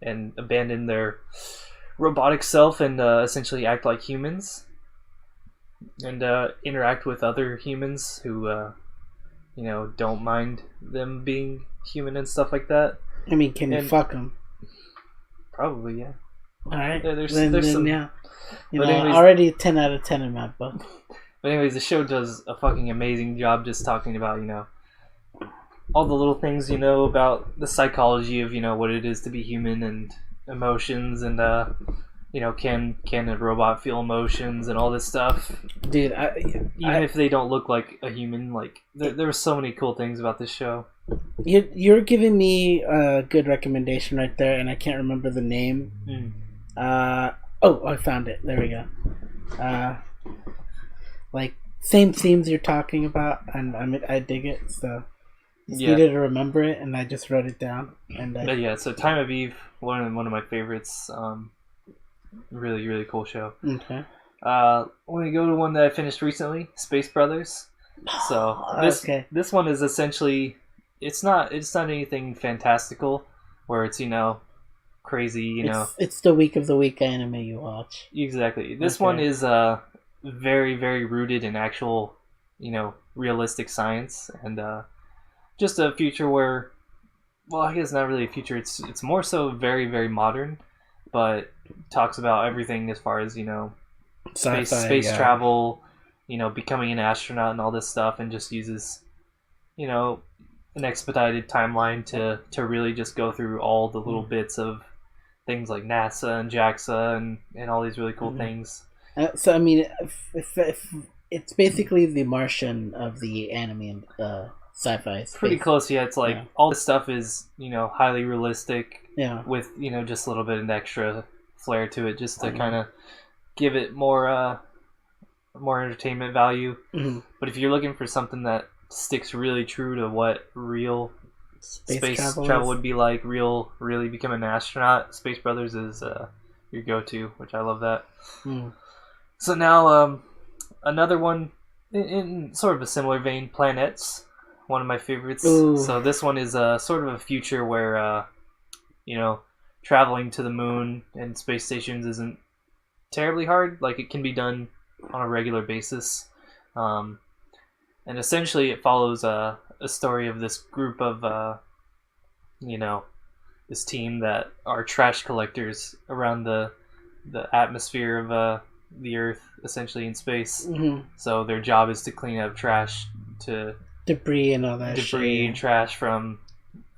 and abandon their robotic self and essentially act like humans and interact with other humans who don't mind them being human and stuff like that. I mean, can you fuck them? Probably, yeah. All right. Yeah, there's some. Yeah. Already 10 out of 10 in my book. But anyways, the show does a fucking amazing job just talking about all the little things about the psychology of what it is to be human and emotions and can a robot feel emotions and all this stuff. Dude, even if they don't look like a human, there are so many cool things about this show. You're giving me a good recommendation right there, and I can't remember the name. I found it. There we go. Same themes you're talking about, and I dig it. So just needed to remember it, and I just wrote it down. And so Time of Eve, one of my favorites. Really, really cool show. Okay. When we go to one that I finished recently, Space Brothers. So this one is essentially it's not anything fantastical where it's crazy. It's the week of the week anime you watch. Exactly. This one is very, very rooted in actual realistic science and just a future where, well, I guess not really a future. It's more so very, very modern, but talks about everything as far as space travel, becoming an astronaut and all this stuff, and just uses an expedited timeline to really just go through all the little bits of things like NASA and JAXA and all these really cool things. So I mean, if it's basically the Martian of the anime and sci-fi space. Pretty close, yeah. It's all this stuff is highly realistic. Yeah. With just a little bit of an extra flair to it, just to kind of give it more more entertainment value. Mm-hmm. But if you're looking for something that sticks really true to what real space travel would be like, really become an astronaut, Space Brothers is your go-to, which I love that. Mm. So now another one in sort of a similar vein, Planets, one of my favorites. Ooh. So this one is sort of a future where traveling to the moon and space stations isn't terribly hard. Like, it can be done on a regular basis. And essentially it follows a story of this group of, this team that are trash collectors around the atmosphere of the Earth, essentially in space. Mm-hmm. So their job is to clean up trash, to debris and all that debris and trash from,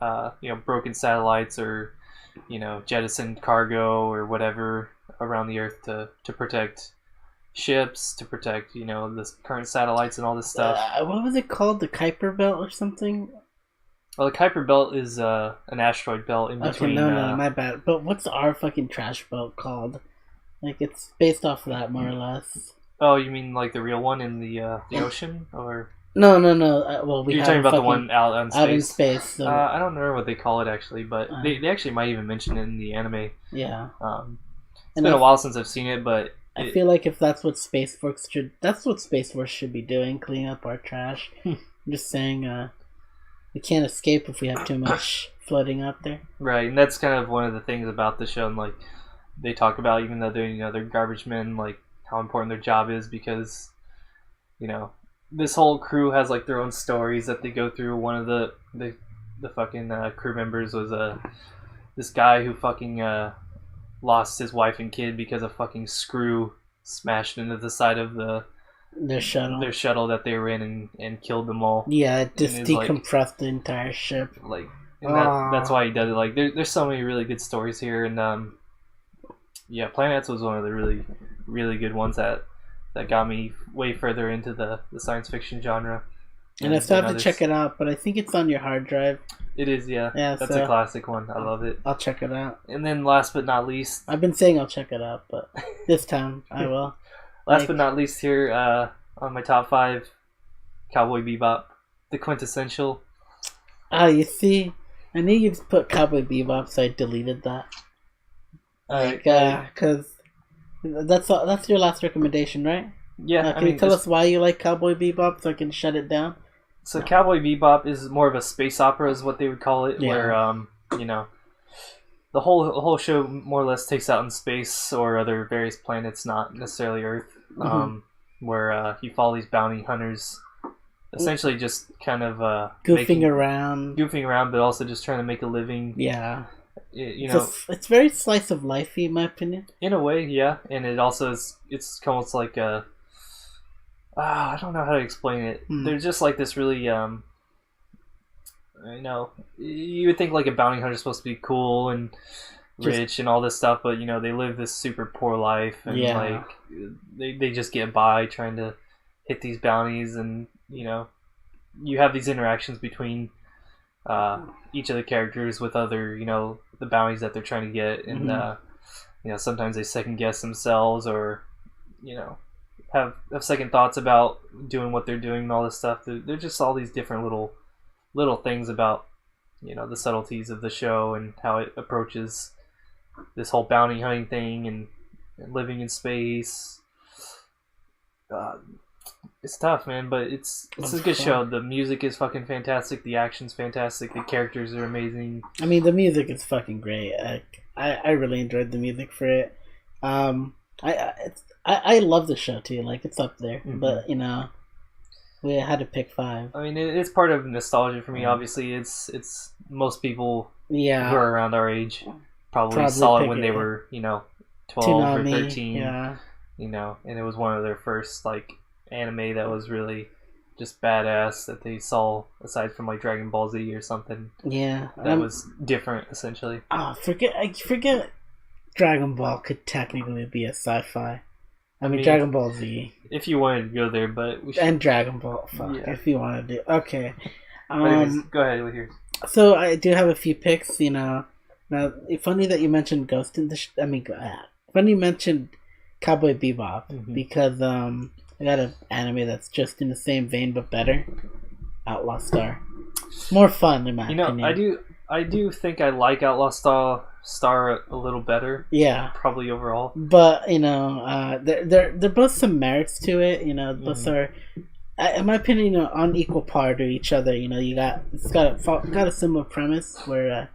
broken satellites or, jettisoned cargo or whatever around the Earth to protect ships, to protect the current satellites and all this stuff. What was it called? The Kuiper Belt or something? Well, the Kuiper Belt is an asteroid belt in between. Okay, no, my bad. But what's our fucking trash belt called? Like, it's based off of that, more or less. Oh, you mean like the real one in the ocean, or? No. Well, you're talking about the one out in space. Out in space. So. I don't know what they call it actually, but they actually might even mention it in the anime. Yeah. It's been a while since I've seen it, but I feel like if that's what Space Force should be doing, clean up our trash. I'm just saying, we can't escape if we have too much floating out there. Right, and that's kind of one of the things about the show, and like they talk about, even though they're garbage men, like how important their job is, because this whole crew has like their own stories that they go through. One of the fucking crew members was this guy who fucking lost his wife and kid because a fucking screw smashed into the side of their shuttle that they were in and killed them all. Yeah, it just decompressed the entire ship. Like, and that's why he does it. Like, there's so many really good stories here, and Planets was one of the really, really good ones that got me way further into the science fiction genre. And I still have to check it out, but I think it's on your hard drive. It is, yeah. That's a classic one. I love it. I'll check it out. And then last but not least... I've been saying I'll check it out, but this time I will. Last but not least here, on my top 5, Cowboy Bebop. The quintessential. You see? I knew you'd put Cowboy Bebop, so I deleted that. Because that's your last recommendation, right? Yeah. Can you tell us why you like Cowboy Bebop so I can shut it down? So Cowboy Bebop is more of a space opera, is what they would call it, where the whole show more or less takes out in space or other various planets, not necessarily Earth, where you follow these bounty hunters, essentially just kind of goofing around, but also just trying to make a living. Yeah, it's very slice of lifey, in my opinion. In a way, yeah, and it also it's almost like a. I don't know how to explain it. They're just like this really, you would think like a bounty hunter is supposed to be cool and rich and all this stuff, but they live this super poor life, and like they just get by trying to hit these bounties, and you have these interactions between each of the characters with other the bounties that they're trying to get, and sometimes they second guess themselves, or have second thoughts about doing what they're doing and all this stuff. They're just all these different little things about the subtleties of the show and how it approaches this whole bounty hunting thing and living in space. It's tough, man, but it's a good show. The music is fucking fantastic. The action's fantastic. The characters are amazing. I mean, the music is fucking great. I really enjoyed the music for it. I love the show too. Like, it's up there, but we had to pick 5. I mean, it's part of nostalgia for me. Obviously, it's most people who are around our age probably saw it when they were 12 or 13. Yeah, and it was one of their first like anime that was really just badass that they saw, aside from like Dragon Ball Z or something. Yeah, that was different essentially. Forget Dragon Ball could technically be a sci-fi. I mean, Dragon Ball Z. If you wanted to go there, but and Dragon Ball, if you wanted to. Okay. Anyways, go ahead with yours. So I do have a few picks. Now, funny that you mentioned Ghost in the. Funny you mentioned Cowboy Bebop because I got an anime that's just in the same vein but better. Outlaw Star. More fun in my opinion. I do think I like Outlaw Star a little better. Yeah, probably overall. But they're both some merits to it. Both are, in my opinion, on equal par to each other. It's got a similar premise where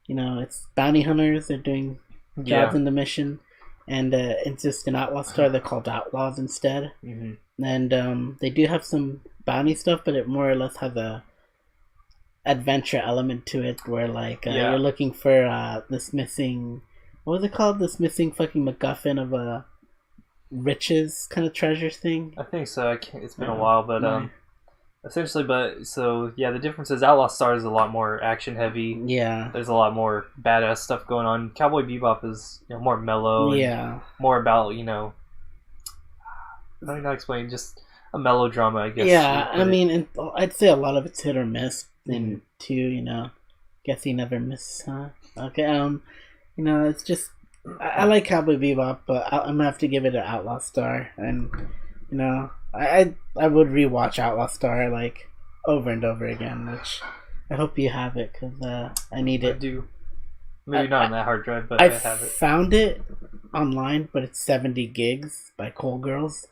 it's bounty hunters. They're doing jobs in the mission, and it's just an Outlaw Star. They're called outlaws instead. And they do have some bounty stuff, but it more or less has a adventure element to it, where you're looking for this missing, what was it called? This missing fucking MacGuffin of riches kind of treasure thing. I think so. It's been a while, but essentially, the difference is Outlaw Star is a lot more action heavy. Yeah, there's a lot more badass stuff going on. Cowboy Bebop is more mellow. And more about I don't know how to explain, just a melodrama, I guess. Yeah, I mean, and I'd say a lot of it's hit or miss. And two, guess he never misses, huh? Okay, it's just I like Cowboy Bebop, but I'm gonna have to give it an Outlaw Star, and I would rewatch Outlaw Star like over and over again, which I hope you have it because I need it. I do. Maybe not on that hard drive, but I have it. Found it online, but it's 70 gigs by Cole Girls.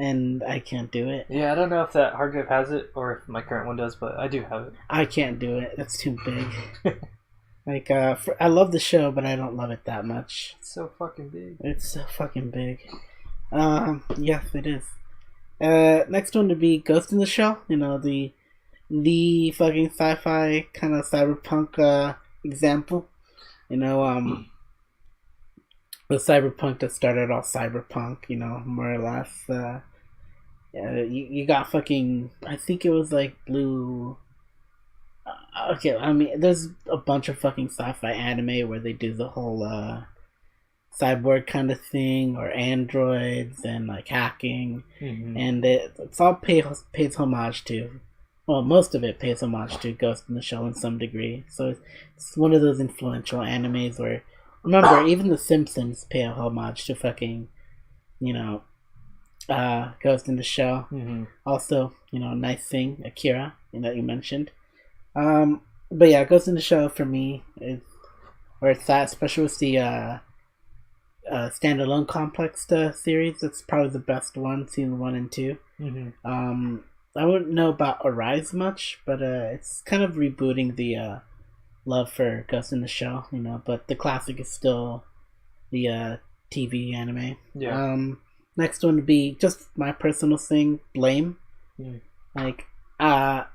And I can't do it. Yeah, I don't know if that hard drive has it or if my current one does, but I do have it. I can't do it. That's too big. I love the show, but I don't love it that much. It's so fucking big. It's so fucking big. Yes, it is. Next one would be Ghost in the Shell. The fucking sci-fi kind of cyberpunk example. The cyberpunk that started all cyberpunk, more or less. You got fucking, I think it was like Blue. Okay, I mean, there's a bunch of fucking sci-fi anime where they do the whole cyborg kind of thing, or androids and like hacking, and it's all pays homage to. Well, most of it pays homage to Ghost in the Shell in some degree. So it's one of those influential animes where. Remember, even The Simpsons pay a homage to fucking, Ghost in the Shell. Also, nice thing, Akira, that you mentioned. But yeah, Ghost in the Shell for me is where it's at, especially with the standalone complex series. It's probably the best one, season 1 and 2. I wouldn't know about Arise much, but it's kind of rebooting the love for Ghost in the Shell, but the classic is still the TV anime. Yeah. Next one would be just my personal thing, Blame. I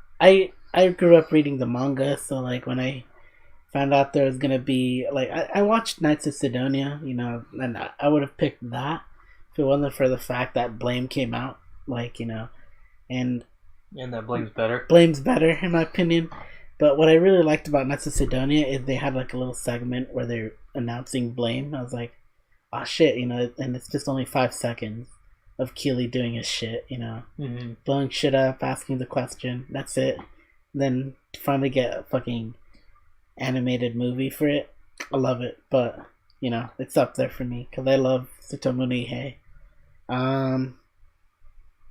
grew up reading the manga, so when I found out there was gonna be I watched Knights of Sidonia, and I would have picked that if it wasn't for the fact that Blame came out, and that Blame's better in my opinion. But what I really liked about Knights of Sidonia is they had a little segment where they're announcing Blame. I was like, oh shit, and it's just only 5 seconds of Keely doing his shit, blowing shit up, asking the question. That's it. Then to finally get a fucking animated movie for it, I love it. But, it's up there for me because I love Tsutomu Nihei.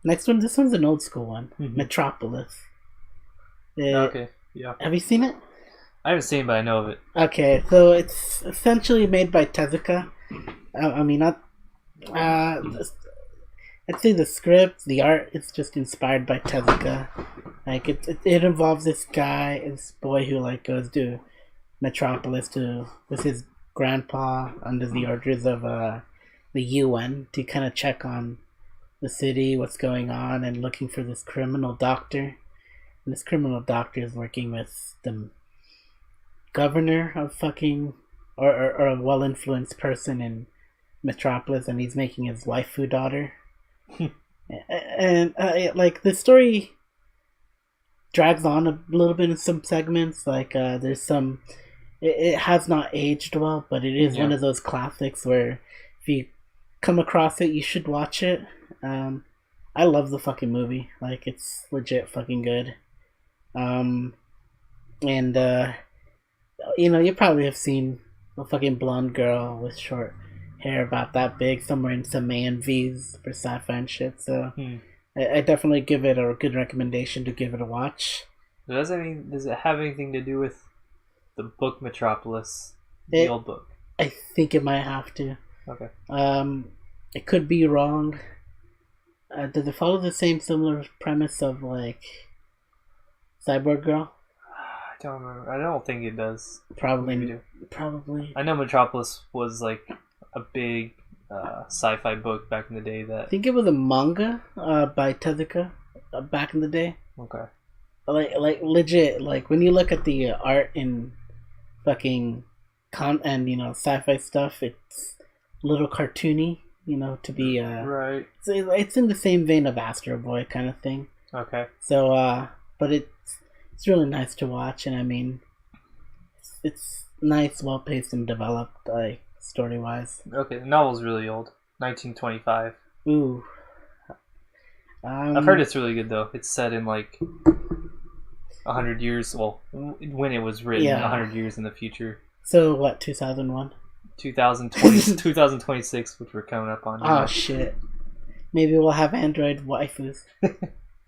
Next one, this one's an old school one, Metropolis. Okay. Yeah. Have you seen it? I haven't seen it, but I know of it. Okay, so it's essentially made by Tezuka. I'd say the script, the art, it's just inspired by Tezuka. It involves this guy, this boy who goes to Metropolis with his grandpa under the orders of the UN to kind of check on the city, what's going on, and looking for this criminal doctor. And this criminal doctor is working with the governor of fucking, or a well-influenced person in Metropolis, and he's making his waifu daughter. And the story drags on a little bit in some segments. There's some, it has not aged well, but it is one of those classics where if you come across it, you should watch it. I love the fucking movie. It's legit fucking good. And you probably have seen a fucking blonde girl with short hair about that big, somewhere in some AMVs for sci-fi and shit. So I definitely give it a good recommendation to give it a watch. Does it have anything to do with the book Metropolis, the old book? I think it might have to. Okay. It could be wrong. Does it follow the same similar premise of like Cyborg Girl? I don't remember. I don't think it does. Probably. I know Metropolis was like a big sci-fi book back in the day. That I think it was a manga by Tezuka back in the day. Okay. Like legit. Like when you look at the art in fucking and sci-fi stuff, it's a little cartoony. To be right. It's in the same vein of Astro Boy kind of thing. Okay. So but it's really nice to watch, and I mean, it's nice, well paced, and developed, like story wise. Okay, the novel's really old, 1925. Ooh. I've heard it's really good though. It's set in like 100 years. Well, when it was written, 100 years in the future. So what? 2001. 2026, which we're coming up on. Oh shit! Maybe we'll have Android waifus.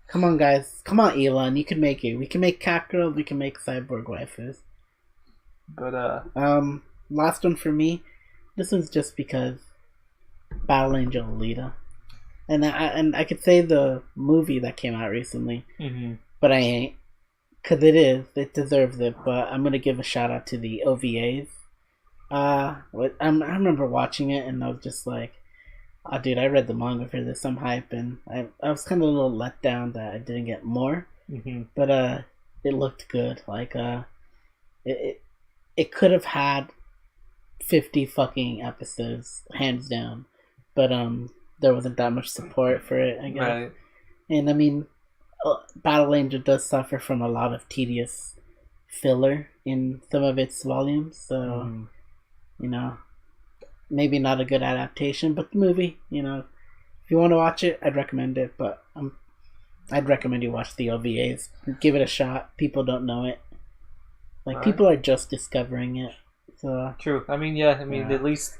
Come on, guys! Come on, Elon! You can make it. We can make cat girls. We can make cyborg waifus. But last one for me. This one's just because Battle Angel Alita, and I could say the movie that came out recently, but I ain't, cause it deserves it. But I'm gonna give a shout out to the OVAs. I remember watching it and I was just like, oh dude, I read the manga for this, I'm hype, and I was kind of a little let down that I didn't get more, but it looked good. Like it could have had 50 fucking episodes, hands down, but there wasn't that much support for it, I guess. Right. And I mean, Battle Angel does suffer from a lot of tedious filler in some of its volumes, so maybe not a good adaptation, but the movie, if you want to watch it, I'd recommend it, but I'd recommend you watch the OVAs. Give it a shot. People don't know it. Like, people are just discovering it. So true. I mean, at least...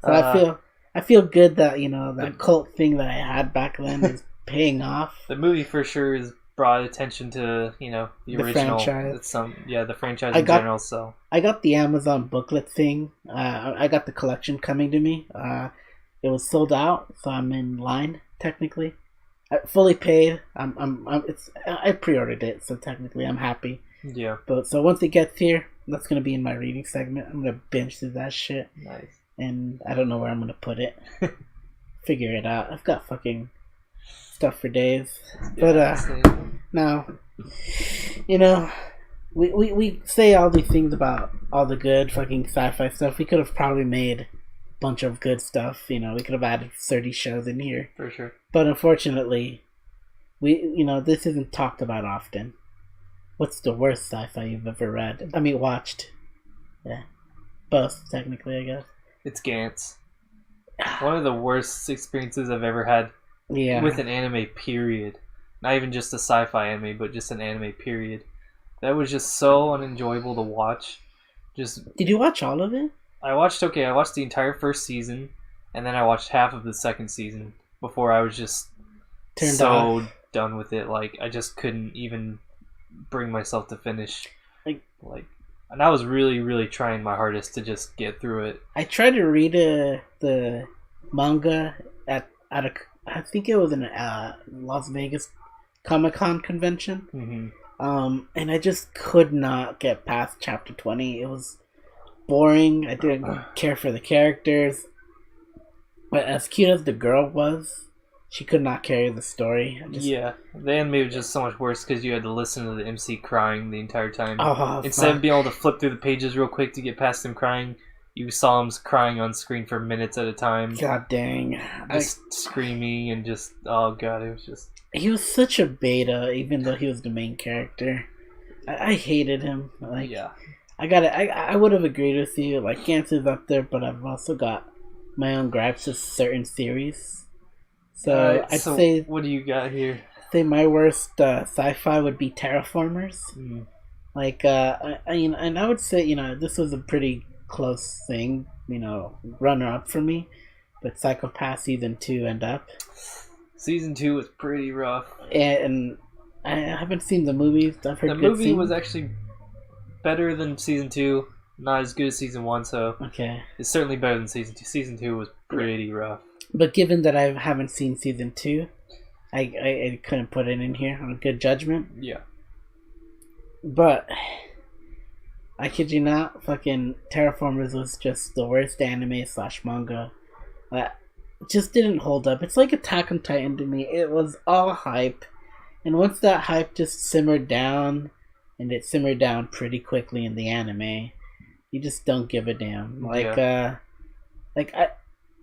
So I feel good that, that cult thing that I had back then is paying off. The movie for sure is brought attention to the original franchise. The franchise in general. So I got the Amazon booklet thing. I got the collection coming to me. It was sold out, so I'm in line technically. I fully paid. I pre-ordered it, so technically I'm happy. Yeah. But so once it gets here, that's gonna be in my reading segment. I'm gonna binge through that shit. Nice. And I don't know where I'm gonna put it. Figure it out. I've got fucking stuff for days. But now, we say all these things about all the good fucking sci-fi stuff. We could have probably made a bunch of good stuff. We could have added 30 shows in here. For sure. But unfortunately, this isn't talked about often. What's the worst sci-fi you've ever read? I mean, watched. Yeah. Both, technically, I guess. It's Gantz. One of the worst experiences I've ever had. Yeah. With an anime, period. Not even just a sci-fi anime, but just an anime, period. That was just so unenjoyable to watch. Did you watch all of it? I watched the entire first season, and then I watched half of the second season before I was just turned off. Done with it. Like, I just couldn't even bring myself to finish. Like, and I was really, really trying my hardest to just get through it. I tried to read the manga at a, I think it was in Las Vegas Comic-Con convention. And I just could not get past chapter 20. It was boring. I didn't care for the characters. But as cute as the girl was, she could not carry the story. The anime was just so much worse because you had to listen to the MC crying the entire time. Oh, instead of being able to flip through the pages real quick to get past him crying, you saw him crying on screen for minutes at a time. God dang. Just screaming and just... Oh, God, it was just... He was such a beta, even though he was the main character. I hated him. I would have agreed with you. Like, Gantz is up there, but I've also got my own gripes with certain series. So I'd say... What do you got here? I'd say my worst sci-fi would be Terraformers. Like, and I would say, this was a pretty close thing runner up for me. But Psychopath season 2 end up. Season 2 was pretty rough. And I haven't seen the movies. I've heard the movie was actually better than season 2. Not as good as season 1, so okay. It's certainly better than season 2. Season 2 was pretty rough. But given that I haven't seen season 2, I couldn't put it in here on good judgment. Yeah. But I kid you not, fucking Terraformers was just the worst anime / manga. It just didn't hold up. It's like Attack on Titan to me. It was all hype. And once that hype just simmered down, and it simmered down pretty quickly in the anime, you just don't give a damn.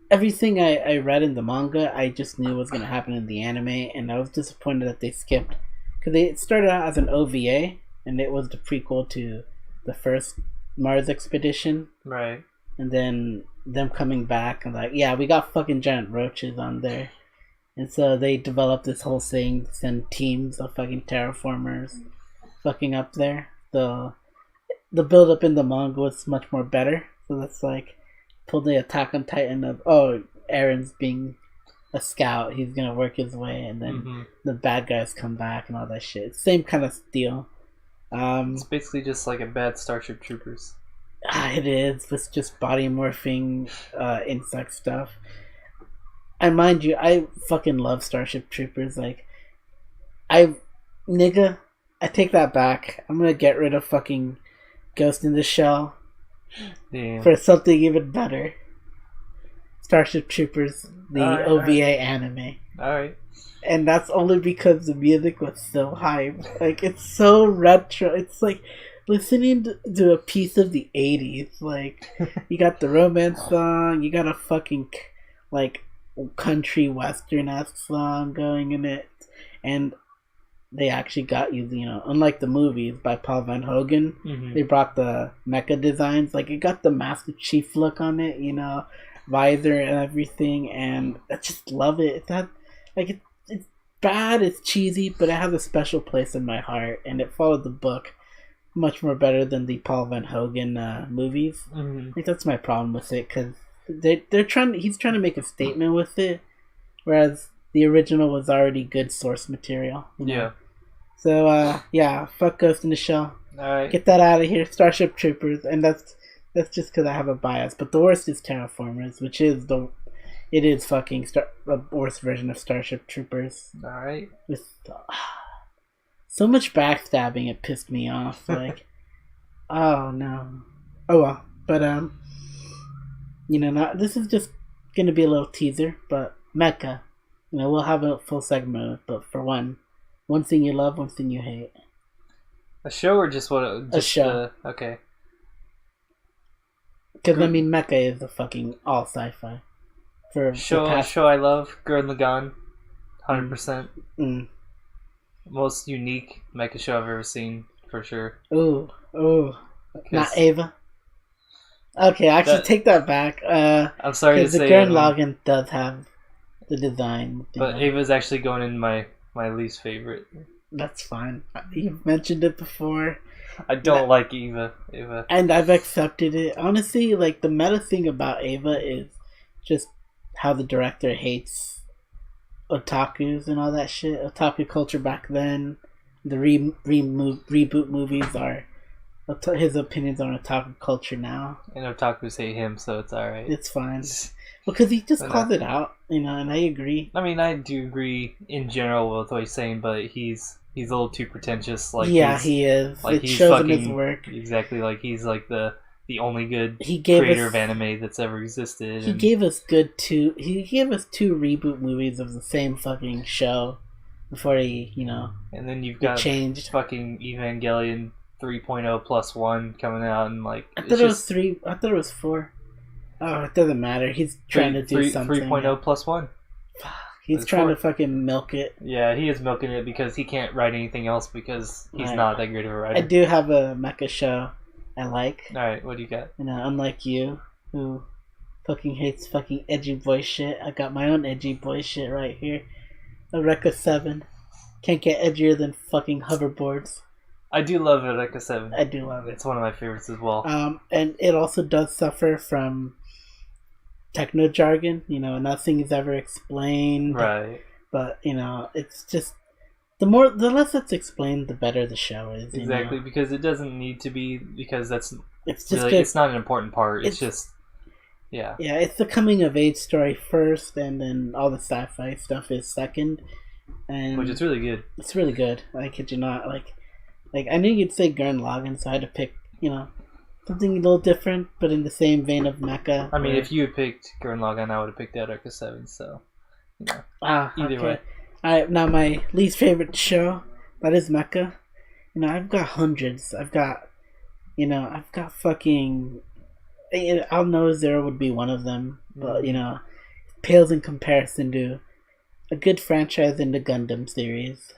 Everything I read in the manga, I just knew was going to happen in the anime, and I was disappointed that they skipped. Because it started out as an OVA, and it was the prequel to the first Mars expedition. Right. And then them coming back and yeah, we got fucking giant roaches on there. And so they developed this whole thing, send teams of fucking terraformers fucking up there. The build up in the manga was much more better. So that's pulled the Attack on Titan of Aaron's being a scout, he's gonna work his way, and then the bad guys come back and all that shit. Same kind of deal. It's basically just like a bad Starship Troopers. It is. It's just body morphing insect stuff. And mind you, I fucking love Starship Troopers. I take that back. I'm gonna get rid of fucking Ghost in the Shell. Damn. For something even better. Starship Troopers, the OVA anime. Alright. And that's only because the music was so hype. It's so retro. It's like listening to a piece of the 80s. You got the romance song, you got a fucking country western-esque song going in it, and they actually got you unlike the movies by Paul Van Hogen, they brought the mecha designs. It got the Master Chief look on it, visor and everything, and I just love it. It's not it's bad, it's cheesy, but it has a special place in my heart, and it followed the book much more better than the Paul Van Hogen movies. That's my problem with it, because he's trying to make a statement with it, whereas the original was already good source material. Yeah. So fuck Ghost in the Shell. Alright. Get that out of here. Starship Troopers, and that's just because I have a bias. But the worst is Terraformers, which is the worst version of Starship Troopers. Alright. With so much backstabbing, it pissed me off. Oh no. Oh well. But this is just gonna be a little teaser. But Mecha, we'll have a full segment. But for one thing you love, one thing you hate. A show or just what? Just a show. Okay. Because Mecha is a fucking all sci-fi. A show I love, Gurren Lagann, 100%. Most unique mecha show I've ever seen, for sure. Ooh. Not Ava. Okay, actually take that back. I'm sorry to say, the Gurren Lagann does have the design. But Ava's actually going in my least favorite. That's fine. You've mentioned it before. I don't like Ava. And I've accepted it. Honestly, the meta thing about Ava is just how the director hates otakus and all that shit. Otaku culture back then. The reboot movies are his opinions on otaku culture now. And otakus hate him, so it's alright. It's fine. Because he just calls it out, and I agree. I mean, I do agree in general with what he's saying, but he's a little too pretentious. He is. It he's shows in his work. Exactly, he's the only good creator of anime that's ever existed. He gave us two reboot movies of the same fucking show before he, And then you've got changed. Fucking Evangelion 3.0 plus 1 coming out, and I thought it was 3. I thought it was 4. Oh, it doesn't matter. He's trying to do something. 3.0 plus 1. He's trying to fucking milk it. Yeah, he is milking it because he can't write anything else because he's not that great of a writer. I do have a mecha show I like. Alright, what do you got? Unlike you, who fucking hates fucking edgy boy shit, I got my own edgy boy shit right here. Eureka 7. Can't get edgier than fucking hoverboards. I do love Eureka 7. I do love it. It's one of my favorites as well. And it also does suffer from techno jargon. Nothing is ever explained. Right. But it's just the less it's explained, the better the show is. Exactly, because it doesn't need to be, because that's it's just really, it's not an important part. It's just yeah. Yeah, it's the coming of age story first, and then all the sci-fi stuff is second. And which is really good. It's really good. I kid you not. Like I knew you'd say Gurren Lagann, so I had to pick something a little different, but in the same vein of Mecha. I mean, if you had picked Gurren Lagann, I would have picked Outarka 7. So either way. All right, now my least favorite show, that is Mecha. I've got hundreds. I've got fucking. I'll know Zero would be one of them, but pales in comparison to a good franchise in the Gundam series.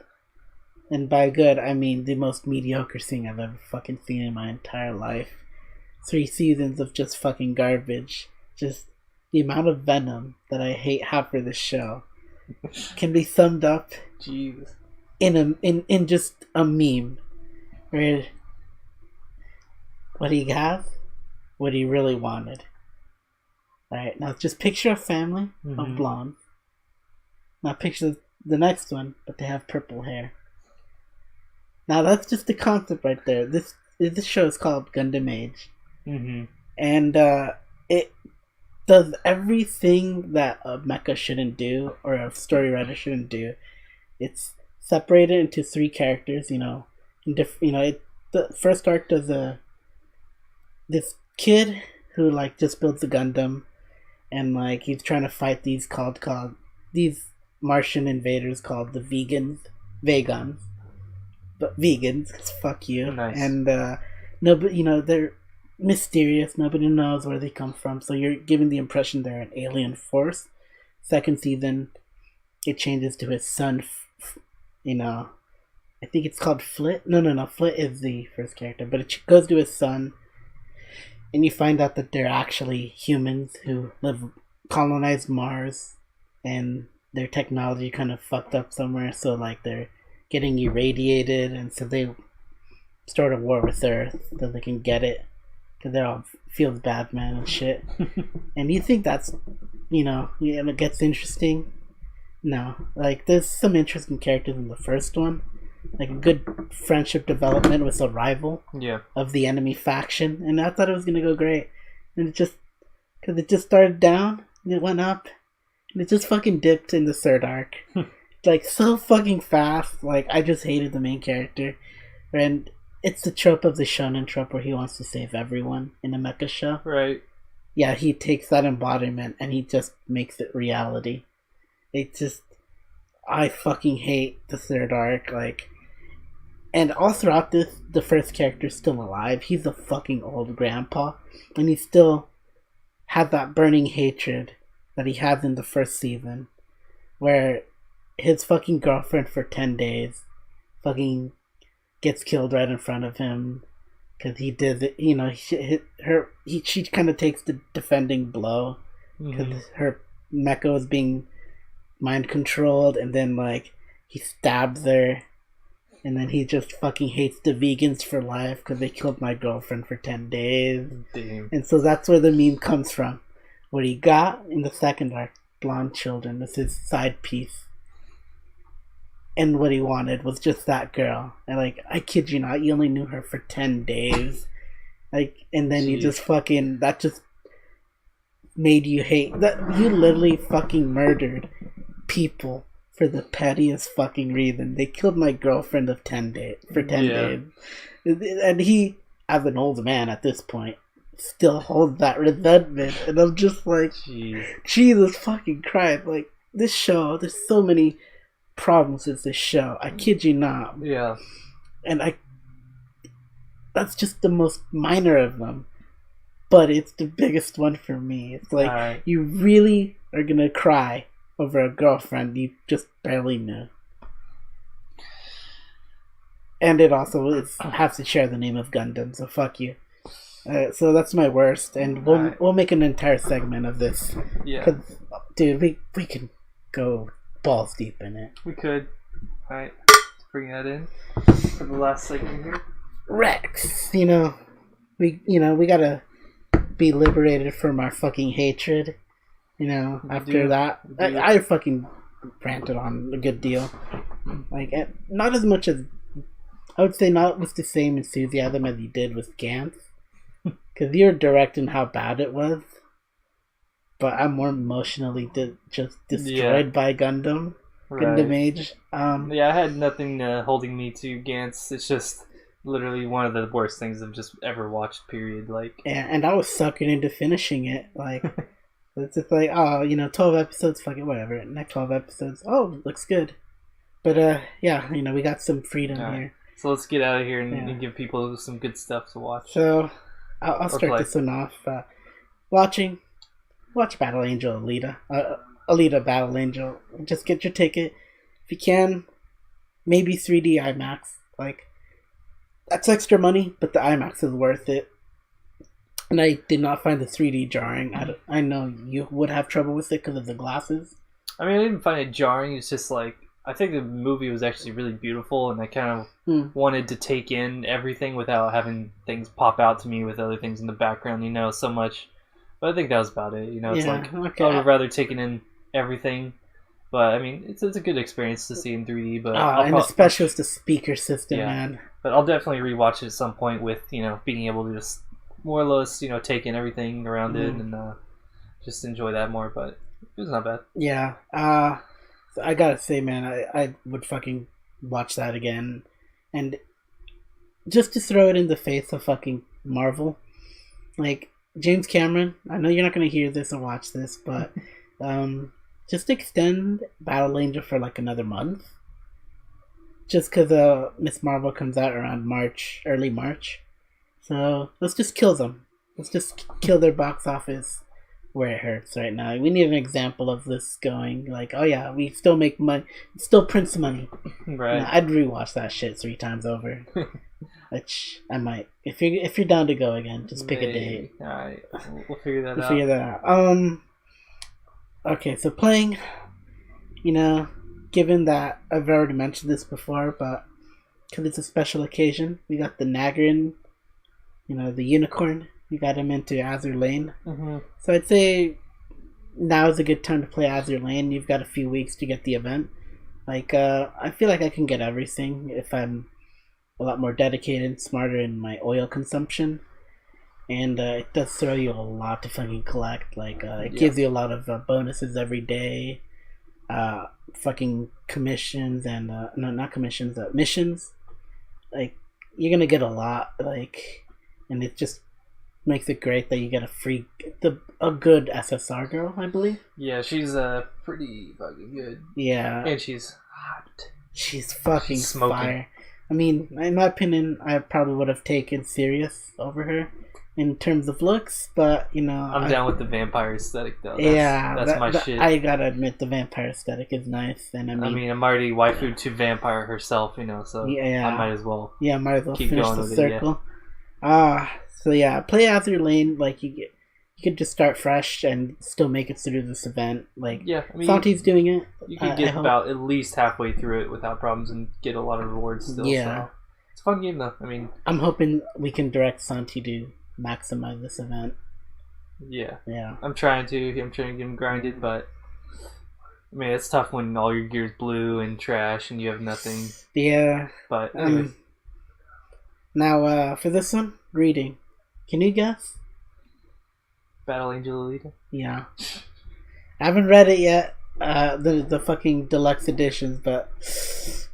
And by good, I mean the most mediocre thing I've ever fucking seen in my entire life. 3 seasons of just fucking garbage. Just the amount of venom that I have for this show can be summed up Jesus. in just a meme. Where what he got, what he really wanted. Alright, now just picture a family of blondes. Now picture the next one, but they have purple hair. Now that's just the concept right there. This show is called Gundam Age. And it does everything that a mecha shouldn't do, or a story writer shouldn't do. It's separated into 3 characters, the first arc does this kid who just builds a Gundam, and he's trying to fight these these Martian invaders called the Vegans. But vegans, fuck you. Nice. And they're mysterious. Nobody knows where they come from, so you're given the impression they're an alien force. Second season, it changes to his son. I think it's called Flit. No. Flit is the first character, but it goes to his son, and you find out that they're actually humans who colonized Mars, and their technology kind of fucked up somewhere. So they're getting irradiated, and so they start a war with Earth so they can get it, because they're all feels bad man and shit. And you think that's it gets interesting. No, there's some interesting characters in the first one, a good friendship development with a rival of the enemy faction, and I thought it was gonna go great, and it just started down and it went up, and it just fucking dipped in the third arc. So fucking fast. I just hated the main character. And it's the trope of the shonen trope where he wants to save everyone in a mecha show. Right. Yeah, he takes that embodiment and he just makes it reality. I fucking hate the third arc. And all throughout this, the first character's still alive. He's a fucking old grandpa. And he still has that burning hatred that he has in the first season. Where his fucking girlfriend for 10 days fucking gets killed right in front of him because he did it. She kind of takes the defending blow because her mecha was being mind controlled, and then he stabs her, and then he just fucking hates the vegans for life because they killed my girlfriend for 10 days. Damn. And so that's where the meme comes from. What he got in the second arc, blonde children, was his side piece. And what he wanted was just that girl. And I kid you not, you only knew her for 10 days. And then you just fucking, that just made you hate, that you literally fucking murdered people for the pettiest fucking reason. They killed my girlfriend of 10 days, for 10 days. And he, as an old man at this point, still holds that resentment. And I'm just Jesus fucking Christ. This show, there's so many problems with this show. I kid you not. Yeah. And that's just the most minor of them. But it's the biggest one for me. It's you really are gonna cry over a girlfriend you just barely knew. And it also has to share the name of Gundam, so fuck you. So that's my worst, and we'll make an entire segment of this. Yeah. 'Cause, dude, we can go balls deep in it. We could. Alright, bring that in for the last segment here. Rex, we gotta be liberated from our fucking hatred. You know, after that, I fucking ranted on a good deal. Like, not as much as I would say, not with the same enthusiasm as you did with Gantz, because you're directing how bad it was. But I'm more emotionally just destroyed by Gundam. Gundam Age. Yeah, I had nothing holding me to Gantz. It's just literally one of the worst things I've just ever watched. Period. Like, yeah, and I was sucking into finishing it. Like, it's just like, oh, 12 episodes, fuck it, whatever. Next 12 episodes, oh, looks good. But yeah, we got some freedom here. So let's get out of here and give people some good stuff to watch. So I'll start this one off. Watch Battle Angel Alita. Alita Battle Angel. Just get your ticket. If you can, maybe 3D IMAX. Like, that's extra money, but the IMAX is worth it. And I did not find the 3D jarring. I know you would have trouble with it because of the glasses. I mean, I didn't find it jarring. It's just like, I think the movie was actually really beautiful, and I kind of wanted to take in everything without having things pop out to me with other things in the background, so much. But I think that was about it. It's I would have rather taken in everything. But, I mean, it's a good experience to see in 3D. But especially with the speaker system, man. But I'll definitely rewatch it at some point with, being able to just more or less, take in everything around it and just enjoy that more. But it was not bad. Yeah. I gotta say, man, I would fucking watch that again. And just to throw it in the face of fucking Marvel, like, James Cameron, I know you're not going to hear this or watch this, but just extend Battle Angel for like another month. Just because Miss Marvel comes out around early March. So let's just kill them. Let's just kill their box office where it hurts right now. We need an example of this going like, oh yeah, we still make money, still print money. Right. Now, I'd rewatch that shit 3 times over. Which I might. If you're down to go again, just pick a date. Alright, we'll figure that out. Figure that out. Okay, so playing, given that I've already mentioned this before, but because it's a special occasion, we got the Nagarin, the unicorn. We got him into Azur Lane. Mm-hmm. So I'd say now is a good time to play Azur Lane. You've got a few weeks to get the event. Like, I feel like I can get everything if I'm a lot more dedicated, smarter in my oil consumption, and it does throw you a lot to fucking collect. Like, it gives you a lot of bonuses every day, fucking commissions and no, not commissions, missions. Like, you're gonna get a lot. Like, and it just makes it great that you get a good SSR girl, I believe. Yeah, she's pretty fucking good. Yeah, and she's hot. She's fucking fire. I mean, in my opinion, I probably would have taken Sirius over her in terms of looks, but I'm down with the vampire aesthetic though. That's my shit. I gotta admit, the vampire aesthetic is nice, and I mean, I'm already waifu to vampire herself, so I might as well. Yeah, might as well keep finish going the with circle. So yeah, play Azur Lane. Like, you could just start fresh and still make it through this event. Like, yeah, I mean, Santi's doing it. You can get about at least halfway through it without problems and get a lot of rewards still. Yeah, so. It's a fun game though. I mean, I'm hoping we can direct Santi to maximize this event. Yeah. Yeah. I'm trying to get him grinded, but I mean, it's tough when all your gear's blue and trash and you have nothing. Yeah. But anyway. Now, for this one, reading. Can you guess? Battle Angel Alita? Yeah. I haven't read it yet. The fucking deluxe editions, but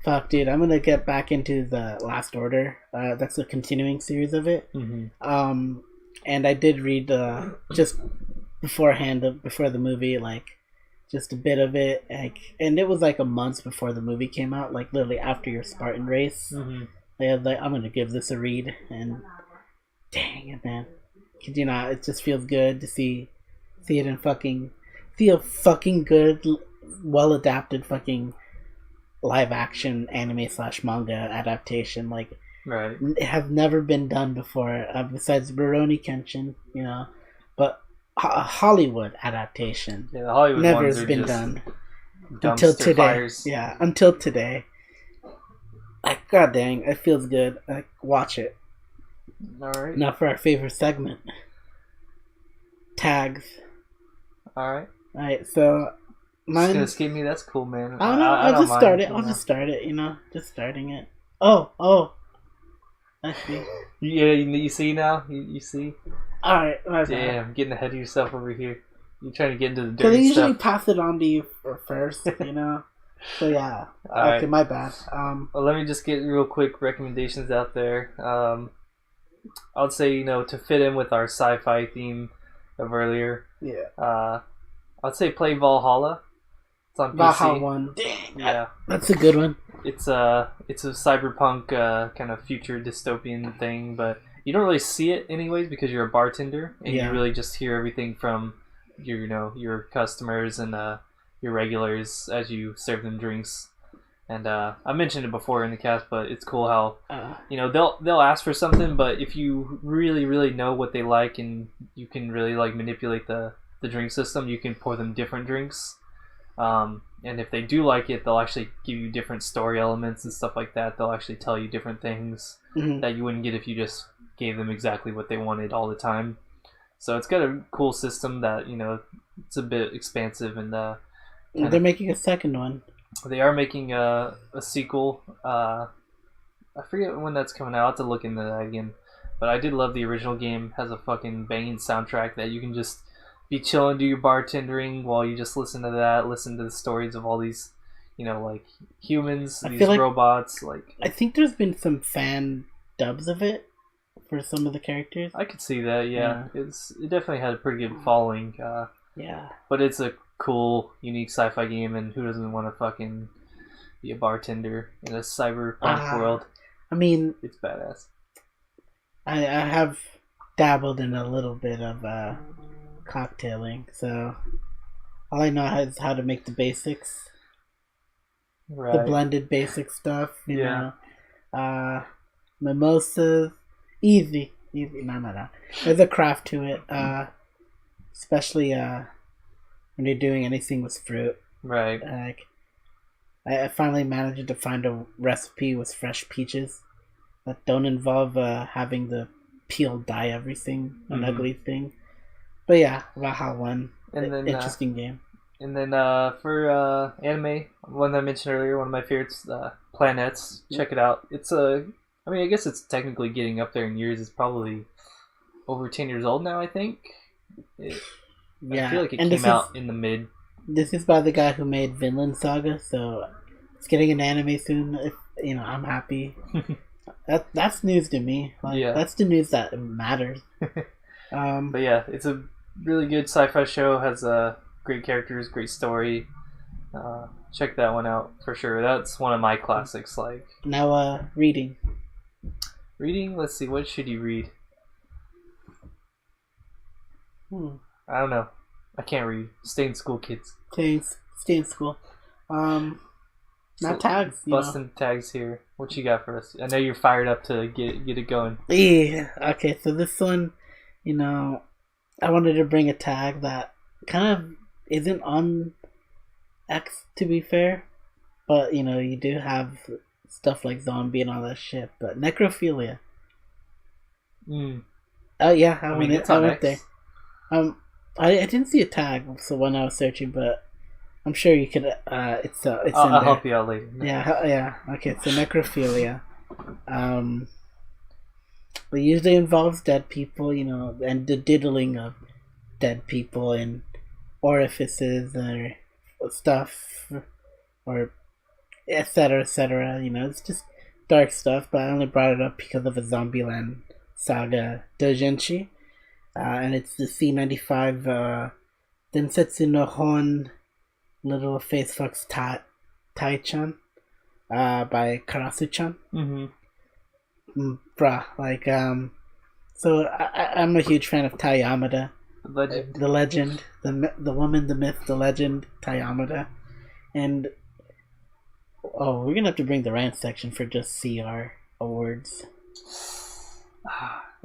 fuck, dude, I'm gonna get back into the Last Order. That's a continuing series of it. Mm-hmm. And I did read just beforehand, before the movie, like just a bit of it, like, and it was like a month before the movie came out, like literally after your Spartan race. Mm-hmm. They was like, I'm gonna give this a read, and dang it, man, cause it just feels good to see it in see a fucking good, well adapted fucking live action anime / manga adaptation. Like, right, it have never been done before, besides Rurouni Kenshin, but a Hollywood adaptation. Yeah, the Hollywood never ones has are been just done until today. Fires. Yeah, until today. Like, god dang, it feels good. Like, watch it. Alright. Now for our favorite segment. Tags. Alright. Alright, so Just gonna skip me. That's cool, man. I don't know. I I'll don't just mind, start it. you I'll know. just start it. You know, just starting it. Oh. I see. Yeah, you see now. You see. All right. My bad. Damn, getting ahead of yourself over here. You're trying to get into the Because dirty they usually stuff. pass it on to you first. You know. So yeah. All Okay, right. my bad. Well, let me just get real quick recommendations out there. I would say, to fit in with our sci-fi theme of earlier. Yeah. I'd say play Valhalla. It's on PC. Valhalla 1. Dang. Yeah. That's a good one. It's a cyberpunk kind of future dystopian thing, but you don't really see it anyways because you're a bartender and you really just hear everything from your customers and your regulars as you serve them drinks. And I mentioned it before in the cast, but it's cool how they'll ask for something, but if you really really know what they like and you can really like manipulate the drink system, you can pour them different drinks. And if they do like it, they'll actually give you different story elements and stuff like that. They'll actually tell you different things that you wouldn't get if you just gave them exactly what they wanted all the time. So it's got a cool system that it's a bit expansive and they're making a second one. They are making a sequel. I forget when that's coming out. I'll have to look into that again. But I did love the original game. It has a fucking banging soundtrack that you can just be chilling, do your bartending while you just listen to that, listen to the stories of all these, like humans, these robots. I think there's been some fan dubs of it for some of the characters. I could see that, yeah. It definitely had a pretty good following. Yeah. But it's a cool, unique sci-fi game, and who doesn't want to fucking be a bartender in a cyberpunk world? I mean, it's badass. I have dabbled in a little bit of cocktailing, so all I know is how to make the basics, the blended basic stuff. You know, mimosas, easy. No. There's a craft to it, especially when you're doing anything with fruit. Right. Like, I finally managed to find a recipe with fresh peaches that don't involve having the peel dye everything, an ugly thing. But yeah, Valhalla 1, and then, interesting game. And then for anime, one that I mentioned earlier, one of my favorites, Planets. Check it out. It's I guess it's technically getting up there in years. It's probably over 10 years old now, I think. I feel like it came out in the mid. This is by the guy who made Vinland Saga, so it's getting an anime soon. If I'm happy. That's news to me. That's the news that matters. But yeah, it's a really good sci-fi show. Has great characters, great story. Check that one out for sure. That's one of my classics. Now, reading. Let's see. What should you read? I don't know. I can't read. Stay in school, kids. Stay in school. Not tags. Busting tags here. What you got for us? I know you're fired up to get it going. Yeah. Okay. So this one, I wanted to bring a tag that kind of isn't on X, to be fair, but you do have stuff like zombie and all that shit. But necrophilia. Oh yeah, I went there. I didn't see a tag so when I was searching, but I'm sure you could. It's I'll help you out later. Yeah. Okay, so necrophilia. It usually involves dead people, and the diddling of dead people in orifices or stuff, or etc. It's just dark stuff. But I only brought it up because of a Zombieland saga doujinshi, and it's the C95 Densetsu no Hon Little Face Fucks Tai-chan by Karasu-chan. So I'm a huge fan of Tai Yamada, the legend, the woman, the myth, the legend, Tai Yamada, and we're gonna have to bring the rant section for just CR awards.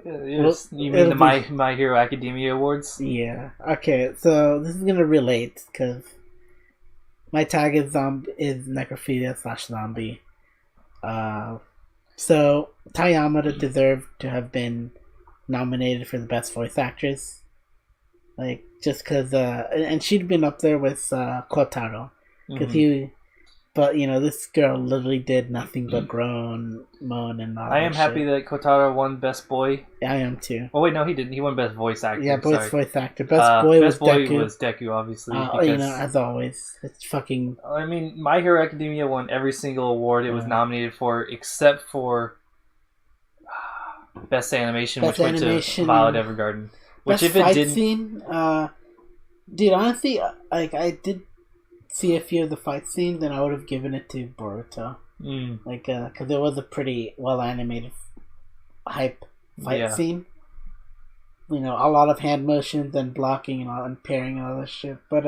You mean the My Hero Academia awards? Yeah. Okay, so this is gonna relate because my tag is necrophilia / zombie. So Tai Yamada deserved to have been nominated for the best voice actress like just because and she'd been up there with Kotaro because but this girl literally did nothing but groan, moan, and all I am happy that Kotaro won Best Boy. Yeah, I am too. Oh wait, no, he didn't. He won Best Voice Actor. Yeah, voice actor. Best boy was Deku, obviously. As always, it's fucking. I mean, My Hero Academia won every single award it was nominated for, except for Best Animation, which went to Violet Evergarden. Which, Best if it fight didn't, scene, dude, honestly, I did see a few of the fight scenes, and I would have given it to Boruto. Because it was a pretty well animated hype fight scene. A lot of hand motions and blocking and parrying and all that shit. But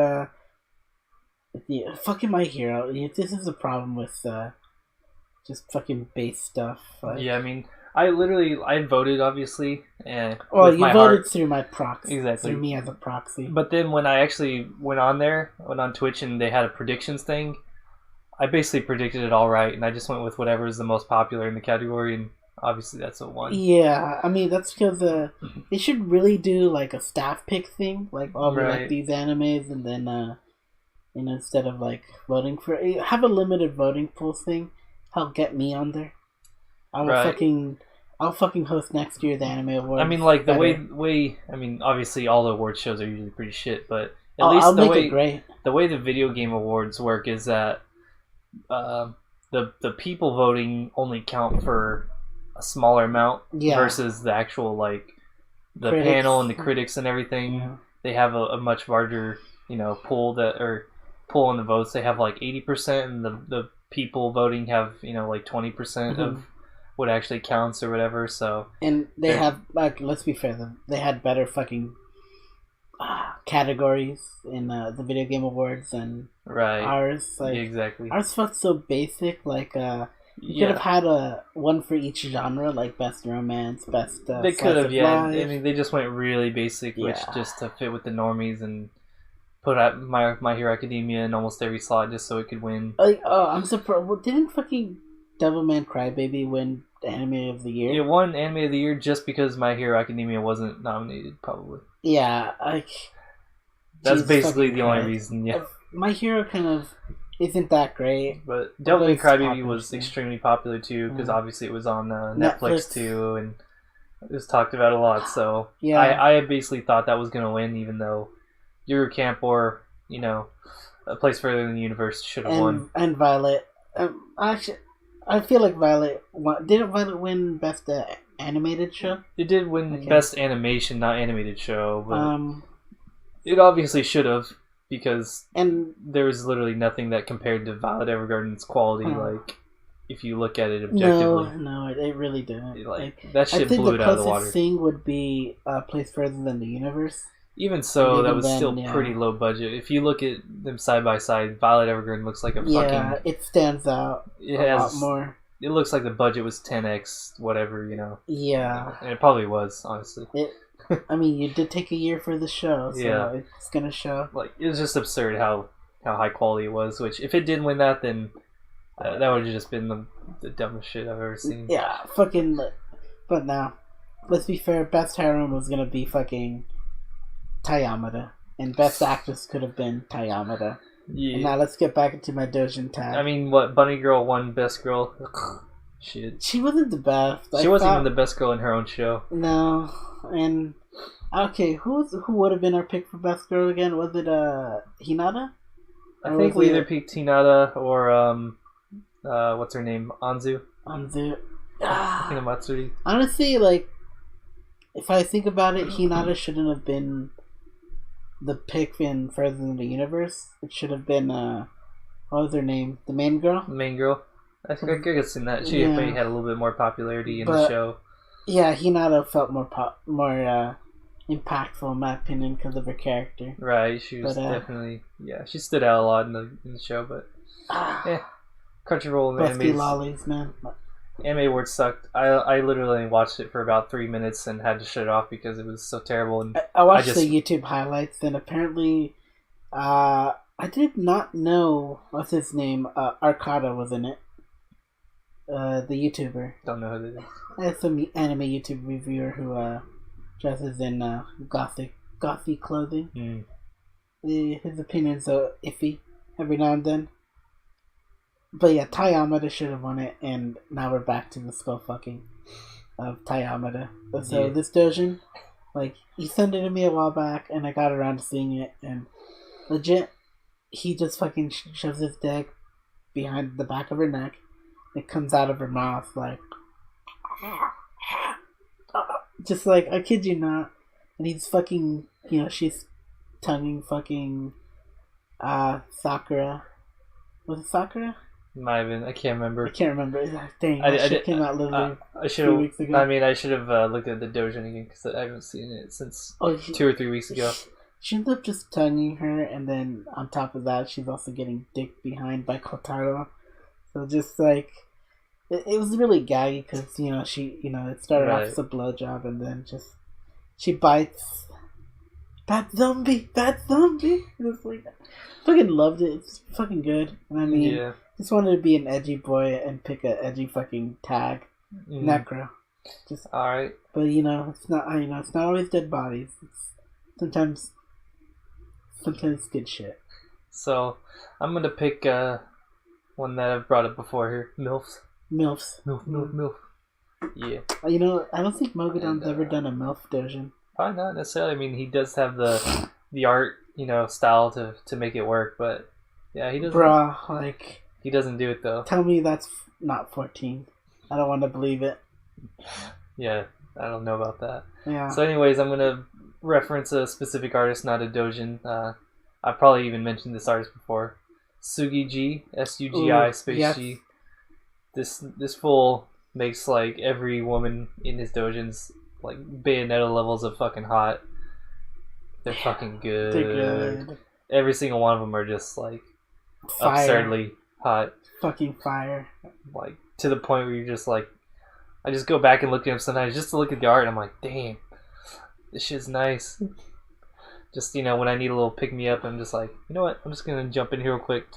yeah, fucking My Hero. This is a problem with just fucking base stuff. Yeah, I mean, I voted, obviously. Well, you voted through my proxy. Exactly. Through me as a proxy. But then when I actually went on Twitch and they had a predictions thing, I basically predicted it all right, and I just went with whatever is the most popular in the category, and obviously that's what won. Yeah, I mean, that's because they should really do, like, a staff pick thing, like, like, these animes, and then, instead of, like, voting for... Have a limited voting pool thing. Help get me on there. I'll fucking host next year's anime awards. I mean, like, the way I mean, obviously all the award shows are usually pretty shit, but at least the way the video game awards work is that the people voting only count for a smaller amount versus the actual, like, the critics. Panel and the critics and everything. Yeah. They have a much larger, pool in the votes. They have like 80%, and the people voting have like 20% of what actually counts or whatever. So they have, like, let's be fair, they had better fucking categories in the video game awards than ours. Like, exactly. Ours felt so basic. Like you could have had one for each genre, like best romance, best. They could have, yeah. I mean, they just went really basic, which just to fit with the normies, and put out My Hero Academia in almost every slot just so it could win. Like, I'm surprised. Well, didn't fucking Devilman Crybaby win Anime of the Year? It won Anime of the Year just because My Hero Academia wasn't nominated, probably. Yeah, like... That's basically the only reason, yeah. My Hero kind of isn't that great. But Devilman Crybaby was extremely popular, too, because obviously it was on Netflix, too, and it was talked about a lot, so... Yeah. I basically thought that was going to win, even though Yuru Camp or, A Place Further Than the Universe should have won. And Violet. Actually... I feel like Violet didn't Violet win Best Animated Show? It did win Best Animation, not Animated Show, but it obviously should have, because there was literally nothing that compared to Violet Evergarden's quality. Like, if you look at it objectively, no, it really didn't. Like that shit blew it out of the water. I think the closest thing would be A Place Further Than the Universe. Even so, that was still pretty low budget. If you look at them side by side, Violet Evergarden looks like a fucking... Yeah, it stands out a lot more. It looks like the budget was 10x whatever, Yeah. And it probably was, honestly. I mean, you did take a year for the show, so it's gonna show. Like, it was just absurd how high quality it was, which, if it didn't win that, then that would have just been the dumbest shit I've ever seen. Yeah, fucking... But now, let's be fair, Best Heroine was gonna be fucking... Tayamada, and Best Actress could have been Tayamada. Yeah. And now let's get back into my Dojin tag. I mean, what, Bunny Girl won Best Girl? Shit. She wasn't the best. She wasn't even the best girl in her own show. No, and okay, who would have been our pick for Best Girl again? Was it Hinata? I think we either picked Hinata or what's her name, Anzu. Hinamatsuri. Honestly, like, if I think about it, Hinata shouldn't have been the pick in Further Than the Universe. It should have been what was her name? The main girl? The main girl. I think I could have seen that. She maybe had a little bit more popularity in the show. Yeah, Hinata felt more impactful in my opinion because of her character. Right, she was definitely she stood out a lot in the show, but Crunchyroll and Busty lollies, man. Anime Awards sucked. I literally watched it for about 3 minutes and had to shut it off because it was so terrible. And I watched the YouTube highlights, and apparently, I did not know what's his name. Arcada was in it. The YouTuber. Don't know who that is. It's some anime YouTube reviewer who dresses in gothic gothy clothing. His opinions are iffy every now and then. But yeah, Tai Yamada should have won it, and now we're back to the skull fucking of Tai Yamada. So this Dojin, like, he sent it to me a while back, and I got around to seeing it, and legit, he just fucking shoves his dick behind the back of her neck. It comes out of her mouth, like, just like, I kid you not. And he's fucking, she's tonguing fucking Sakura. Was it Sakura? Might have been. I can't remember. Dang, that shit came out literally a few weeks ago. I mean, I should have looked at the Dojin again because I haven't seen it since 2 or 3 weeks ago. She ends up just tonguing her, and then on top of that, she's also getting dick behind by Kotaro. So just like, it was really gaggy because it started off as a blowjob, and then just she bites. Bad zombie. It's like, fucking loved it. It's fucking good. And I mean, just wanted to be an edgy boy and pick a edgy fucking tag. Necro. Just alright. But it's not. It's not always dead bodies. It's sometimes good shit. So I'm gonna pick one that I've brought up before here. MILF. MILF. Yeah. I don't think Mogadon's ever done a MILF Dojin. Probably not necessarily. I mean, he does have the art, style to make it work, but yeah, he doesn't. Bruh, like, he doesn't do it though. Tell me that's not 14. I don't want to believe it. Yeah, I don't know about that. Yeah. So, anyways, I'm gonna reference a specific artist, not a Dojin. I probably even mentioned this artist before. Sugi G, Sugi space yes. G. This fool makes like every woman in his Dojins like Bayonetta levels of fucking hot. They're fucking good. They're good. Every single one of them are just like fire. Absurdly hot. Fucking fire. Like to the point where you're just like, I just go back and look at them sometimes just to look at the art. And I'm like, damn, this shit's nice. Just when I need a little pick me up, I'm just like, you know what? I'm just gonna jump in here real quick.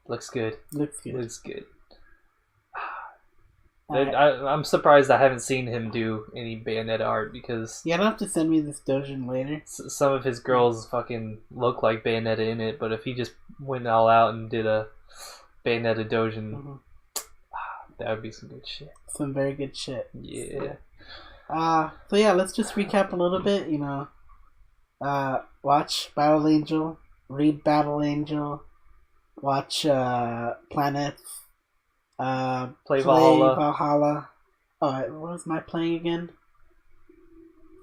Looks good. I'm surprised I haven't seen him do any Bayonetta art because you'll have to send me this Dojin later. Some of his girls fucking look like Bayonetta in it, but if he just went all out and did a Bayonetta Dojin, that would be some good shit. Some very good shit. Yeah. So yeah, let's just recap a little bit. Watch Battle Angel, read Battle Angel, watch Planets. Play Valhalla. Oh, what was my playing again?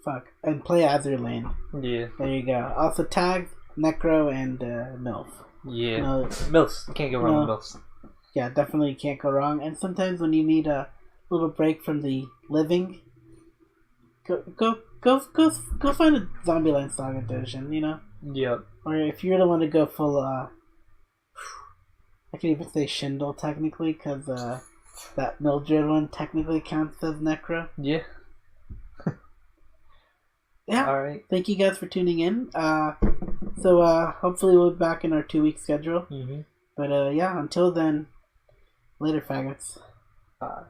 Fuck. And play Azure Lane. Yeah. There you go. Also tag Necro and MILF. Yeah. MILFs. You can't go wrong with MILFs. Yeah, definitely can't go wrong. And sometimes when you need a little break from the living, go find a Zombieland Saga Dojin, Yep. Or if you really want to go full I can even say Shindle technically, because that Mildred one technically counts as Necro. Yeah. Yeah. Alright. Thank you guys for tuning in. So hopefully we'll be back in our 2-week schedule. Mm-hmm. But yeah, until then, later, faggots. Bye.